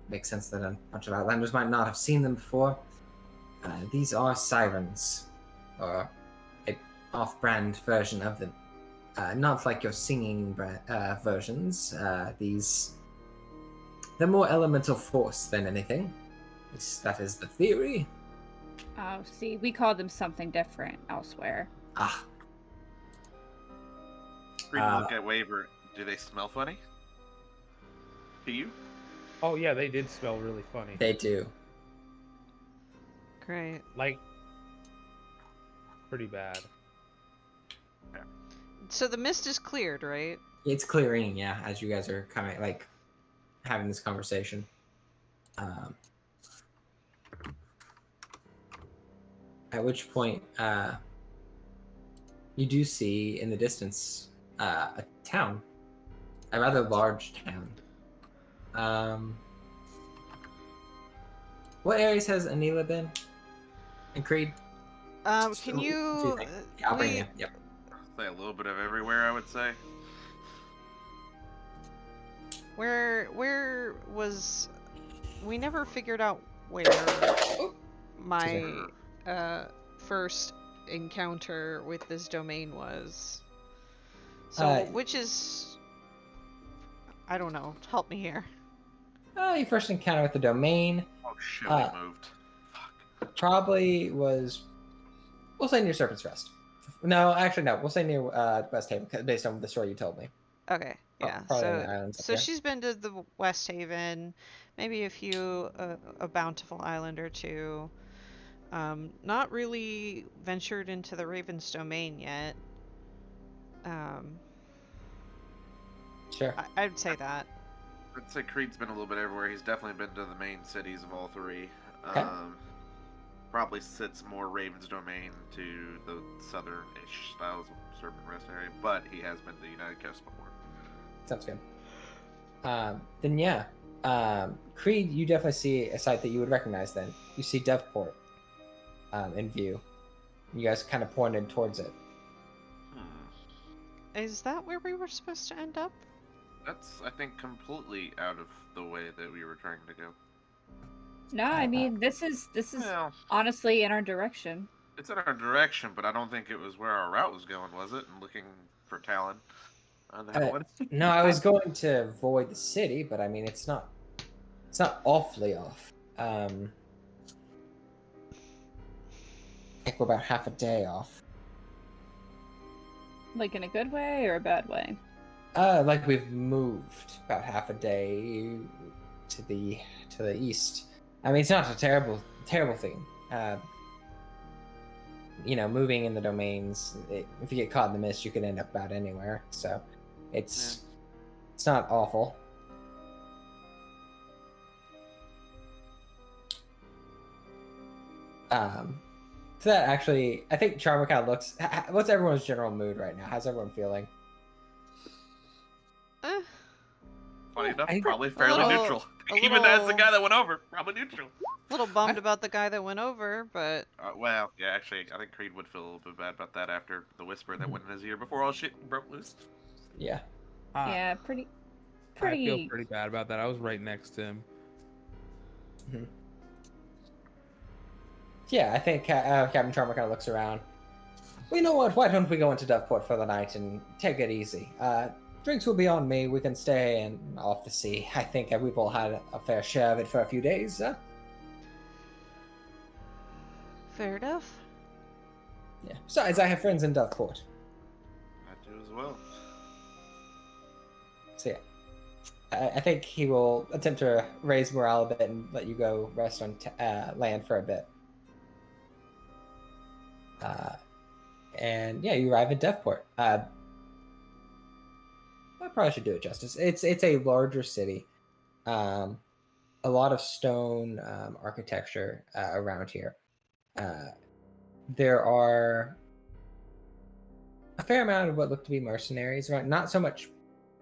Makes sense that a bunch of Outlanders might not have seen them before. These are sirens, or a off-brand version of them. Not like your singing versions. They're more elemental force than anything. At least that is the theory. Oh, see, we call them something different elsewhere. Ah, Freak look at Waver. Do they smell funny? To you? Oh yeah, they did smell really funny. they do. Great. Like pretty bad. So the mist is cleared, right? It's clearing, yeah, as you guys are kind of like having this conversation. At which point, you do see in the distance a town, a rather large town. What areas has Anila been? And Creed? Can What do you? think? Yeah, I'll bring we- you. Yep. Say a little bit of everywhere, I would say. Where was? We never figured out where my first encounter with this domain was. So which is? I don't know. Help me here. Your first encounter with the domain Oh shit, we moved. Fuck. probably was, we'll say near Serpent's Rest. No, actually, no. We'll say near West Haven, based on the story you told me. Okay, yeah. Probably on the islands up So there. she's been to the West Haven, maybe a Bountiful Island or two. Not really ventured into the Raven's domain yet. Sure. I'd say that. I'd say Creed's been a little bit everywhere. He's definitely been to the main cities of all three. Okay. Probably sits more Raven's Domain to the southern-ish styles of Serpent Rest area, but he has been to the United Coast before. Sounds good. Then yeah, Creed, you definitely see a site that you would recognize. Then you see Devport in view. You guys kind of pointed towards it. Is that where we were supposed to end up? That's, I think, completely out of the way that we were trying to go. No, I mean this is Well, honestly in our direction. it's in our direction, but I don't think it was where our route was going, was it? And looking for Talon on that one. No, I was going to avoid the city, but I mean it's not awfully off. I think we're about half a day off. Like in a good way or a bad way? Like we've moved about half a day to the east. I mean, it's not a terrible thing. You know, moving in the domains, if you get caught in the mist, you could end up about anywhere. So, it's not awful. So that actually, I think Charmer kind of looks. What's everyone's general mood right now? How's everyone feeling? Funny enough, I- probably fairly little- neutral. a Even as the little- guy that went over, probably neutral. A little bummed about the guy that went over, but Well, yeah, actually, I think Creed would feel a little bit bad about that after the whisper that went in his ear before all shit broke loose. Yeah. Yeah, pretty. I feel pretty bad about that. I was right next to him. Mm-hmm. Yeah, I think Captain Charmer kind of looks around. Well, you know what? Why don't we go into Doveport for the night and take it easy? Drinks will be on me. We can stay and off the sea. I think we've all had a fair share of it for a few days. fair enough. Yeah. Besides, I have friends in Doveport. I do as well. So yeah, I think he will attempt to raise morale a bit and let you go rest on land for a bit. And yeah, you arrive at Devport. I probably should do it justice. It's a larger city. A lot of stone architecture around here. There are a fair amount of what look to be mercenaries around. Not so much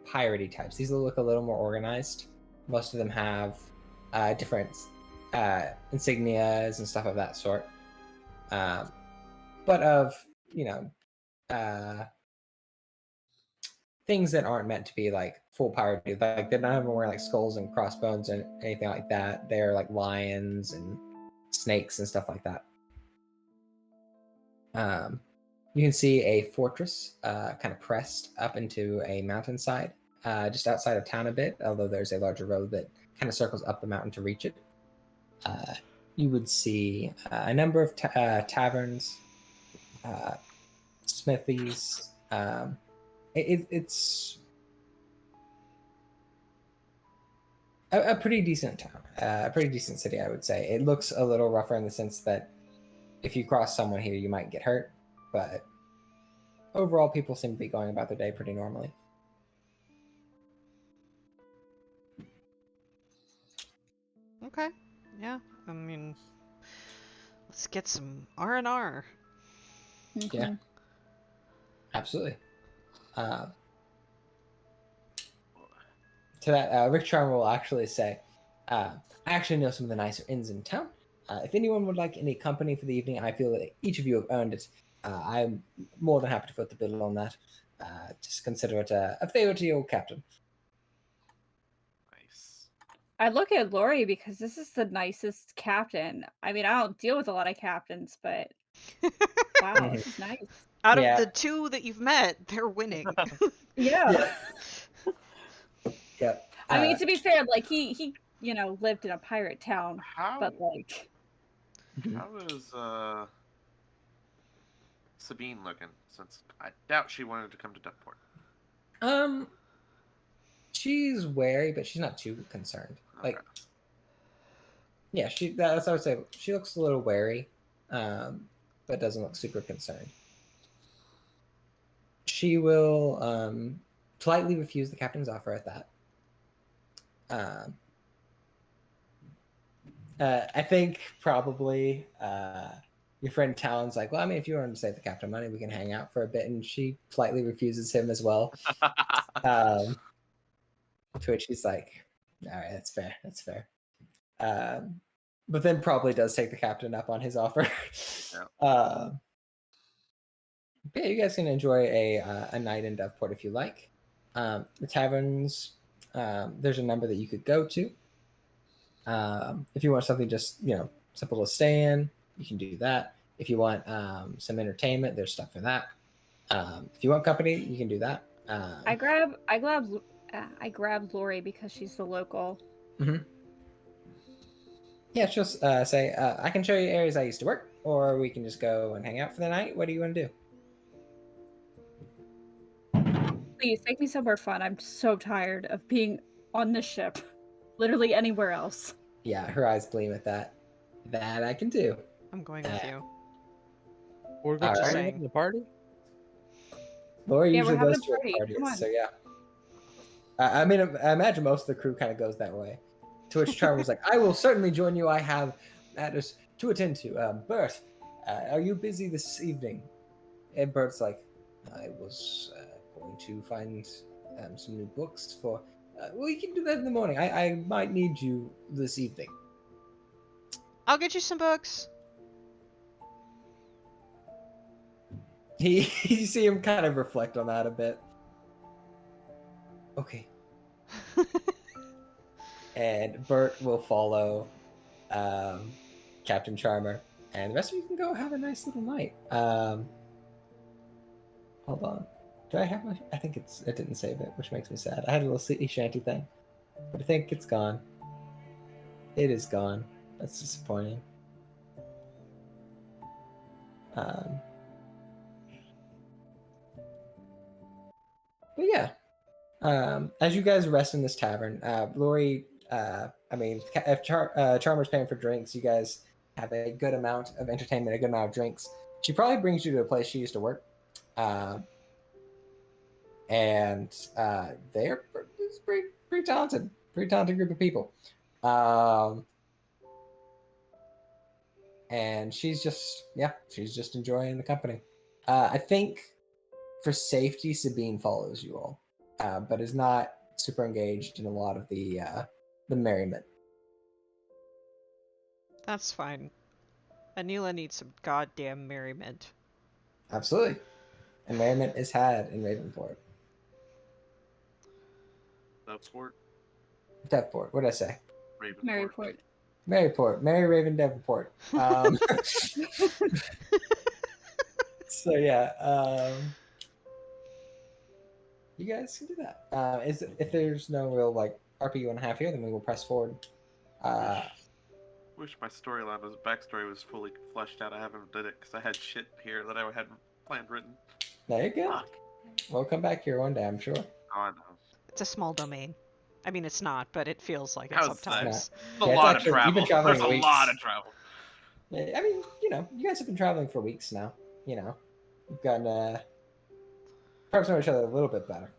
piratey types. These look a little more organized. Most of them have different insignias and stuff of that sort. But of things that aren't meant to be like full pirate dude. Like they're not even wearing like skulls and crossbones and anything like that. They're like lions and snakes and stuff like that. You can see a fortress kind of pressed up into a mountainside just outside of town a bit, although there's a larger road that kind of circles up the mountain to reach it. You would see a number of taverns, smithies. It's a pretty decent town, a pretty decent city, I would say. It looks a little rougher in the sense that if you cross someone here, you might get hurt, but overall, people seem to be going about their day pretty normally. Okay. Yeah. I mean, let's get some R&R. Yeah, absolutely. To that, Rick Charmer will actually say, I actually know some of the nicer inns in town. If anyone would like any company for the evening, I feel that each of you have earned it. I'm more than happy to foot the bill on that. Just consider it a favor to your captain. Nice. I look at Lori because this is the nicest captain. I mean, I don't deal with a lot of captains, but wow, this is nice. Out Yeah. of the two that you've met, they're winning. Yeah. Yeah. I mean, to be fair, like he lived in a pirate town, How but like how is Sabine looking? Since I doubt she wanted to come to Duckport. She's wary, but she's not too concerned. Okay. Like, yeah, that's what I would say. She looks a little wary, but doesn't look super concerned. She will politely refuse the captain's offer at that. I think probably your friend Talon's like, well, I mean, if you want to save the captain money, we can hang out for a bit. And she politely refuses him as well. To which he's like, all right, that's fair. That's fair. But then probably does take the captain up on his offer. Yeah. Yeah, you guys can enjoy a night in Devport if you like. The taverns, there's a number that you could go to. If you want something just simple to stay in, you can do that. If you want some entertainment, there's stuff for that. If you want company, you can do that. I grabbed Lori because she's the local. Mm-hmm. Yeah, just say, I can show you areas I used to work, or we can just go and hang out for the night. What do you want to do? Please take me somewhere fun. I'm so tired of being on this ship. Literally anywhere else. Yeah, her eyes gleam at that. That I can do. I'm going with you. We're going All to right. having the party. Laura Yeah, usually we're having goes a to party. parties, Come on. so yeah. I mean, I imagine most of the crew kind of goes that way. To which Charmer's like, I will certainly join you. I have matters to attend to. Bert, are you busy this evening? And Bert's like, I was going to find some new books for. We can do that in the morning. I might need you this evening. I'll get you some books. You see him kind of reflect on that a bit. Okay. And Bert will follow Captain Charmer, and the rest of you can go have a nice little night. Hold on. Do I have my? I think it didn't save it, which makes me sad. I had a little sea shanty thing, but I think it's gone. It is gone. That's disappointing. But yeah, as you guys rest in this tavern, Lori, if Charmer's paying for drinks, you guys have a good amount of entertainment, a good amount of drinks. She probably brings you to a place she used to work. And they're pretty talented group of people. And she's just enjoying the company. I think for safety, Sabine follows you all, but is not super engaged in a lot of the merriment. That's fine. Anila needs some goddamn merriment. Absolutely. And merriment is had in Ravenport. Devport. Devport. What did I say? Ravenport. Maryport. Merry Raven Devport. So yeah, you guys can do that. If there's no real RP you want to have here, then we will press forward. Wish my backstory was fully fleshed out. I haven't did it because I had shit here that I had planned written. There you go. Fuck. We'll come back here one day, I'm sure. Oh, I know. It's a small domain. I mean, it's not, but it feels like it How's that? sometimes. A Yeah, it's lot actually- of you've been travel. traveling There's a weeks. lot of travel. Yeah, I mean, you guys have been traveling for weeks now. You've gotten perhaps know each other a little bit better.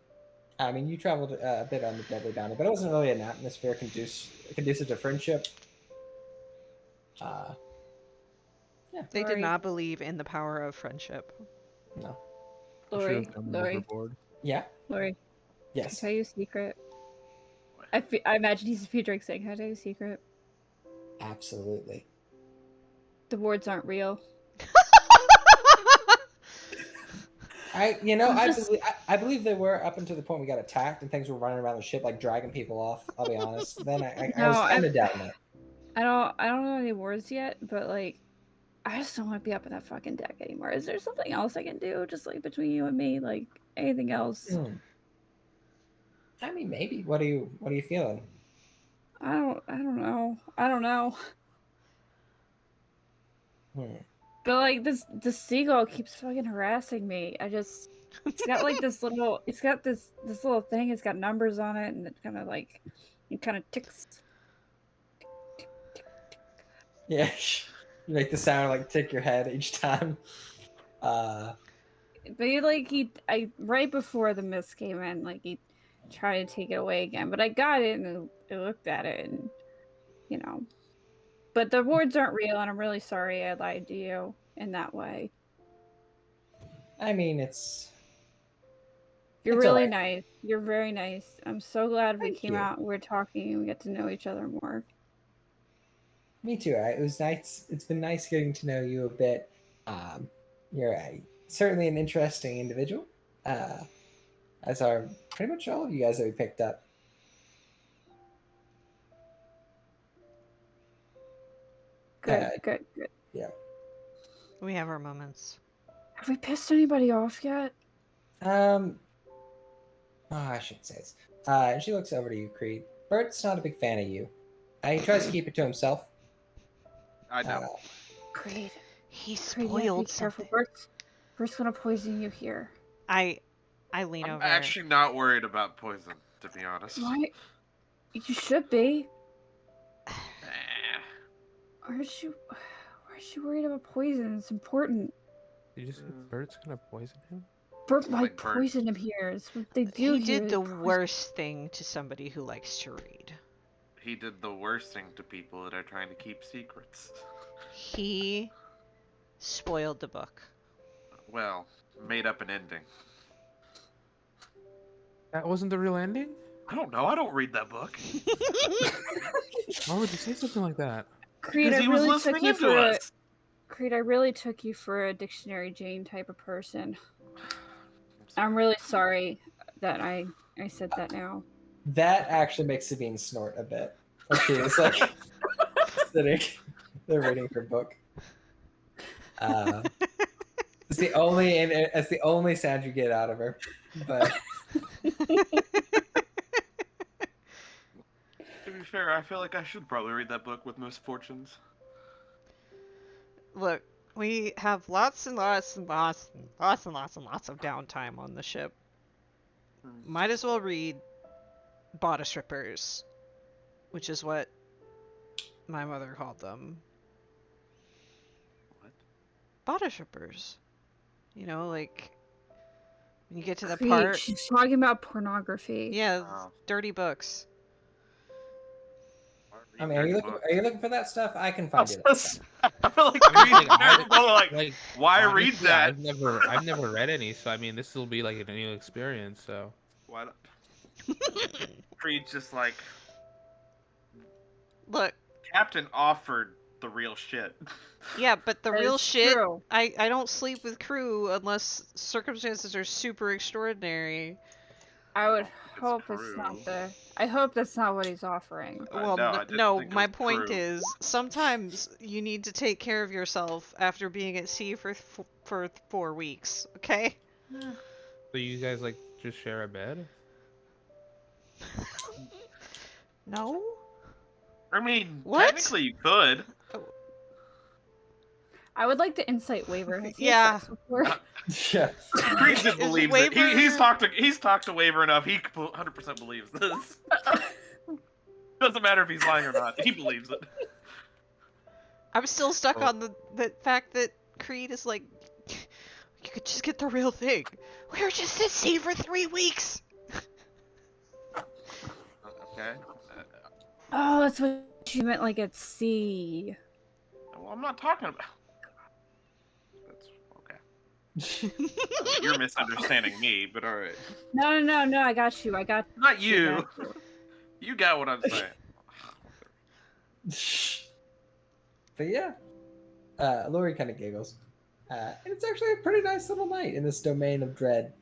I mean, you traveled a bit on the Deadly Bounty, but it wasn't really an atmosphere conducive to friendship. Yeah. They did Lori. not believe in the power of friendship. No. Lori. Yeah. Lori. Can I Yes. tell you a secret? I imagine he's a few drinks in. Can I tell you a secret? Absolutely. The wards aren't real. I believe they were up until the point we got attacked and things were running around the ship dragging people off. I'll be honest. Then I was kind of down that. I don't know any wards yet, but I just don't want to be up on that fucking deck anymore. Is there something else I can do, just between you and me, anything else? I mean, maybe. What are you feeling? I don't know. But like this seagull keeps fucking harassing me. It's got like this little it's got this little thing, it's got numbers on it, and it kind of ticks. Yeah, you make the sound like tick your head each time. But right before the mist came in, like he tried to take it away again. But I got it and I looked at it and you know. But the words aren't real, and I'm really sorry I lied to you in that way. I mean, it's You're It's really alright. nice. You're very nice. I'm so glad we Thank came you. out and we're talking and we get to know each other more. Me too. It was nice. It's been nice getting to know you a bit. You're certainly an interesting individual, as are pretty much all of you guys that we picked up. Good, good, good. Yeah. We have our moments. Have we pissed anybody off yet? Oh, I shouldn't say this. And she looks over to you, Creed. Bert's not a big fan of you. He tries to keep it to himself. I know. Creed. He Creed, you have to be spoiled careful. something. Bert's gonna poison you here. I lean I'm over. actually not worried about poison, to be honest. Why? You should be. Eh. Why are you worried about poison? It's important. Did you say Bert's gonna poison him? Bert might Like Bert. poison him here. It's what they do He here. did They the poison- worst thing to somebody who likes to read. He did the worst thing to people that are trying to keep secrets. He spoiled the book. Well, made up an ending. That wasn't the real ending? I don't know. I don't read that book. Why would you say something like that? Creed, Because I he was really took listening you into for us. Creed, I really took you for a Dictionary Jane type of person. I'm I'm really sorry that I said that now. That actually makes Sabine snort a bit. Like she is like sitting there reading her book. It's the only sound you get out of her. But To be fair, I feel like I should probably read that book with misfortunes. Look, we have lots and lots and lots and lots and lots and lots of downtime on the ship. Might as well read bodice strippers, which is what my mother called them. What? Bodice strippers. You know, like when you get to the Creed, part. she's talking about pornography. Yeah, Wow. dirty books. I mean, are you looking for that stuff? I can find you. I feel like I mean, reading like, people are like, why honestly, read that? I've never read any, so I mean, this will be like a new experience. So Why not? Creed's just like, Look, Captain offered the real shit. yeah, but the That real is shit. true. I don't sleep with crew unless circumstances are super extraordinary. I would It's hope it's true. not the. I hope that's not what he's offering. Well, no, I didn't no, think it my was point true. is sometimes you need to take care of yourself after being at sea for 4 weeks, okay? so you guys like just share a bed? No? I mean, What? technically you could. I would like the insight waiver. Has he had Yeah. sex before? Yeah. Creed just believes it. He's talked to Waver enough. He 100% believes this. Doesn't matter if he's lying or not. He believes it. I'm still stuck Oh. on the fact that Creed is like, you could just get the real thing. We were just at sea for 3 weeks. Okay. Oh, that's what you meant, like at sea. Well, I'm not talking about. That's okay. You're misunderstanding me, but all right. No. I got you. Not you. You got what I'm saying. But yeah, Lori kind of giggles, and it's actually a pretty nice little night in this domain of dread.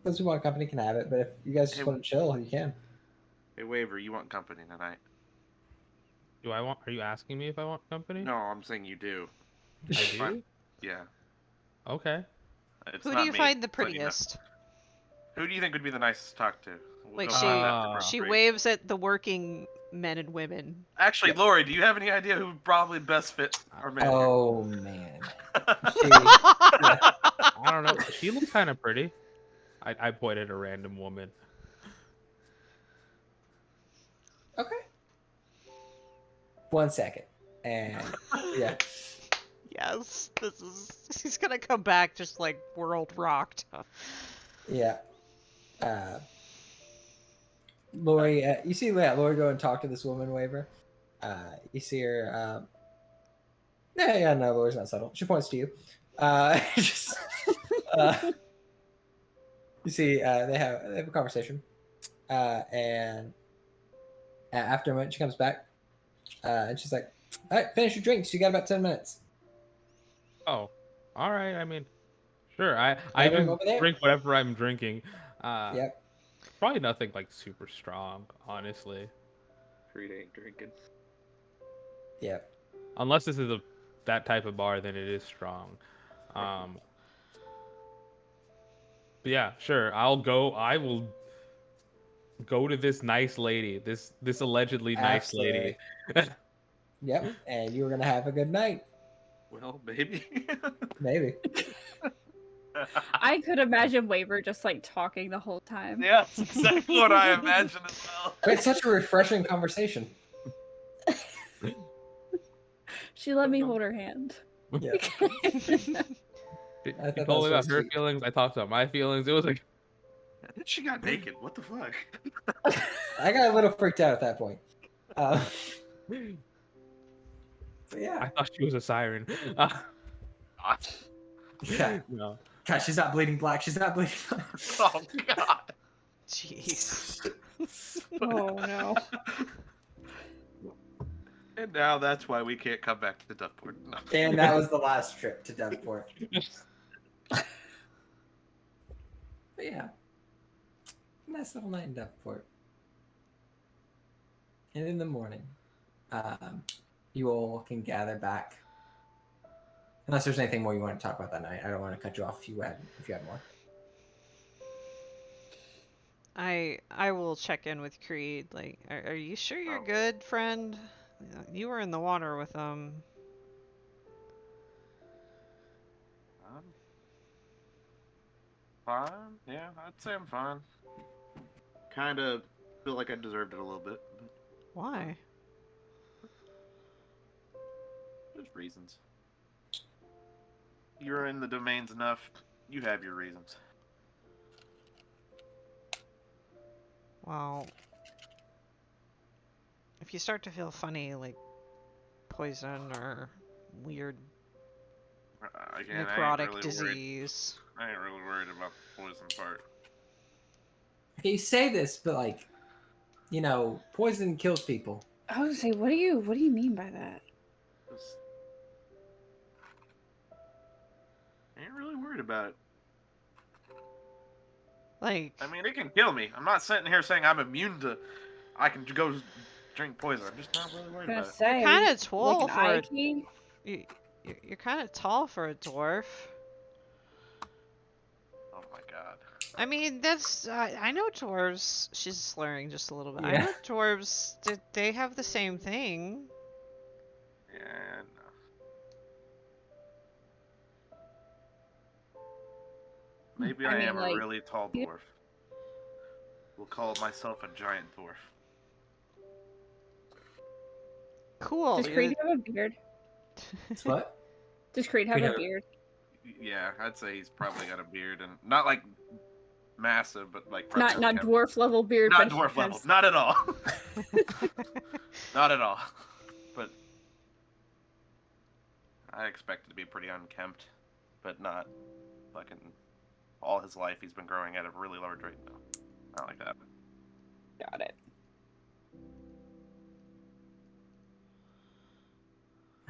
Those who want company can have it, but if you guys just Hey, want to chill, you can. Hey, Waver, you want company tonight? Are you asking me if I want company? No, I'm saying you do. I do. Fine. Yeah. Okay. It's Who not do you me, find the it's letting you know. prettiest? Who do you think would be the nicest to talk to? We'll Like go find that Uh, for she free. waves at the working men and women. Actually, Yep. Lori, do you have any idea who would probably best fit our man? Oh man. I don't know. She looks kind of pretty. I pointed at a random woman. Okay. 1 second. And yeah. Yes, this is. He's gonna come back just like world rocked. Yeah. Lori, you see Lori go and talk to this woman, Waver. You see her. No, Lori's not subtle. She points to you. Just, you see, they have a conversation, and after a moment, she comes back, and she's like, "All right, finish your drinks. You got about 10 minutes." Oh, all right. I mean, sure. I Have room just over there? drink whatever I'm drinking. Yep. Probably nothing like super strong, honestly. Creed ain't drinking. Yep. Unless this is that type of bar, then it is strong. But yeah, sure. I will go to this nice lady. This allegedly nice lady. Absolutely. Yep. And you were gonna have a good night. Well, maybe. Maybe. I could imagine Waver just like talking the whole time. Yeah, that's exactly what I imagine as well. It's such a refreshing conversation. She let me hold her hand. Yeah. She I thought that told was me about really her sweet. feelings. I talked about my feelings. It was like, Then she got naked. What the fuck? I got a little freaked out at that point. But I yeah. thought she was a siren. Yeah. No. God, she's not bleeding black. She's not bleeding black. Oh god. Jeez. Oh no. And now that's why we can't come back to Duckport. No. And that was the last trip to Devonport. But yeah. Nice little night in Devonport. And in the morning, you all can gather back. Unless there's anything more you want to talk about that night. I don't want to cut you off if you had more. I will check in with Creed. Like, are you sure you're good, friend? You were in the water with them. Fine. Yeah, I'd say I'm fine. Kind of feel like I deserved it a little bit. But Why? there's reasons. You're in the domains enough. You have your reasons. Well, if you start to feel funny, like poison or weird Again, necrotic disease. I ain't really worried about the poison part. Okay, you say this, but like, poison kills people. I was gonna say, what do you mean by that? Just ain't really worried about it. Like, I mean, it can kill me. I'm not sitting here saying I'm immune to. I can go drink poison. I'm just not really worried I was about gonna it. say, you're kind are of you tall like an for eye a, key? you're kind of tall for a dwarf. Oh my god. I mean, that's I know dwarves. She's slurring just a little bit. I Yeah. know dwarves. They have the same thing. Yeah, no. Maybe I am like, a really tall dwarf. We'll call myself a giant dwarf. Cool. Does Creed have a beard? What? Does Creed have Creed a have- beard? Yeah, I'd say he's probably got a beard and not like massive, but like Not probably okay. dwarf level beard, Not but dwarf he level. has- Not at all. Not at all. But I expect it to be pretty unkempt, but not fucking all his life he's been growing at a really large rate. No, not like that. Got it.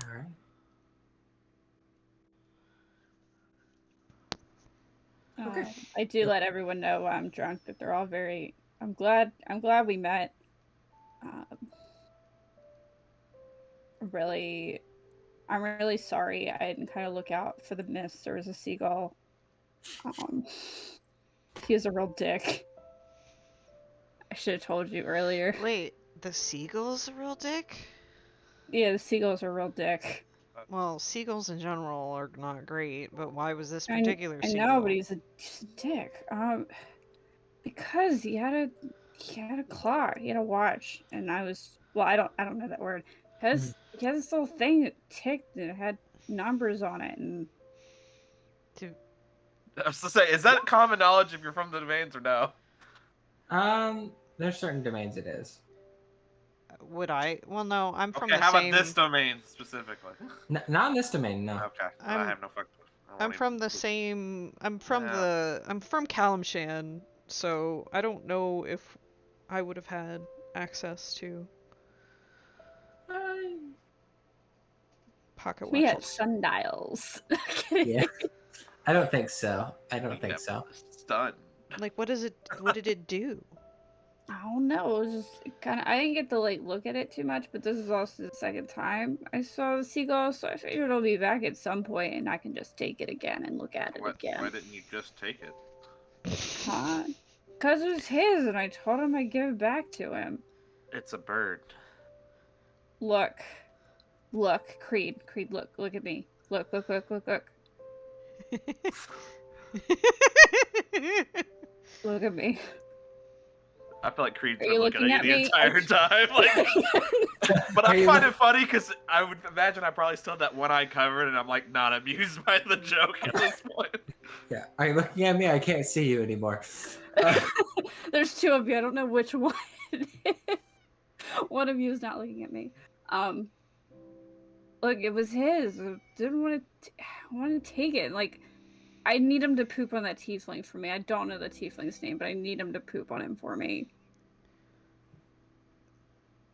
All right. Okay. I do let everyone know I'm drunk. That they're all very. I'm glad we met. Really, I'm really sorry. I didn't kind of look out for the mist. There was a seagull. He was a real dick. I should have told you earlier. Wait, The seagull's a real dick? Yeah, the seagulls are real dick. Well, seagulls in general are not great, but why was this I particular I seagull? know, but he's a dick. Because he had a claw, he had a watch, and I don't know that word. He has this little thing that ticked and it had numbers on it, and I was to say, is that common knowledge if you're from the domains or no? There's certain domains it is. Would I? Well, no, I'm from Okay, the how same. about this domain specifically? Not in this domain, no. Okay, then I have no fucking. I'm from the same. I'm from Yeah. I'm from Kalimshan, so I don't know if I would have had access to pocket we had watches. sundials. Yeah. I don't think so. I don't think so. Stun. Like, what does it? What did it do? I don't know. It was just kind of. I didn't get to like look at it too much, but this is also the second time I saw the seagull, so I figured it'll be back at some point, and I can just take it again and look at it again. Why didn't you just take it? Huh? Because it was his, and I told him I'd give it back to him. It's a bird. Look, Creed, look at me. Look. Look at me. I feel like Creed's Are been you looking at you the me? entire time. Like, but Are I you find it funny because I would imagine I probably still had that one eye covered, and I'm like not amused by the joke at this point. Yeah. Are you looking at me? I can't see you anymore. There's two of you. I don't know which one. One of you is not looking at me. Look, it was his. I didn't want to take it. Like, I need him to poop on that tiefling for me. I don't know the tiefling's name, but I need him to poop on him for me.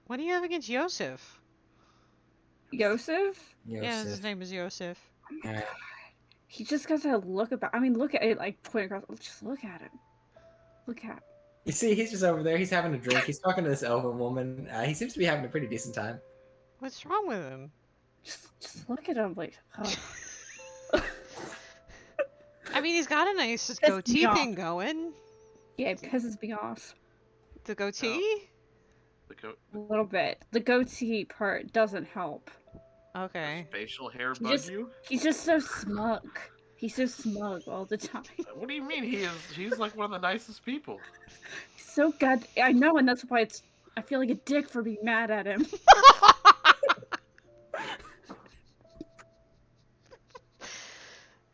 What do you have against Yosef? Yosef? Yeah, his name is Yosef. Alright. He just got to look about. I mean, look at it. Like, point across. Just look at him. Look at him. You see, he's just over there. He's having a drink. He's talking to this elven woman. He seems to be having a pretty decent time. What's wrong with him? Just look at him. Like, oh. I mean, he's got a nice Pisses goatee me off. thing going. Yeah, it pisses me off. The goatee? A little bit. The goatee part doesn't help. Okay. Facial hair He bug just- you? He's just so smug. He's so smug all the time. What do you mean he's like one of the nicest people? He's so I know, and that's why I feel like a dick for being mad at him.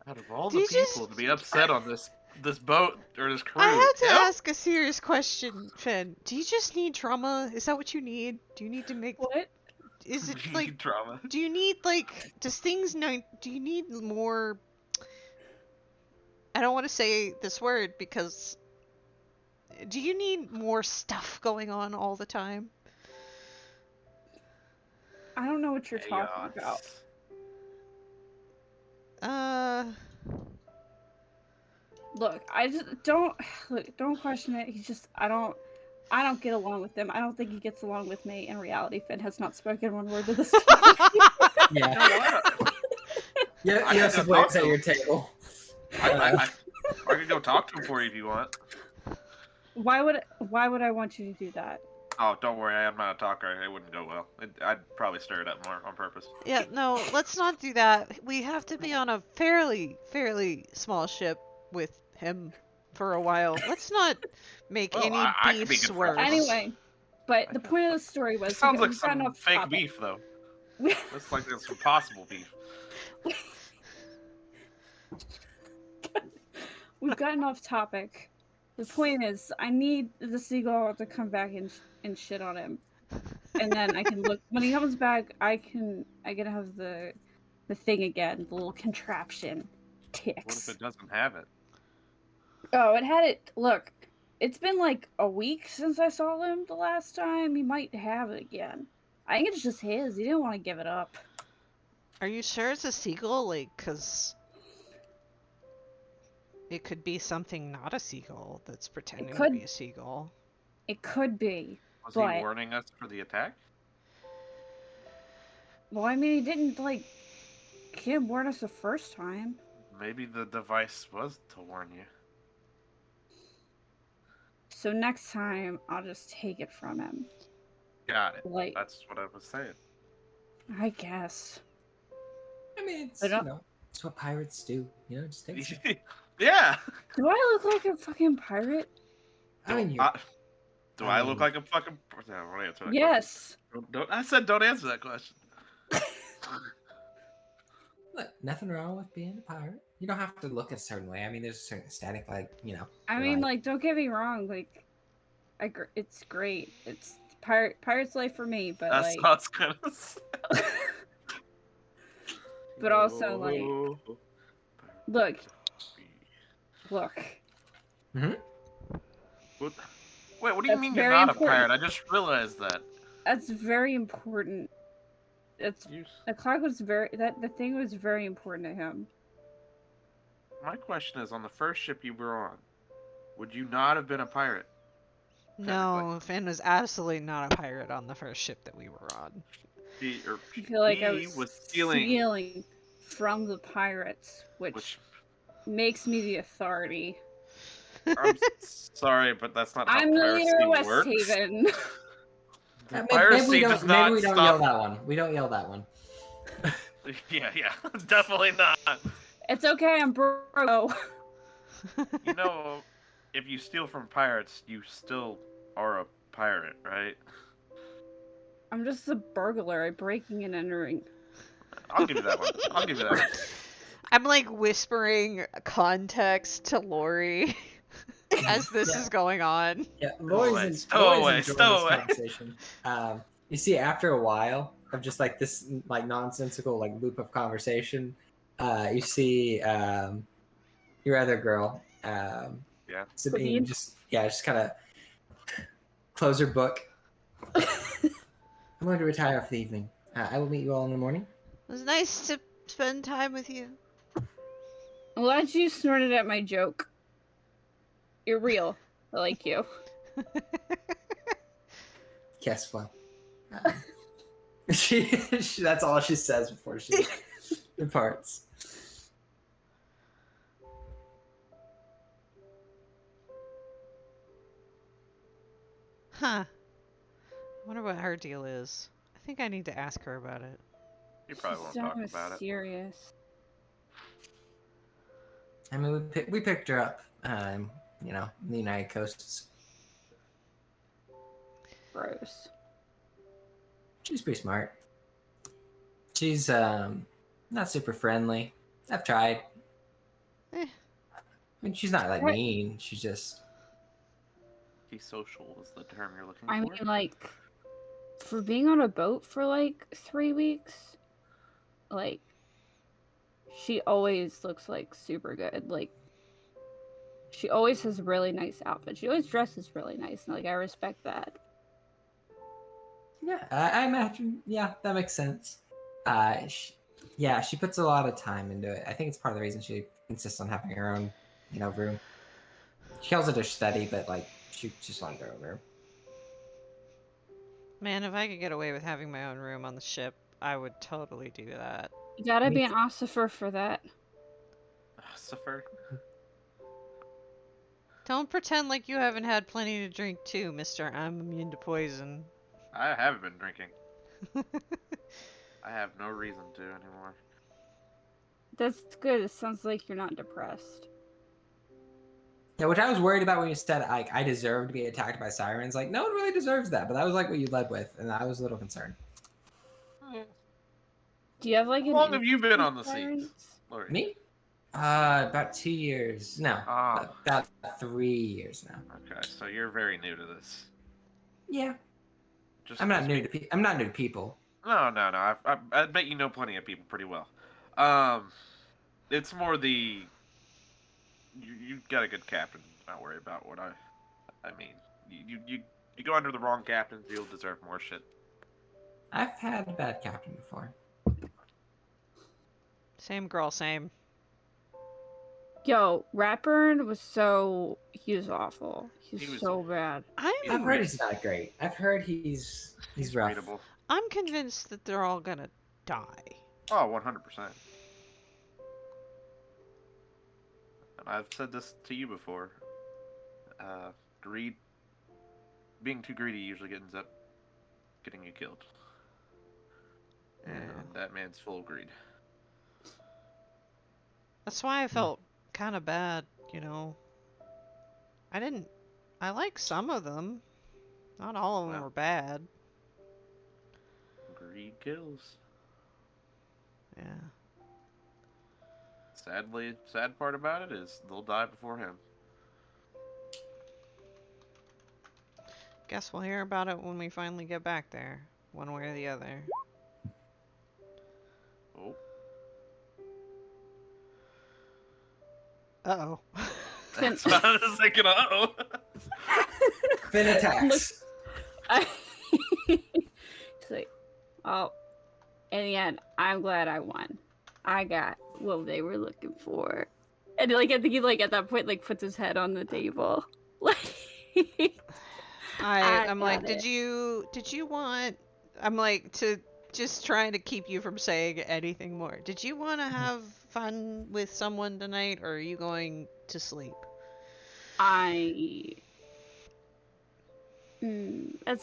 Out of all the people to be upset on this boat or this crew. I had to Yep. ask a serious question, Finn. Do you just need drama? Is that what you need? Do you need to make... What? Is it You like... need drama. Do you need, like... Does things... Do you need more... I don't want to say this word because... Do you need more stuff going on all the time? I don't know what you're talking about. Look, I just don't question it. He's just I don't get along with him. I don't think he gets along with me. In reality, Finn has not spoken one word to this. Yeah. Yeah, Yosef waits at your table. I can go talk to him for you if you want. Why would I want you to do that? Oh, don't worry, I'm not a talker. It wouldn't go well. I'd probably stir it up more on purpose. Yeah, no, let's not do that. We have to be on a fairly small ship with him for a while. Let's not make any I can be beefs good worse. friends. Anyway, but the point of the story was It sounds like we've gotten some off fake topic. beef, though. Looks like there's some possible beef. We've gotten off topic. The point is, I need the seagull to come back and shit on him, and then I can look. When he comes back, I can have the thing again, the little contraption ticks. What if it doesn't have it? Oh, it had it. Look, it's been like a week since I saw him the last time. He might have it again. I think it's just his. He didn't want to give it up. Are you sure it's a seagull? Like, cause it could be something not a seagull that's pretending to could- be a seagull. It could be. Was But- he warning us for the attack? Well, I mean, he didn't he didn't warn us the first time. Maybe the device was to warn you. So next time, I'll just take it from him. Got it. Like, That's what I was saying. I guess. I mean, it's I don't- it's what pirates do. Just take some. Yeah. Do I look like a fucking pirate? I mean, Do I I look mean- like a fucking? No, I won't answer that Yes. question. Don't. I said don't answer that question. look, nothing wrong with being a pirate. You don't have to look a certain way. I mean, there's a certain aesthetic, I you're mean, like, don't get me wrong. Like, it's great. It's pirate's life for me, but That's like, what I was gonna say. but also like, look. Mm-hmm. What? Wait, what do you That's mean you're very not important. a pirate? I just realized that. That's very important. It's You... the clock was the thing was very important to him. My question is, on the first ship you were on, would you not have been a pirate? No, Finn was absolutely not a pirate on the first ship that we were on. I feel like I he was stealing, stealing from the pirates, which makes me the authority. I'm sorry, but that's not how I'm the leader of piracy West works. Haven. Maybe Piracy we does don't. not Maybe we don't stop. yell that one. We don't yell that one. Yeah, definitely not. It's okay, I'm broke. You know, if you steal from pirates, you still are a pirate, right? I'm just a burglar. I'm breaking and entering. I'll give you that one. I'll give you that one. I'm like whispering context to Lori as this is going on. Yeah, away, Lori's stow away, enjoying stow this away. conversation. You see, after a while of just like this like nonsensical like loop of conversation, you see your other girl, Yeah. Sabine, just kind of close her book. I'm going to retire for the evening. I will meet you all in the morning. It was nice to spend time with you. I'm glad you snorted at my joke. You're real. I like you. Guess what? She that's all she says before she departs. Huh. I wonder what her deal is. I think I need to ask her about it. You probably She's won't so talk about it. mysterious. I mean, we picked her up, in the United Coasts. Gross. She's pretty smart. She's not super friendly. I've tried. Eh. I mean, she's not like Right. mean. She's just Social is the term you're looking I for. mean, like, for being on a boat for like 3 weeks, like, she always looks like super good. Like, she always has really nice outfits. She always dresses really nice, and like, I respect that. yeah. I imagine. Yeah, that makes sense. She puts a lot of time into it. I think it's part of the reason she insists on having her own, room. She calls it her study, but like she just wanted her own room. Man, if I could get away with having my own room on the ship, I would totally do that. You gotta Me be an ossifer for that. Suffer. Don't pretend like you haven't had plenty to drink too, mister. I'm immune to poison. I haven't been drinking. I have no reason to anymore. That's good. It sounds like you're not depressed. Yeah, which I was worried about when you said like I deserve to be attacked by sirens. Like no one really deserves that, but that was like what you led with, and I was a little concerned. Do you have like How long have you been on the seas, sirens? Lori? Me? About 2 years. No, Ah. about 3 years now. Okay, so you're very new to this. Yeah, Just I'm not new to. I'm not new to people. No. I bet you know plenty of people pretty well. It's more the you got a good captain. Don't worry about what I mean. You go under the wrong captains, you'll deserve more shit. I've had a bad captain before. Same girl, same. Yo, Ratburn he was awful. He was so bad. I've heard he's not great. I've heard he's rough. Readable. I'm convinced that they're all gonna die. Oh, 100%. And I've said this to you before. Greed, being too greedy usually ends up getting you killed. Yeah. And that man's full of greed. That's why I felt kind of bad, you know. I like some of them. Not all of them Well. were bad. Greed kills. Yeah. Sad part about it is they'll die before him. Guess we'll hear about it when we finally get back there, one way or the other. Oh, Uh-oh. that's what I was thinking. Uh-oh. Finn attacks. It's like, oh, in the end, I'm glad I won. I got what they were looking for. And like, I think he like at that point like puts his head on the table. Like, I'm like, got did you want? I'm like to just trying to keep you from saying anything more. Did you want to have fun with someone tonight, or are you going to sleep? That's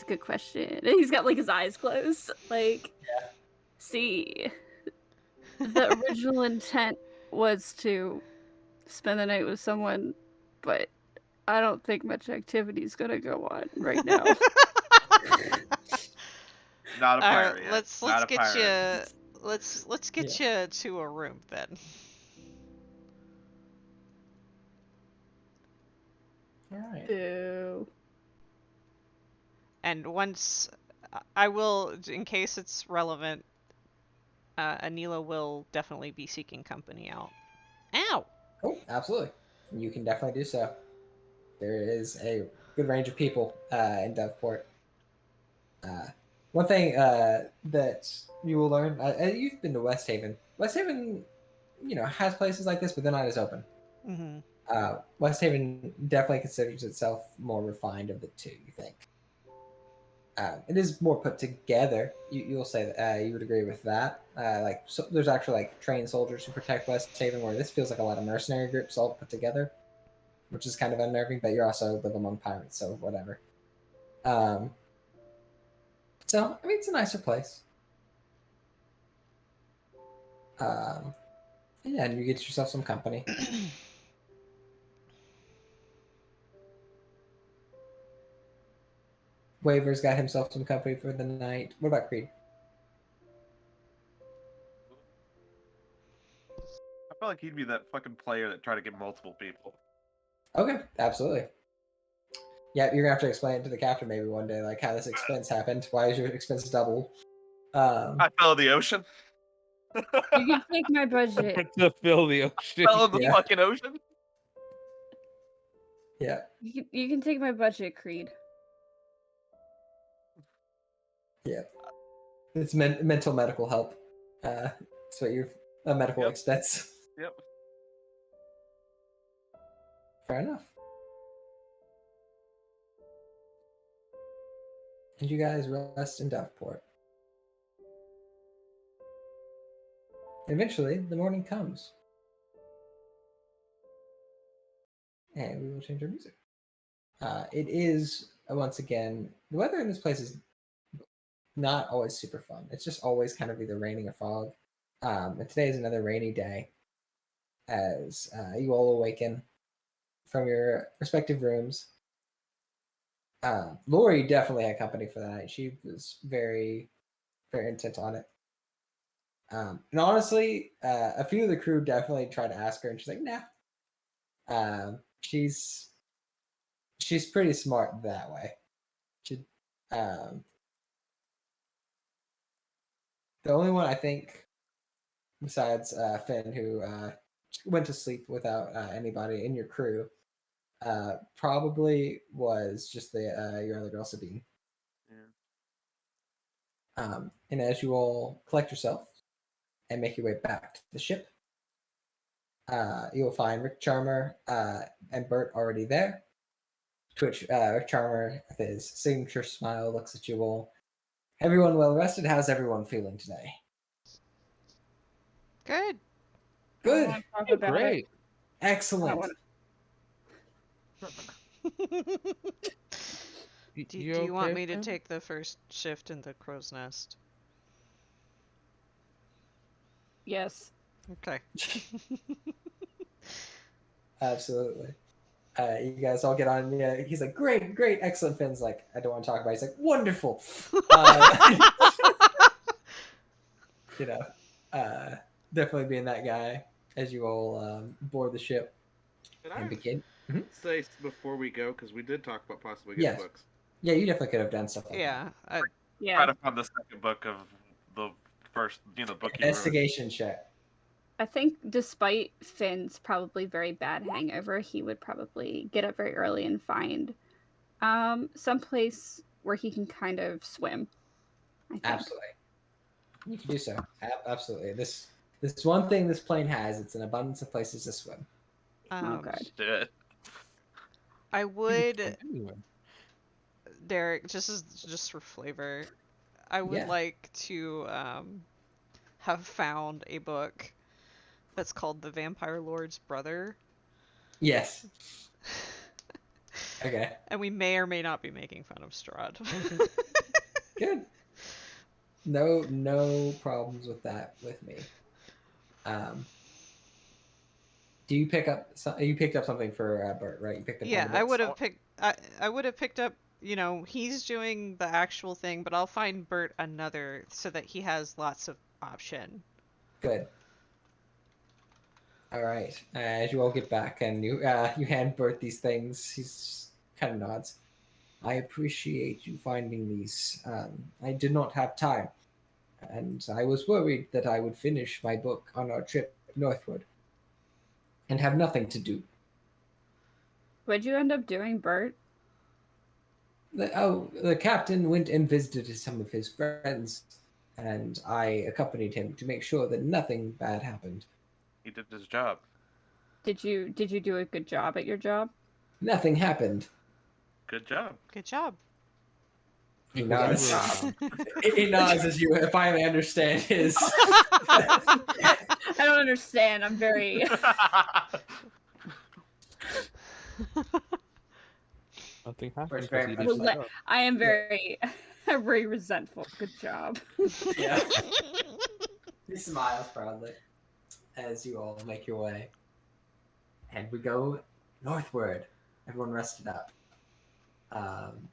a good question. And he's got like his eyes closed. Like, see, the original intent was to spend the night with someone, but I don't think much activity is gonna go on right now. Not a All pirate right, yet. let's Not a get pirate. you let's get you to a room then. All right. Ew. And once I will, in case it's relevant, Anila will definitely be seeking company out. Ow! Oh, absolutely. You can definitely do so. There is a good range of people in Devport. One thing that you will learn, you've been to West Haven. West Haven, has places like this, but they're not as open. Mm-hmm. West Haven definitely considers itself more refined of the two, you think. It is more put together. You'll say that you would agree with that. There's actually like trained soldiers who protect West Haven, where this feels like a lot of mercenary groups all put together, which is kind of unnerving. But you're also live among pirates, so whatever. So I mean, it's a nicer place. Yeah, and you get yourself some company. Waver's got himself some company for the night. What about Creed? I feel like he'd be that fucking player that tried to get multiple people. Okay, absolutely. Yeah, you're gonna have to explain it to the captain maybe one day, like how this expense happened. Why is your expense double? I fell in the ocean. You can take my budget. To fill the ocean. Fell in the Yeah. fucking ocean. Yeah, You can take my budget, Creed. yeah. It's mental medical help. It's what you're a medical Yep. expense. Yep. Fair enough. And you guys rest in Devport. Eventually, the morning comes. And we will change our music. It is, once again, the weather in this place is not always super fun. It's just always kind of either raining or fog. And today is another rainy day as you all awaken from your respective rooms. Lori definitely had company for the night. She was very, very intent on it. And honestly, a few of the crew definitely tried to ask her, and she's like, "Nah." She's pretty smart that way. She, um, the only one I think, besides Finn, who went to sleep without anybody in your crew, probably was just the your other girl Sabine. Yeah. And as you all collect yourself and make your way back to the ship, you'll find Rick Charmer and Bert already there. To which Rick Charmer, with his signature smile, looks at you all. Everyone well rested? How's everyone feeling today? Good. I don't Good. want to talk about Great. it. I don't Excellent. wanna- Do You you want okay, me to Finn? take the first shift in the crow's nest? Yes. Okay. Absolutely. You guys all get on. Yeah, he's like, great, great, excellent. Finn's like, I don't want to talk about it. He's like, wonderful. You know, definitely being that guy as you all board the ship Could and I begin. Mhm. say before we go, because we did talk about possibly getting Yes. books. Yeah, you definitely could have done stuff like Yeah. Try Yeah. to find the second book of the first, the book that. you wrote. Investigation check. I think despite Finn's probably very bad hangover, he would probably get up very early and find someplace where he can kind of swim. I think. Absolutely. You can do so. Absolutely. This one thing this plane has, it's an abundance of places to swim. Oh god. Shit. I You can would, swim anywhere. Derek, just for flavor, I would Yeah. like to have found a book that's called The Vampire Lord's Brother. Yes. Okay. And we may or may not be making fun of Strahd. Good. No problems with that with me. Do you pick up? You picked up something for Bert, right? You picked up. Yeah, one of the I books. would have picked. I would have picked up. You know, he's doing the actual thing, but I'll find Bert another so that he has lots of option. Good. All right. As you all get back and you hand Bert these things, he's kind of nods. I appreciate you finding these. I did not have time, and I was worried that I would finish my book on our trip northward and have nothing to do. What'd you end up doing, Bert? The captain went and visited some of his friends, and I accompanied him to make sure that nothing bad happened. He did his job. Did you do a good job at your job? Nothing happened. Good job. Good job. He Because you nods. were, He nods as you finally understand his. I don't understand. I'm very. nothing happened Where's because he Grandpa? did his Rela- job. I am very, very resentful. Good job. Yeah. He smiles proudly as you all make your way. And we go northward. Everyone rested up.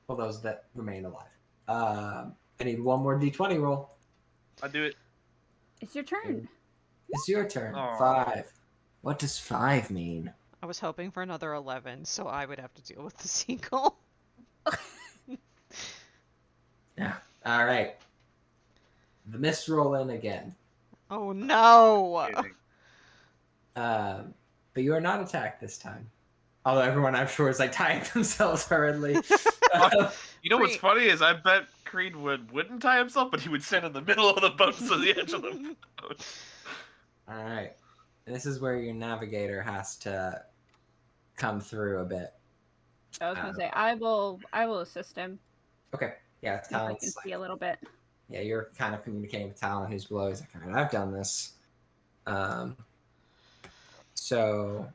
Well, those that remain alive. I need one more d20 roll. I do it. It's your turn. It's your turn. Aw. 5. What does 5 mean? I was hoping for another 11, so I would have to deal with the seagull. Yeah. All right. The mist roll in again. Oh no! Kidding. But you are not attacked this time. Although everyone, I'm sure, is like tying themselves hurriedly. You know what's Creed- funny is I bet Creed wouldn't tie himself, but he would stand in the middle of the boat to the edge of the boat. All right. And this is where your navigator has to come through a bit. I was gonna say I will assist him. Okay. Yeah, See if I can Talon's see a little bit. yeah, you're kind of communicating with Talon, who's below. He's like, all right, I've done this. So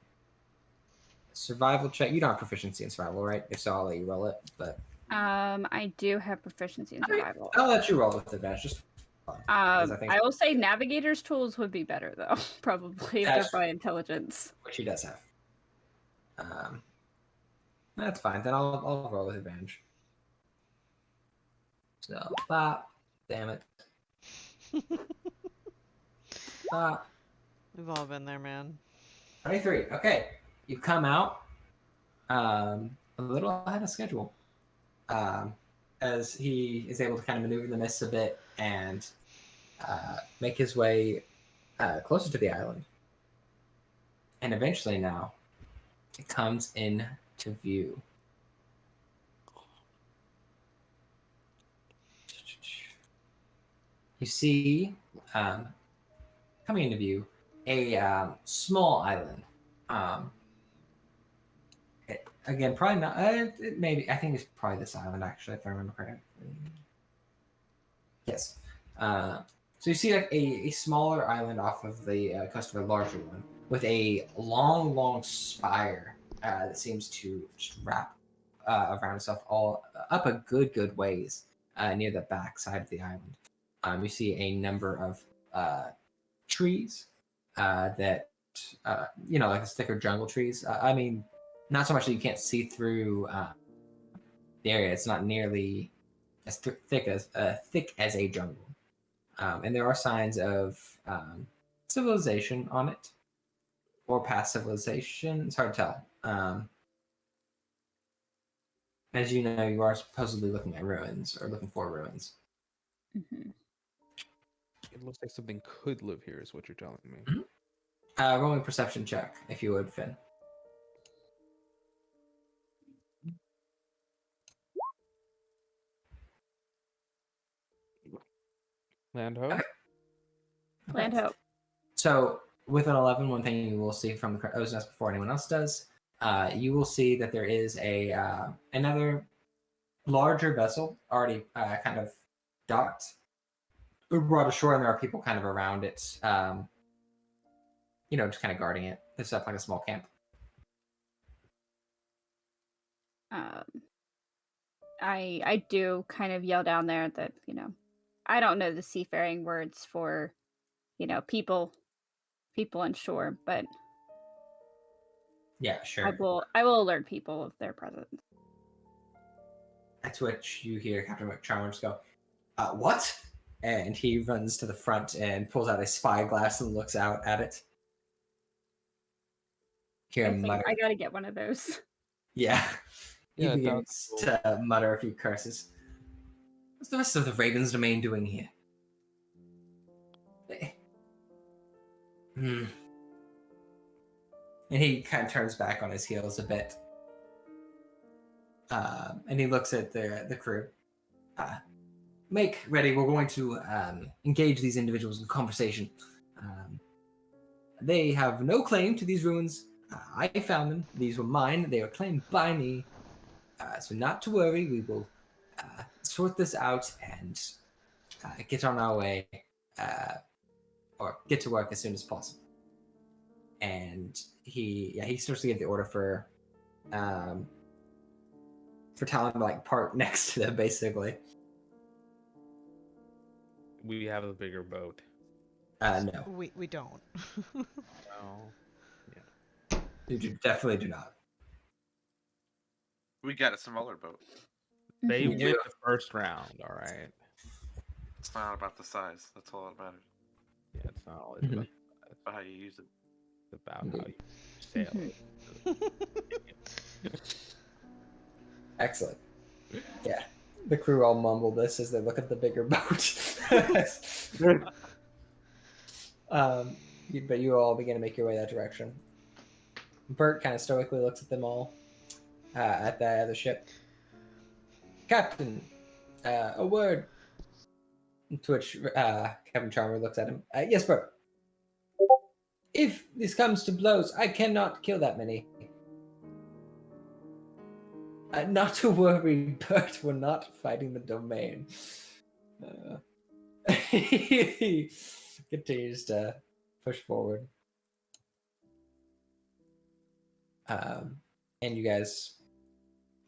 survival check. You don't have proficiency in survival, right? If so, I'll let you roll it. But I do have proficiency in survival. I'll let you roll with advantage. Just fun, 'cause I will say navigator's tools would be better though, probably if they're That's- by intelligence. which he does have. That's fine. Then I'll roll with advantage. So bop. Damn it. Bop. We've all been there, man. 23. Okay. You come out a little ahead of schedule. As he is able to kind of maneuver the mist a bit and make his way closer to the island. And eventually now, it comes into view. You see, coming into view, a small island. Again, probably not. Maybe I think it's probably this island actually, if I remember correctly. Yes. So you see like a smaller island off of the coast of a larger one, with a long spire that seems to just wrap around itself, all up a good ways near the back side of the island. You see a number of trees that like the thicker jungle trees. I mean, not so much that you can't see through the area. It's not nearly as thick as a jungle, and there are signs of civilization on it, or past civilization. It's hard to tell. As you know, you are supposedly looking at ruins or looking for ruins. Mm-hmm. It looks like something could live here, is what you're telling me. Mm-hmm. Roll a perception check, if you would, Finn. Land ho? Okay. Land hope. So, with an 11, one thing you will see from the crow's nest before anyone else does, you will see that there is another larger vessel already kind of docked, brought ashore, and there are people kind of around it, just kind of guarding it. It's up like a small camp. I do kind of yell down there that, I don't know the seafaring words for, people on shore, but Yeah, sure. I will alert people of their presence. That's what you hear Captain McChalmers go, what? And he runs to the front and pulls out a spyglass and looks out at it. Hear I him think mutter. I gotta get one of those. Yeah. He Yeah, begins to mutter a few curses. What's the rest of the Raven's Domain doing here? And he kind of turns back on his heels a bit. And he looks at the crew. Make ready. We're going to engage these individuals in conversation. They have no claim to these ruins. I found them. These were mine. They were claimed by me. So not to worry. We will sort this out and get on our way, or get to work as soon as possible. And he starts to give the order for Talon to like park next to them, basically. We have a bigger boat. No, We don't. Oh. you definitely do not. We got a smaller boat. They You win do. the first round, all right? It's not about the size. That's all that matters. Yeah, it's not always about It's about how you use it. it's about how you sail it. Excellent. Yeah. The crew all mumble this as they look at the bigger boat. But you all begin to make your way that direction. Bert kind of stoically looks at them all at the other ship. Captain, a word. To which Captain Charmer looks at him. Yes, Bert. If this comes to blows, I cannot kill that many. Not to worry, Bert. We're not fighting the domain. He continues to push forward. And you guys,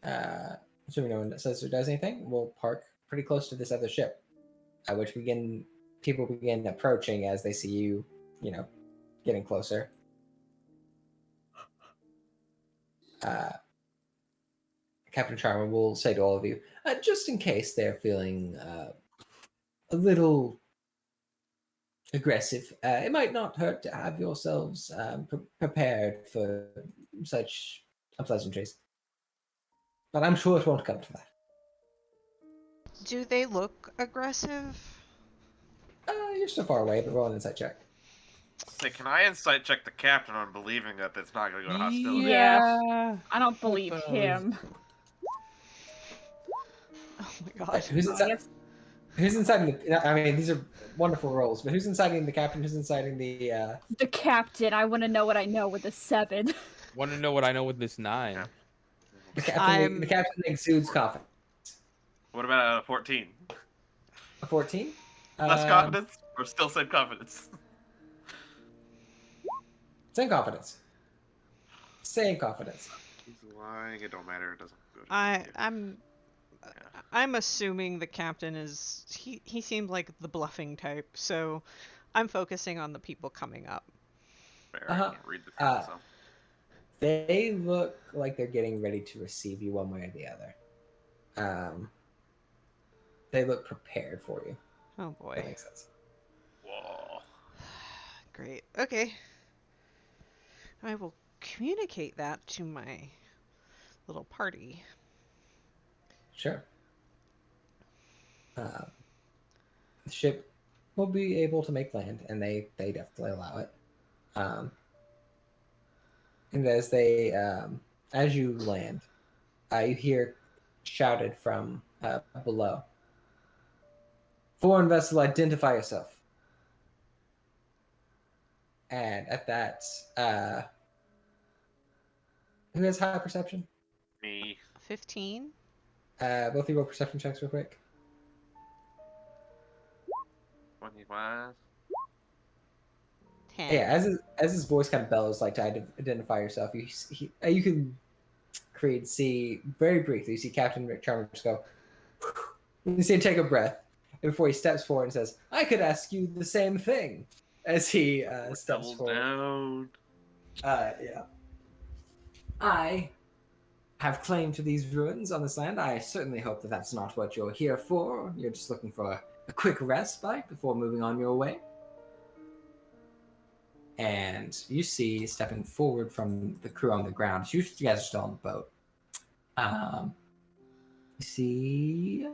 assuming no one says or does anything, will park pretty close to this other ship, which people begin approaching as they see you, getting closer. Captain Charmer will say to all of you, just in case they're feeling a little aggressive, it might not hurt to have yourselves prepared for such unpleasantries. But I'm sure it won't come to that. Do they look aggressive? You're so far away, but roll an insight check. Say, can I insight check the captain on believing that it's not going to go to hostility? Yeah. I don't believe him. Oh my god. Who's I inside? guess- Who's inciting the? I mean, these are wonderful rolls, but who's inciting the captain? Who's inciting the? The captain. I want to know what I know with a 7. Want to know what I know with this 9? Yeah. The captain. I'm- The captain exudes confidence. What about a 14? A 14. Less confidence, or still same confidence? Same confidence. Same confidence. He's lying. It don't matter. It doesn't go to I'm Yeah. I'm assuming the captain is he seemed like the bluffing type, so I'm focusing on the people coming up. Fair. Uh-huh. I can't read the crowd, so. They look like they're getting ready to receive you one way or the other. They look prepared for you. Oh If boy. that makes sense. Whoa. Great. Okay. I will communicate that to my little party. Sure. The ship will be able to make land, and they definitely allow it. Um, and as you land, you hear shouted from below. Foreign vessel, identify yourself. And at that, who has high perception? Me. 15? Both of you roll perception checks real quick. 25. 10. Yeah, as his voice kind of bellows, like to identify yourself, you can see very briefly. You see Captain Rick Chalmers go. You see him take a breath before he steps forward and says, "I could ask you the same thing." As he steps Doubles forward. down. Yeah. I have claim to these ruins on this land. I certainly hope that that's not what you're here for. You're just looking for a quick respite before moving on your way. And you see, stepping forward from the crew on the ground, you guys are still on the boat. You see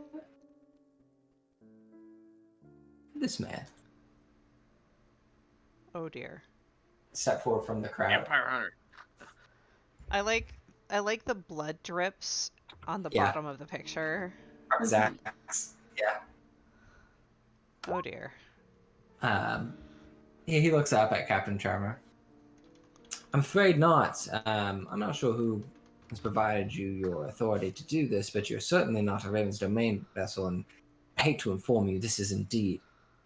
this man Oh dear. step forward from the crowd. Empire Hunter. I like the blood drips on the Yeah. bottom of the picture. Zach. Yeah. Oh dear. He looks up at Captain Charmer. I'm afraid not. I'm not sure who has provided you your authority to do this, but you're certainly not a Raven's Domain vessel, and I hate to inform you, this is indeed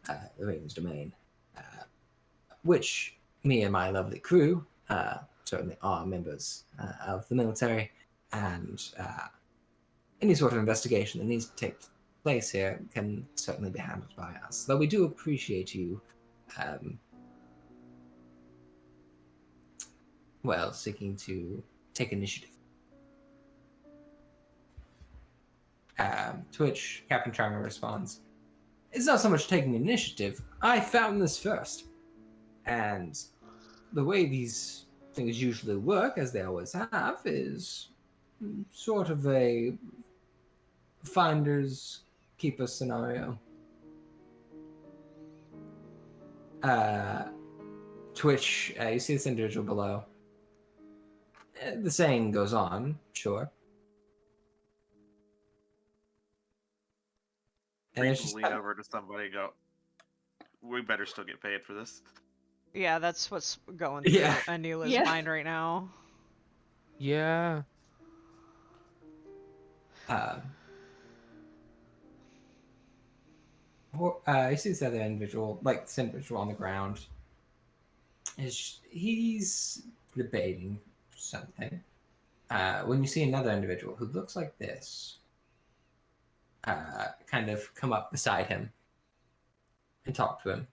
the Raven's Domain, which me and my lovely crew certainly are members of the military, and any sort of investigation that needs to take place here can certainly be handled by us. Though we do appreciate you seeking to take initiative. To which Captain Charmer responds, "It's not so much taking initiative. I found this first. And the way these things usually work, as they always have, is sort of a finders keeper scenario." To which you see this individual below. The saying goes on, sure. And Reed it's will just lean over to somebody and go, we better still get paid for this. Yeah, that's what's going through Yeah. Anila's Yeah. mind right now. Yeah. You see this other individual, like this individual on the ground. He's debating something. When you see another individual who looks like this, kind of come up beside him and talk to him.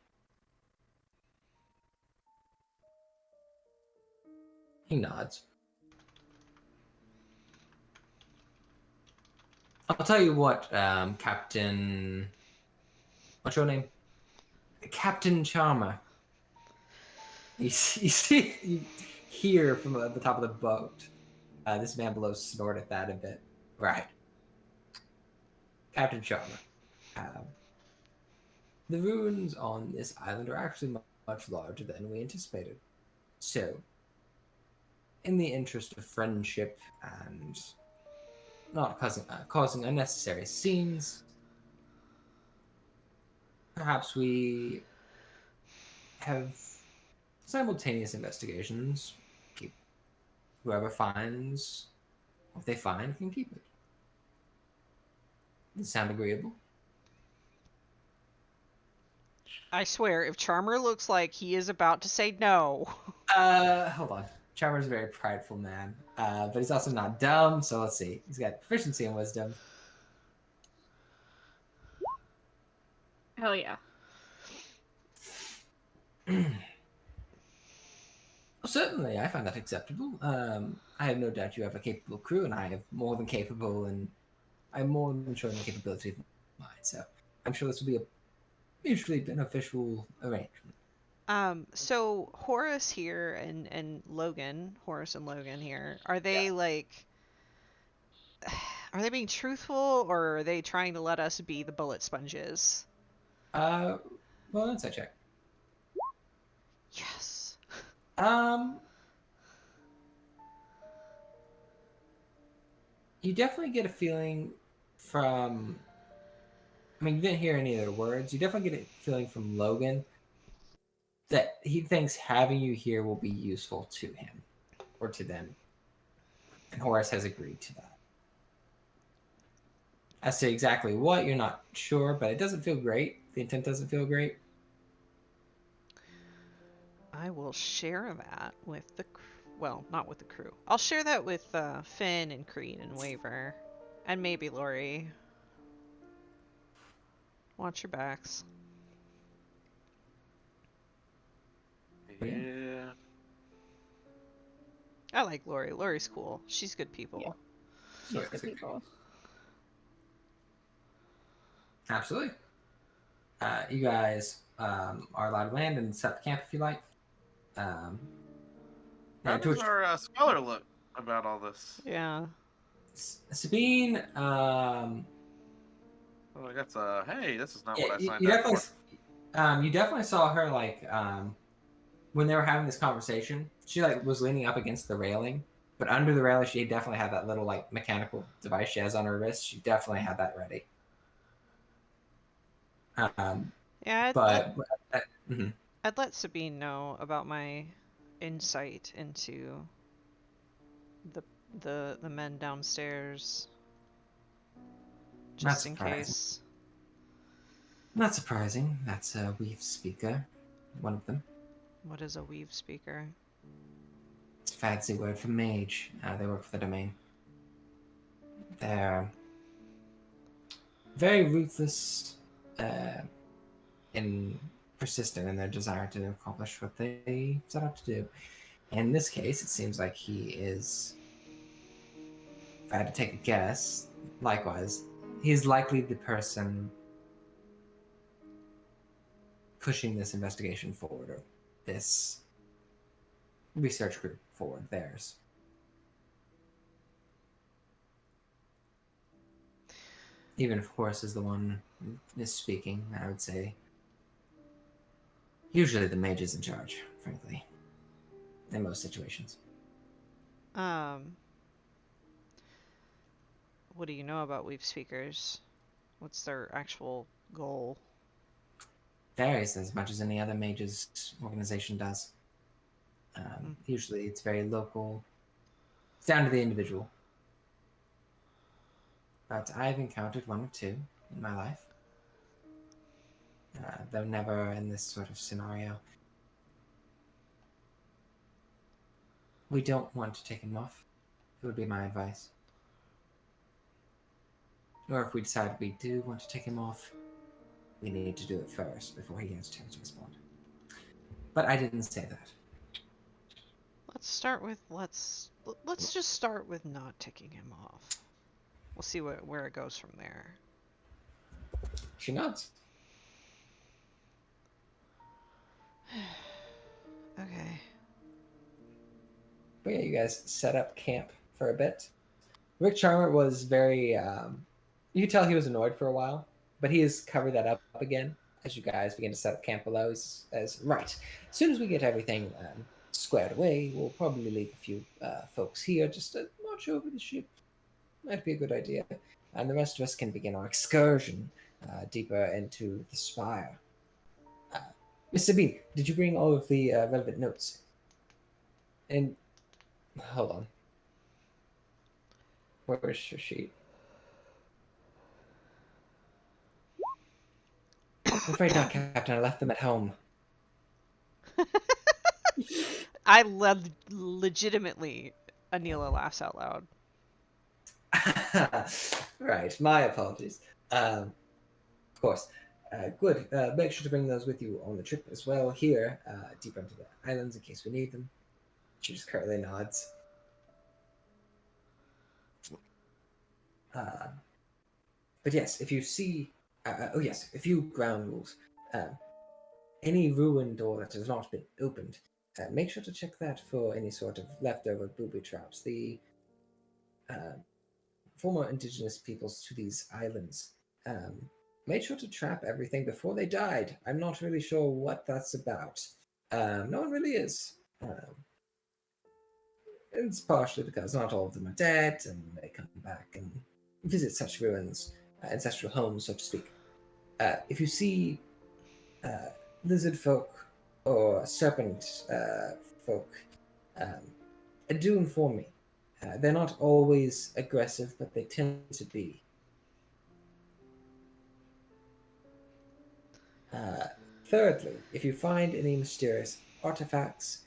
He nods. I'll tell you what, Captain. What's your name? Captain Charmer. You hear from the top of the boat. This man below snorted that a bit. Right. Captain Charmer. The ruins on this island are actually much larger than we anticipated. So, in the interest of friendship and not causing unnecessary scenes, perhaps we have simultaneous investigations. Keep whoever finds what they find can keep it. Does it sound agreeable? I swear, if Charmer looks like he is about to say no. Hold on. Charmer's a very prideful man, but he's also not dumb. So let's see. He's got proficiency in wisdom. Hell yeah. Certainly, I find that acceptable. I have no doubt you have a capable crew, and I have more than capable, and I'm more than sure in the capability of mine. So I'm sure this will be a mutually beneficial arrangement. So Horace here and Logan, Horace and Logan here, are they like, are they being truthful or are they trying to let us be the bullet sponges? Well, insight check. Yes. Um, you definitely get a feeling from. I mean, you didn't hear any of their words. You definitely get a feeling from Logan that he thinks having you here will be useful to him or to them, and Horace has agreed to that. As to exactly what, you're not sure, but it doesn't feel great. The intent doesn't feel great. I will share that with the well, not with the crew. I'll share that with Finn and Creed and Waver. And maybe Lori. Watch your backs. Yeah. I like Lori. Lori's cool. She's good people. She's good people. Absolutely. You guys are allowed to land and set the camp if you like. How And to does which our scholar look about all this? Yeah. Sabine, Oh, I got hey, this is not yeah, what I you, signed you up definitely, for. you definitely saw her like when they were having this conversation. She like was leaning up against the railing, but under the railing, she definitely had that little like mechanical device she has on her wrist. She definitely had that ready. Yeah, But mhm. I'd let Sabine know about my insight into the the men downstairs. Not Just in surprising. case. Not surprising. That's a Weave speaker, one of them. What is a weave speaker? It's a fancy word for mage. They work for the domain. They're very ruthless and persistent in their desire to accomplish what they set out to do. In this case, it seems like he is, if I had to take a guess, likewise, he's likely the person pushing this investigation forward, or this research group forward, theirs. Even if Horace is the one who is speaking, I would say usually the mage is in charge, frankly, in most situations. What do you know about weave speakers? What's their actual goal? Varies as much as any other mage's organization does. Usually it's very local. It's down to the individual. But I've encountered one or two in my life. Though never in this sort of scenario. We don't want to take him off. It would be my advice. Or if we decide we do want to take him off, we need to do it first before he has a chance to respond. But I didn't say that. Let's just start with not taking him off. We'll see where it goes from there. She nods. Okay. But yeah, you guys set up camp for a bit. Rick Charmer was very, you could tell he was annoyed for a while, but he has covered that up again as you guys begin to set up camp below. As right, as soon as we get everything squared away, we'll probably leave a few folks here just to watch over the ship. Might be a good idea. And the rest of us can begin our excursion deeper into the spire. Miss Sabine, did you bring all of the relevant notes? And hold on. Where's your sheet? I'm afraid not, Captain. I left them at home. legitimately, Anila laughs out loud. Right, my apologies. Of course. Good. Make sure to bring those with you on the trip as well. Here, deeper into the islands in case we need them. She just curtly nods. But yes, if you see, a few ground rules. Any ruined door that has not been opened, make sure to check that for any sort of leftover booby traps. The uh, former indigenous peoples to these islands made sure to trap everything before they died. I'm not really sure what that's about. No one really is. It's partially because not all of them are dead, and they come back and visit such ruins, ancestral homes, so to speak. If you see lizard folk or serpent folk, do inform me. They're not always aggressive, but they tend to be. Thirdly, if you find any mysterious artifacts,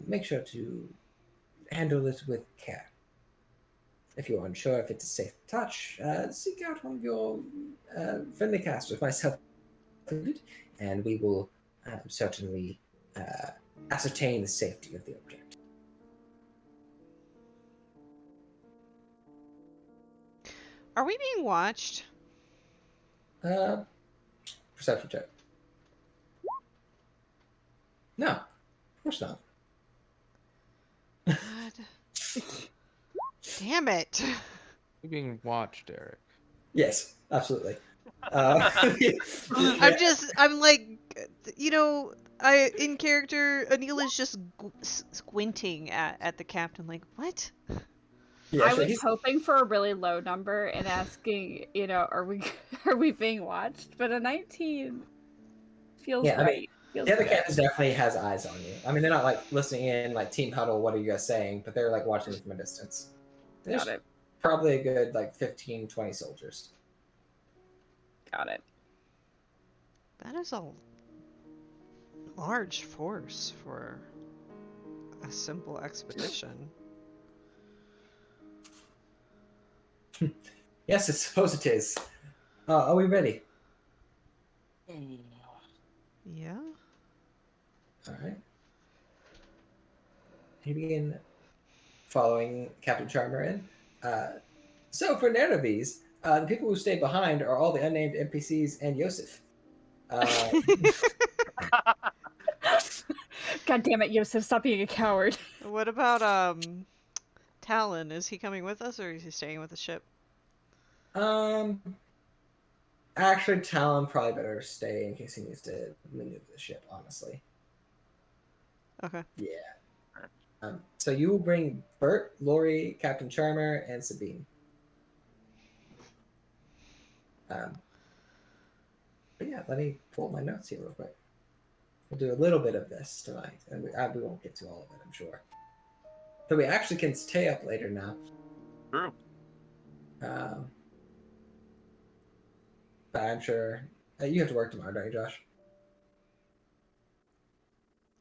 make sure to handle it with care. If you're unsure if it's a safe touch, seek out one of your friendly casters, myself included, and we will certainly ascertain the safety of the object. Are we being watched? Perception check. No, of course not. God. Damn it. You're being watched, Eric. Yes, absolutely. I'm like, in character, Anila's just squinting at the captain, like, what? Yeah, I sure. was hoping for a really low number and asking, are we being watched? But a 19 feels Yeah, I mean, right. Feels the other good. captain definitely has eyes on you. I mean, they're not like listening in, like team huddle. What are you guys saying? But they're like watching you from a distance. There's Got it. probably a good like 15, 20 soldiers. Got it. That is a large force for a simple expedition. Yes, I suppose it is. Are we ready? Yeah. All right. You begin following Captain Charmer in. So for Nerevese, the people who stay behind are all the unnamed NPCs and Yosef. God damn it, Yosef, stop being a coward. What about Talon? Is he coming with us or is he staying with the ship? Actually, Talon probably better stay in case he needs to maneuver the ship. Honestly. Okay. Yeah. So you will bring Bert, Lori, Captain Charmer, and Sabine. But yeah, let me pull up my notes here real quick. We'll do a little bit of this tonight, and we won't get to all of it, I'm sure. But we actually can stay up later now. True. But I'm sure you have to work tomorrow, don't you, Josh?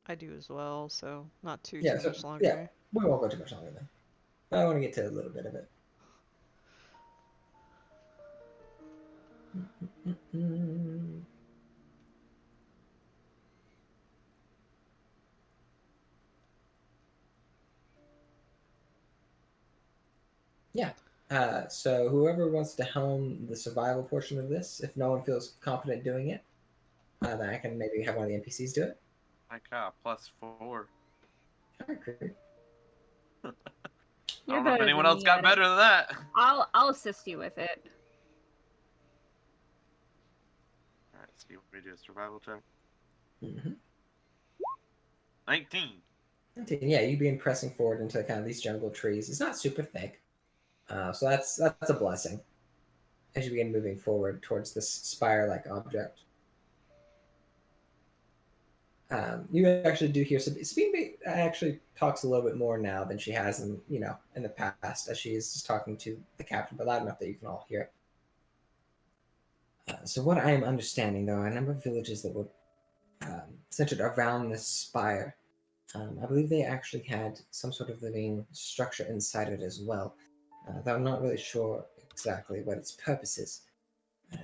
I do as well, so not too Yeah, much longer. Yeah, we won't go too much longer then. But I want to get to a little bit of it. Yeah. So whoever wants to helm the survival portion of this, if no one feels confident doing it, then I can maybe have one of the NPCs do it. I got a +4. All right, great. I You're don't know if better anyone than else me got at better it. than that. I'll assist you with it. Alright, let's see what we do. Survival check. Mm-hmm. 19. Yeah, you begin pressing forward into kind of these jungle trees. It's not super thick, so that's a blessing. As you begin moving forward towards this spire-like object, you actually do hear Sabine actually talks a little bit more now than she has in the past, as she is just talking to the captain, but loud enough that you can all hear it. So what I am understanding, though, are a number of villages that were centered around this spire. I believe they actually had some sort of living structure inside of it as well, though I'm not really sure exactly what its purpose is. Uh,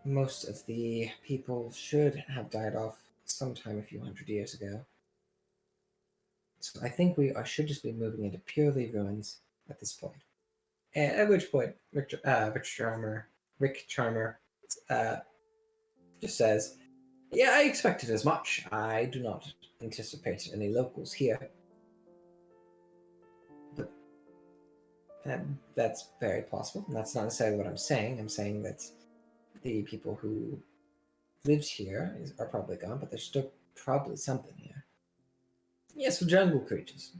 most of the people should have died off sometime a few hundred years ago. So I think should just be moving into purely ruins at this point. And at which point, Rick Charmer uh, just says, "Yeah, I expected as much. I do not anticipate any locals here." But that's very possible. That's not necessarily what I'm saying. I'm saying that the people who lived here are probably gone, but there's still probably something here. Yes, for jungle creatures.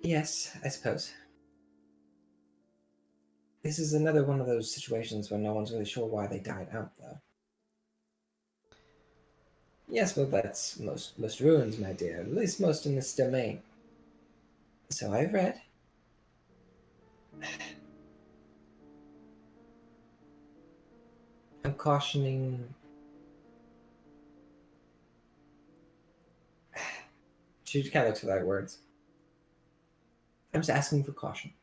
Yes, I suppose. This is another one of those situations where no one's really sure why they died out, though. Yes, well, that's most ruins, my dear. At least most in this domain. So I've read. I'm cautioning. She kind of looks for the right words. I'm just asking for caution.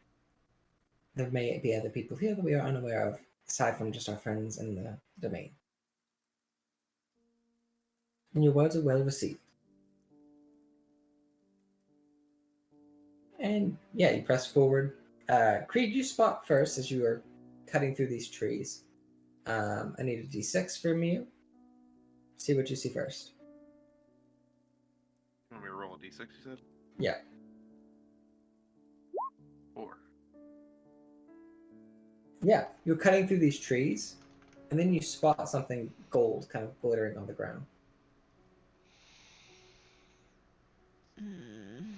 There may be other people here that we are unaware of, aside from just our friends in the domain. And your words are well received. And yeah, you press forward. Creed, you spot first as you are cutting through these trees. I need a d6 from you. See what you see first. You want me to roll a d6, you said? Yeah. 4. Yeah, you're cutting through these trees, and then you spot something gold kind of glittering on the ground. Mm.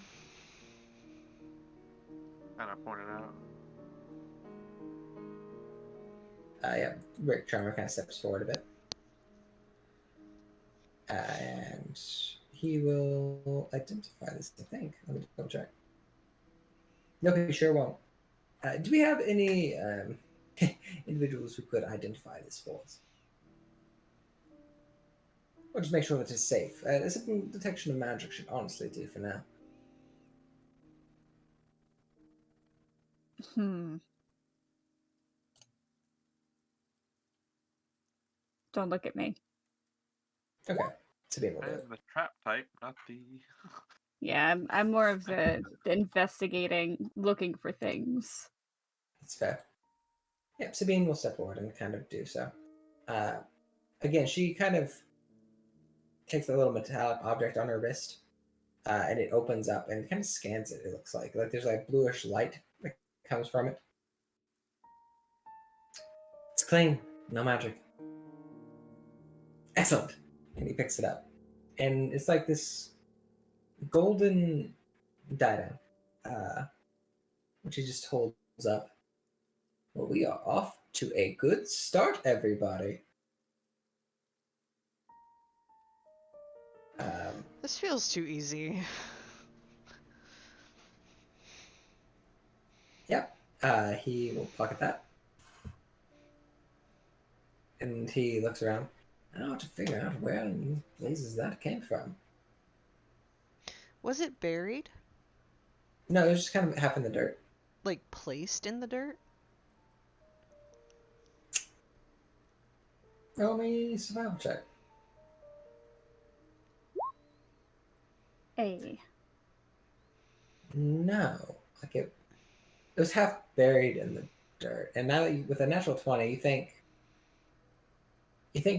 Kind of pointed out. Yeah, Rick Charmer kind of steps forward a bit. And he will identify this, I think. Let me double check. No, he sure won't. Do we have any individuals who could identify this for us? Or just make sure that it's safe. Detection of magic should honestly do for now. Don't look at me. Okay, to be able I'm to. the trap type, not the. Yeah, I'm more of the investigating, looking for things. That's fair. Yep, Sabine will step forward and kind of do so. Again, she kind of takes a little metallic object on her wrist, and it opens up and kind of scans it. It looks like there's like bluish light that comes from it. It's clean, no magic. Excellent. And he picks it up, and it's like this golden diadem, which he just holds up. Well, we are off to a good start, everybody. This feels too easy. Yep. He will pocket that. And he looks around. I don't know how to figure out where in these places that came from. Was it buried? No, it was just kind of half in the dirt. Like placed in the dirt? Roll me survival check. Hey. No. It was half buried in the dirt. And now that with a natural 20, you think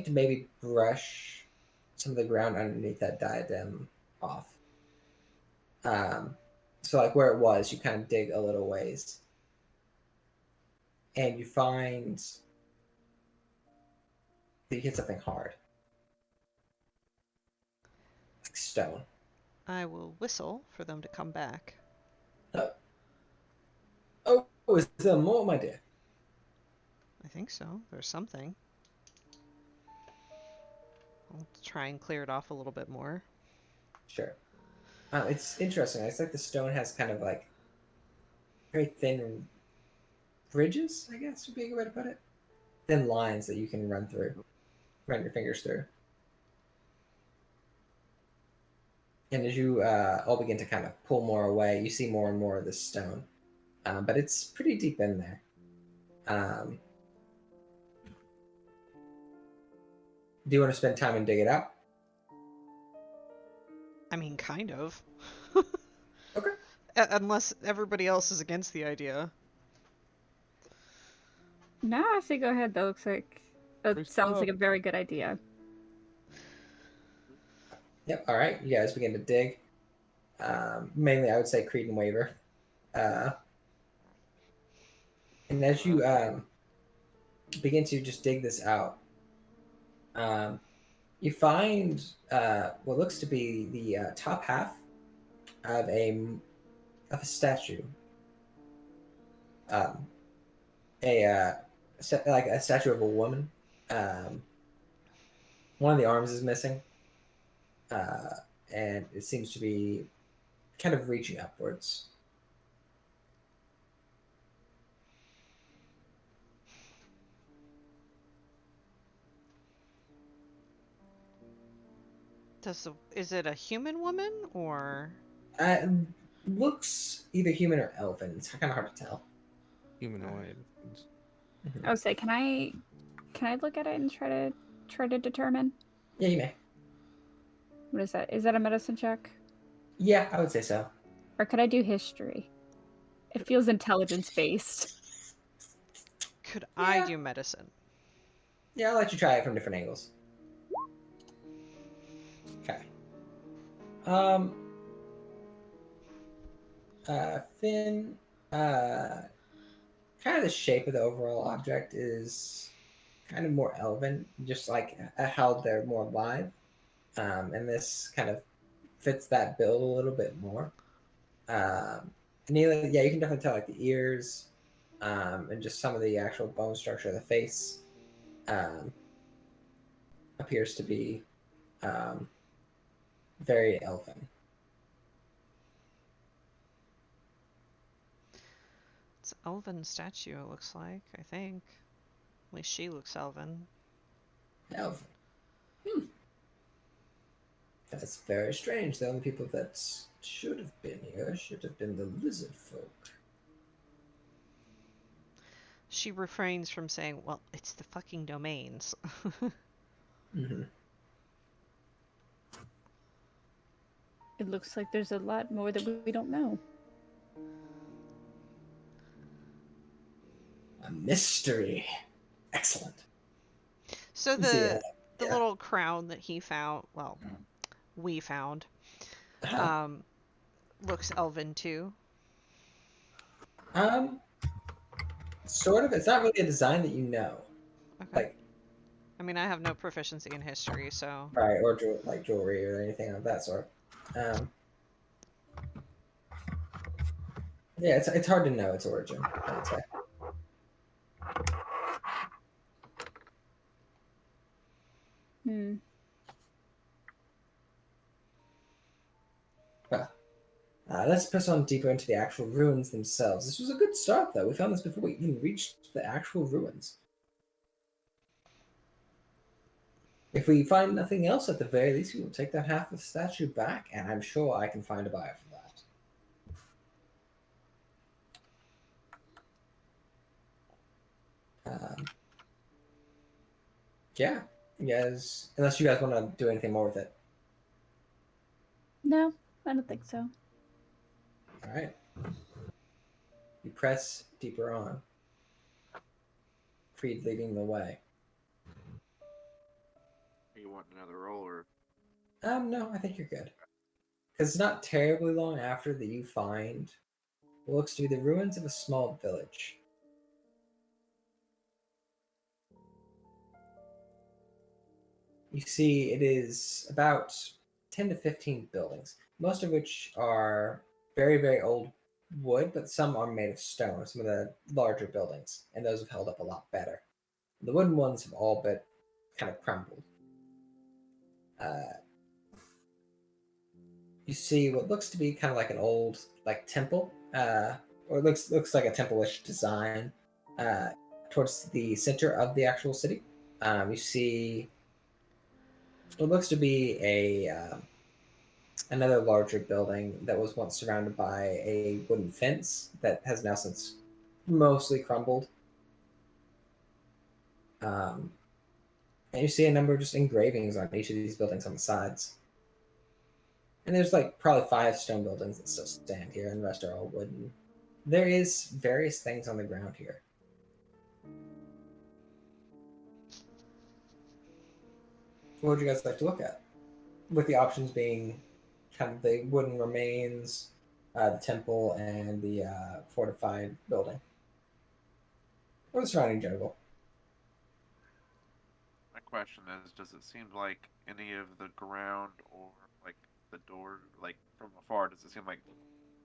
to maybe brush some of the ground underneath that diadem off. So like where it was, you kind of dig a little ways. And you find that you hit something hard. Like stone. I will whistle for them to come back. Oh, is there more, my dear? I think so. There's something. I'll try and clear it off a little bit more. Sure. It's interesting. It's like the stone has kind of like very thin ridges, I guess would be a good way to put it. Thin lines that you can run your fingers through. And as you all begin to kind of pull more away, you see more and more of this stone. But it's pretty deep in there. Do you want to spend time and dig it out? I mean, kind of. Okay. Unless everybody else is against the idea. No, I say go ahead. That looks like Free sounds like stuff. a very good idea. Yep. All right. You guys begin to dig. Mainly, I would say Creed and Waver. And as you begin to just dig this out, you find what looks to be the top half of a statue. Um, like a statue of a woman. Um, one of the arms is missing, uh, and it seems to be kind of reaching upwards. Is it a human woman or? Uh, looks either human or elven. It's kind of hard to tell. Humanoid. I would say, can I look at it and try to determine Yeah, you may. what is that? Is that a medicine check, Yeah, I would say so. or could I do history? It feels intelligence based. Could I do medicine? Yeah, I'll let you try it from different angles. Okay. Finn, kind of the shape of the overall object is kind of more elven, just like how they're more alive. And this kind of fits that build a little bit more. Neela, yeah, you can definitely tell like the ears, and just some of the actual bone structure of the face appears to be very elven. It's an elven statue, it looks like, I think. At least she looks elven. Elven. That's very strange. The only people that should have been here should have been the lizard folk. She refrains from saying, well, it's the fucking domains. Mm-hmm. It looks like there's a lot more that we don't know. A mystery. Excellent. So Yeah. the little crown that he found, well, we found, looks elven too. Sort of. It's not really a design that you know. Okay. Like, I mean, I have no proficiency in history, so. right, or like jewelry or anything of that sort. Yeah, it's hard to know its origin, I would say. Well, let's press on deeper into the actual ruins themselves. This was a good start, though. We found this before we even reached the actual ruins. If we find nothing else, at the very least, we will take that half of the statue back, and I'm sure I can find a buyer for that. Yeah, you guys, unless you guys want to do anything more with it. No, I don't think so. All right. You press deeper on. Creed leading the way. You want another roll or? No, I think you're good. Because it's not terribly long after that you find what looks to be the ruins of a small village. You see, it is about 10 to 15 buildings, most of which are very, very old wood, but some are made of stone, some of the larger buildings, and those have held up a lot better. The wooden ones have all but kind of crumbled. You see what looks to be kind of like an old temple, or it looks like a temple-ish design towards the center of the actual city. You see what looks to be another larger building that was once surrounded by a wooden fence that has now since mostly crumbled. Um, and you see a number of just engravings on each of these buildings on the sides. And there's like probably 5 stone buildings that still stand here, and the rest are all wooden. There is various things on the ground here. What would you guys like to look at? With the options being kind of the wooden remains, the temple, and the fortified building, or the surrounding jungle. My question is, does it seem like any of the ground or like the door, like from afar, does it seem like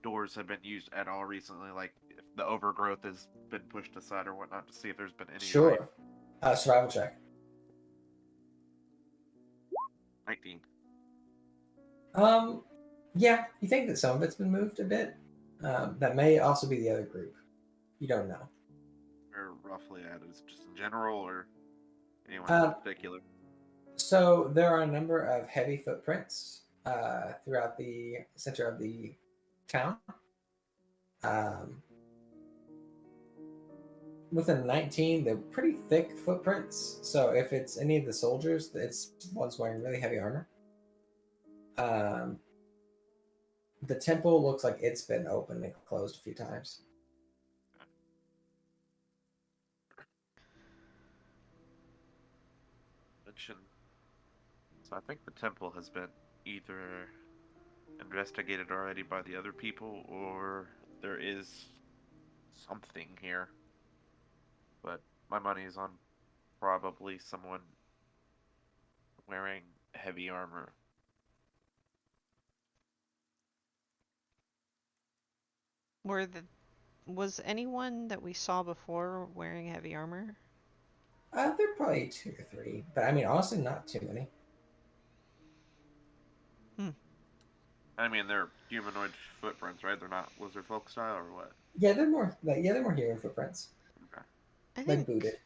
doors have been used at all recently? Like if the overgrowth has been pushed aside or whatnot, to see if there's been any life. Sure. Survival check. 19. Yeah, you think that some of it's been moved a bit. That may also be the other group. You don't know. Where roughly at? Is it just in general or anyone Um, in particular? So there are a number of heavy footprints throughout the center of the town. Um, with a 19, they're pretty thick footprints. So if it's any of the soldiers, it's ones wearing really heavy armor. Um, the temple looks like it's been opened and closed a few times. So I think the temple has been either investigated already by the other people or there is something here. But my money is on probably someone wearing heavy armor. Was anyone that we saw before wearing heavy armor? There are probably 2 or 3, but I mean, honestly, not too many. I mean, they're humanoid footprints, right? They're not lizard folk style or what? Yeah, they're more human footprints, Okay. I like think booted.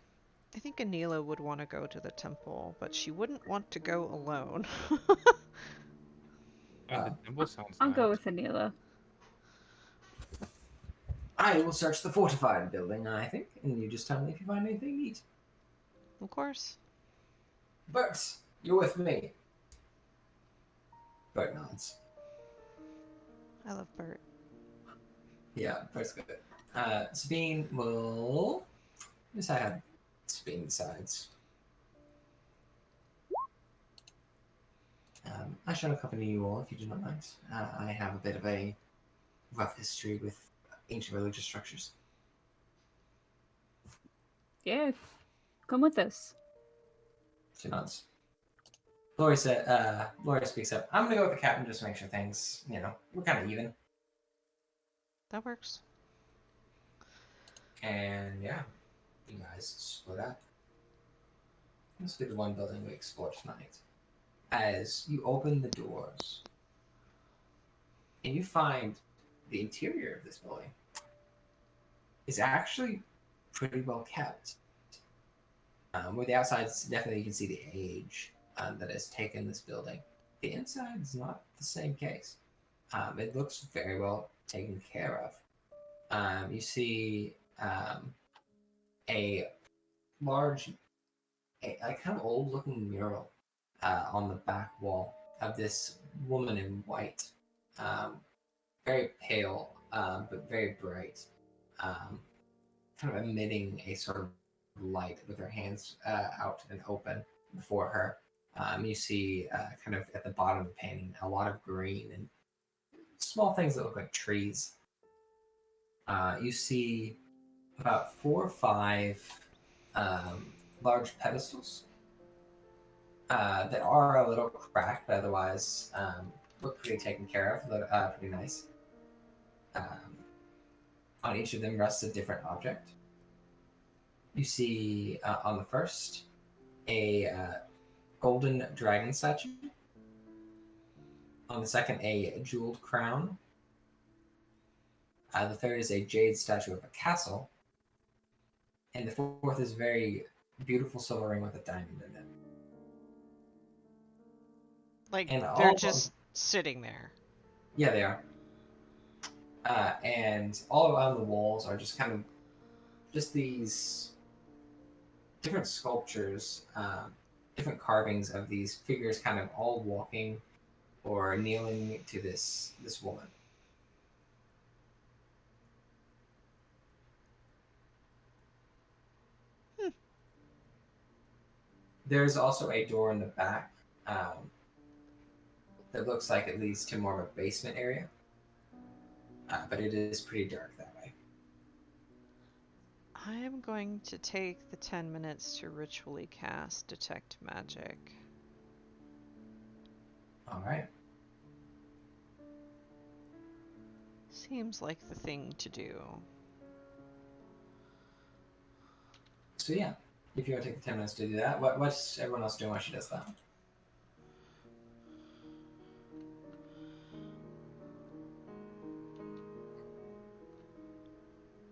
I think Anila would want to go to the temple, but she wouldn't want to go alone. And the temple sounds I'll nice. go with Anila. I will search the fortified building, I think, and you just tell me if you find anything neat. Of course. Bert, you're with me. Bert nods. I love Bert. Yeah, Bert's good. Sabine will decide how Sabine decides. I shall accompany you all if you do not mind. I have a bit of a rough history with ancient religious structures. Yeah, come with us. She nods. Lori speaks up. I'm gonna go with the captain just to make sure things, we're kind of even. That works. And yeah, you guys split up. This will be the one building we explore tonight. As you open the doors, and you find the interior of this building is actually pretty well kept. Where the outside, definitely you can see the age that has taken this building. The inside is not the same case. It looks very well taken care of. You see a large, a kind of old-looking mural on the back wall of this woman in white, very pale but very bright, kind of emitting a sort of light with her hands out and open before her. You see kind of at the bottom of the painting a lot of green and small things that look like trees. You see about 4 or 5 large pedestals that are a little cracked, but otherwise look pretty taken care of, look pretty nice. On each of them rests a different object. You see on the first a golden dragon statue. On the second, a jeweled crown. The third is a jade statue of a castle. And the fourth is a very beautiful silver ring with a diamond in it. Like And they're all of just sitting there. Yeah, they are. And all around the walls are just kind of just these different sculptures, different carvings of these figures, kind of all walking or kneeling to this woman. Hmm. There's also a door in the back that looks like it leads to more of a basement area, but it is pretty dark that way. I am going to take the 10 minutes to ritually cast Detect Magic. All right. Seems like the thing to do. So yeah, if you want to take the 10 minutes to do that, what's everyone else doing while she does that?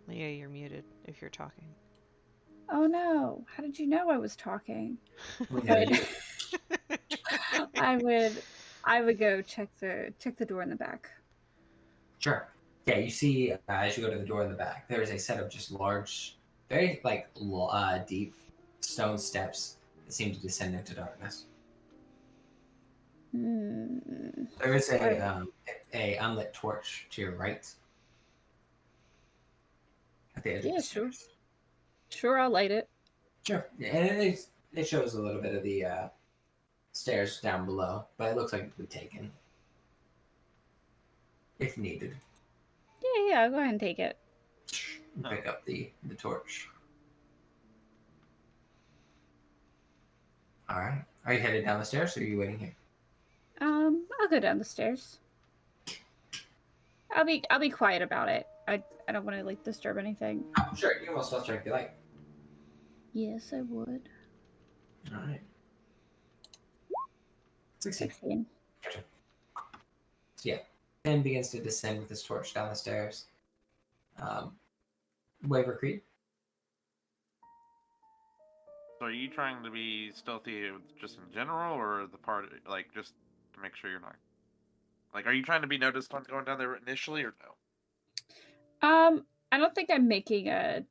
Leah, you're muted if you're talking. Oh no! How did you know I was talking? We know But you. I would go check the door in the back. Sure. Yeah, you see as you go to the door in the back, there is a set of just large, very deep stone steps that seem to descend into darkness. Hmm. There is Right. a unlit torch to your right at the edge of Yeah, the sure. stairs. Sure, I'll light it. Sure. Yeah, and it shows a little bit of the stairs down below, but it looks like it could be taken if needed. Yeah, I'll go ahead and take it. You pick up the torch. All right. Are you headed down the stairs, or are you waiting here? I'll go down the stairs. I'll be quiet about it. I don't want to like disturb anything. Sure. You can roll stealth check if you like. Yes, I would. All right. 16. 16. Gotcha. So yeah, Ben begins to descend with his torch down the stairs. Waver Creed. So are you trying to be stealthy just in general, or the part like just to make sure you're not? Like, are you trying to be noticed on going down there initially, or no? I don't think I'm making a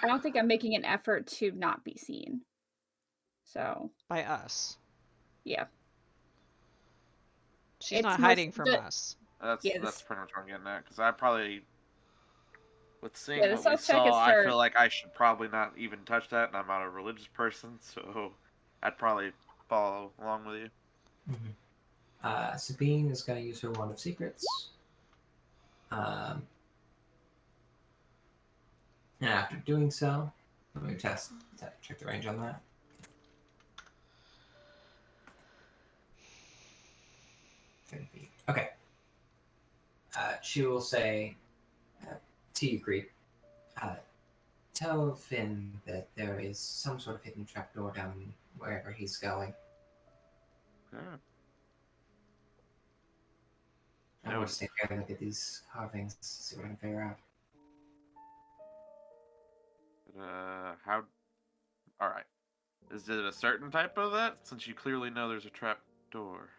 I don't think I'm making an effort to not be seen. So, By us. yeah. She's It's not most hiding from us. That's yeah, that's pretty much what I'm getting at. Because I probably, with seeing the what we self check is saw, I for feel like I should probably not even touch that, and I'm not a religious person, so I'd probably follow along with you. Sabine is going to use her Wand of Secrets. And after doing so, let me check the range on that. Okay. She will say to you, Creed, tell Finn that there is some sort of hidden trapdoor down wherever he's going. Yeah. I want to stay here and look at these carvings, see what I can figure out. How? All right. Is it a certain type of that? Since you clearly know there's a trap door.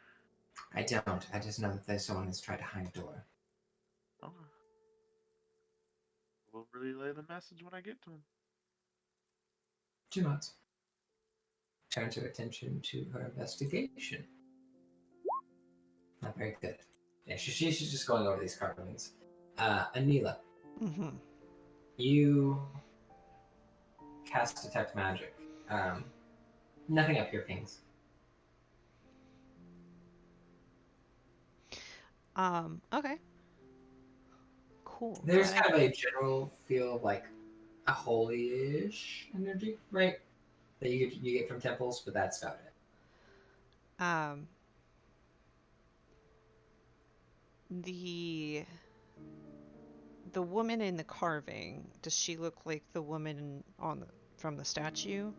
I don't. I just know that there's someone who's tried to hide a door. Oh. We'll relay the message when I get to him. 2 months. Turn her attention to her investigation. Not very good. Yeah, she's just going over these carvings. Anila, Mm-hmm. you cast Detect Magic. Nothing up here, Kings. Okay. Cool. There's Glad kind of a general feel of like a holy-ish energy, right? That you get from temples, but that's about it. The woman in the carving, does she look like the woman from the statue?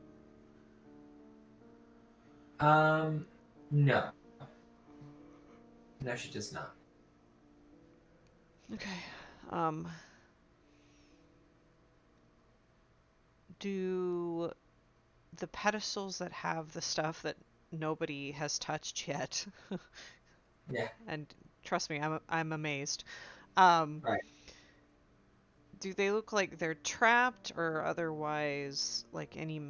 No. No, she does not. Okay. Do the pedestals that have the stuff that nobody has touched yet. Yeah. And trust me, I'm amazed. Um, Right. do they look like they're trapped or otherwise like any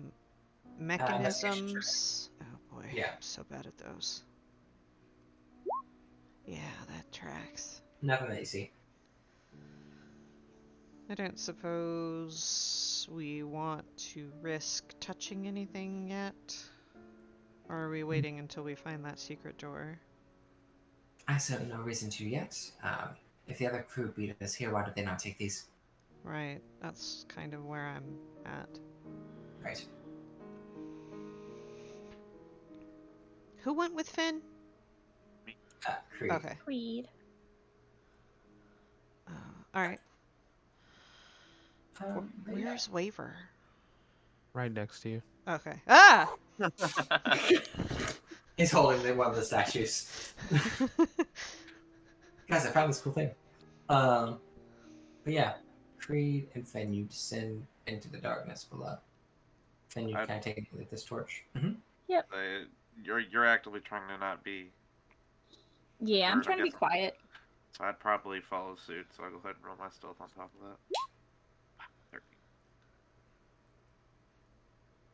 Investigation check. mechanisms? Oh boy, Yeah. I'm so bad at those. Yeah, that tracks. Nothing that you see. I don't suppose we want to risk touching anything yet? Or are we waiting until we find that secret door? I saw no reason to yet. If the other crew beat us here, why did they not take these? Right, that's kind of where I'm at. Right. Who went with Finn? Creed. Okay. Creed. Alright. But yeah. Where's Waver? Right next to you. Okay. Ah! He's holding one of the statues. Guys, I found this cool thing. But yeah, Creed and Finn, you descend into the darkness below. Finn, you I'd- kind of take it with this torch. You're actively trying to not be. Yeah, I'm Or I trying to be guess- quiet. So I'd probably follow suit. So I'll go ahead and roll my stealth on top of that. 13.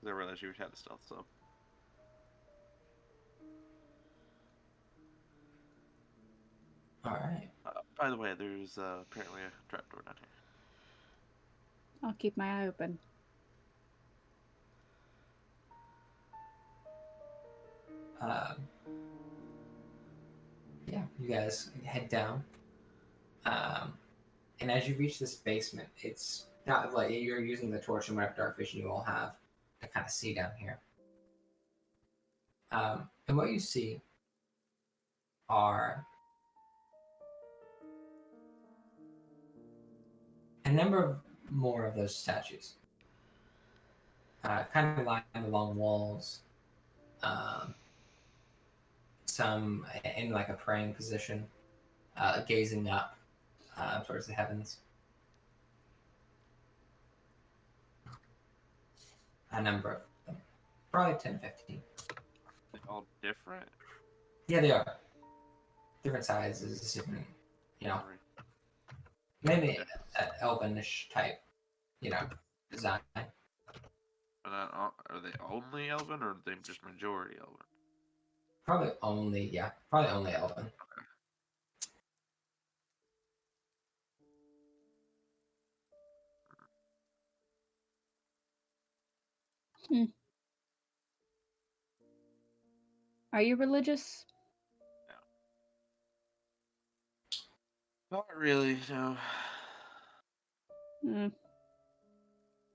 I realized you had a stealth, so. All right. By the way, there's apparently a trapdoor down here. I'll keep my eye open. Yeah, you guys head down. And as you reach this basement, it's not like you're using the torch and whatever dark vision you all have to kind of see down here. And what you see are a number of more of those statues, kind of lined along walls. Some in like a praying position, gazing up towards the heavens. A number of them, probably 10, 15. They're all different. Yeah, they are different sizes, different, maybe an elvenish type, design. Are they only elven, or are they just majority elven? Probably only elven. Are you religious? Not really, no. Me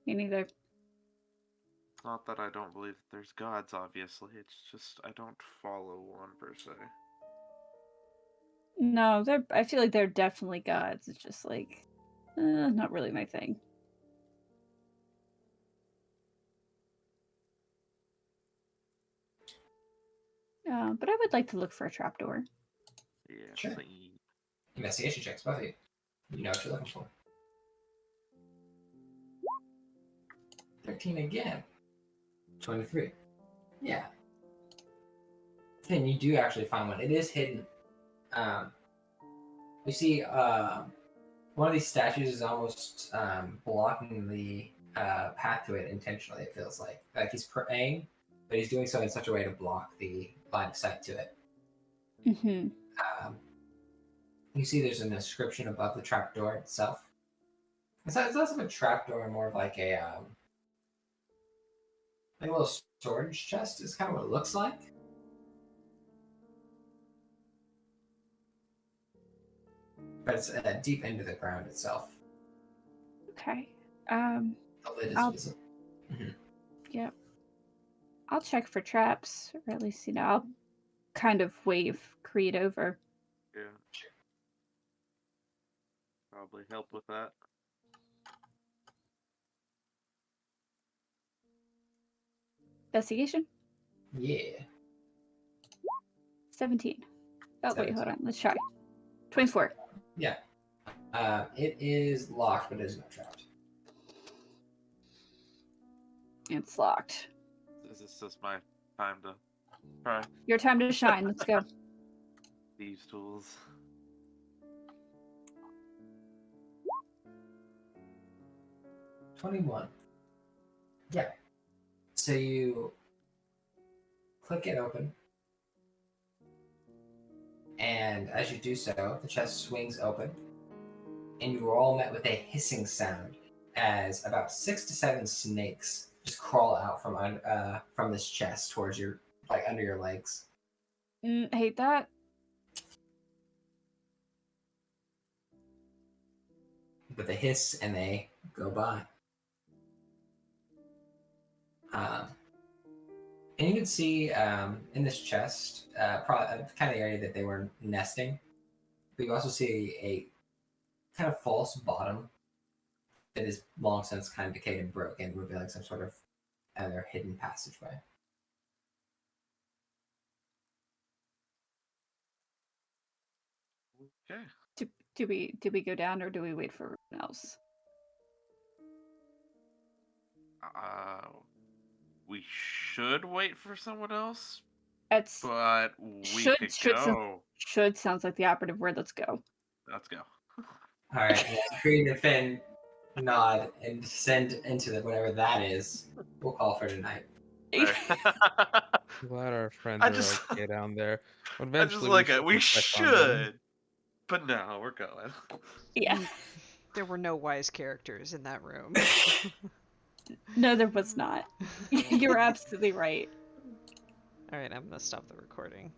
neither. It's not that I don't believe that there's gods, obviously. It's just I don't follow one per se. No, I feel like they're definitely gods. It's just like, not really my thing. But I would like to look for a trapdoor. Yeah, Sure. same. Investigation checks, both of you. You know what you're looking for. 13 again. 23. Yeah. Then you do actually find one. It is hidden. You see, one of these statues is almost blocking the path to it intentionally. It feels like he's praying, but he's doing so in such a way to block the line of sight to it. Mm-hmm. You see, there's an inscription above the trapdoor itself. It's less of a trapdoor, more of like a little storage chest. Is kind of what it looks like. But it's deep into the ground itself. Okay. The lid is visible. Mm-hmm. Yep. I'll check for traps, or at least, I'll kind of wave Creed over. Yeah. Probably help with that. Investigation? Yeah. 17. Oh, wait, 17. hold on. Let's try. 24. Yeah. It is locked, but it is not trapped. It's locked. Is this just my time to Try Your time to shine. Let's go. these tools. $21. Yeah. So you click it open, and as you do so, the chest swings open, and you are all met with a hissing sound as about 6 to 7 snakes just crawl out from this chest towards your, like, under your legs. Hate that. But they hiss and they go by. And you can see in this chest, kind of the area that they were nesting, but you also see a kind of false bottom that is long since kind of decayed and broken, revealing some sort of other hidden passageway. Okay. Do we go down or do we wait for everyone else? We should wait for someone else, That's but we could go. should sounds like the operative word. Let's go. Let's go. All right, well, Green and Finn nod and descend into whatever that is. We'll call for tonight. Alright. I'm glad our friends I are just- okay down there. I just Eventually, like we it. We check on them. should, but no, we're going. Yeah. There were no wise characters in that room. No, there was not. You're absolutely right. All right, I'm gonna stop the recording.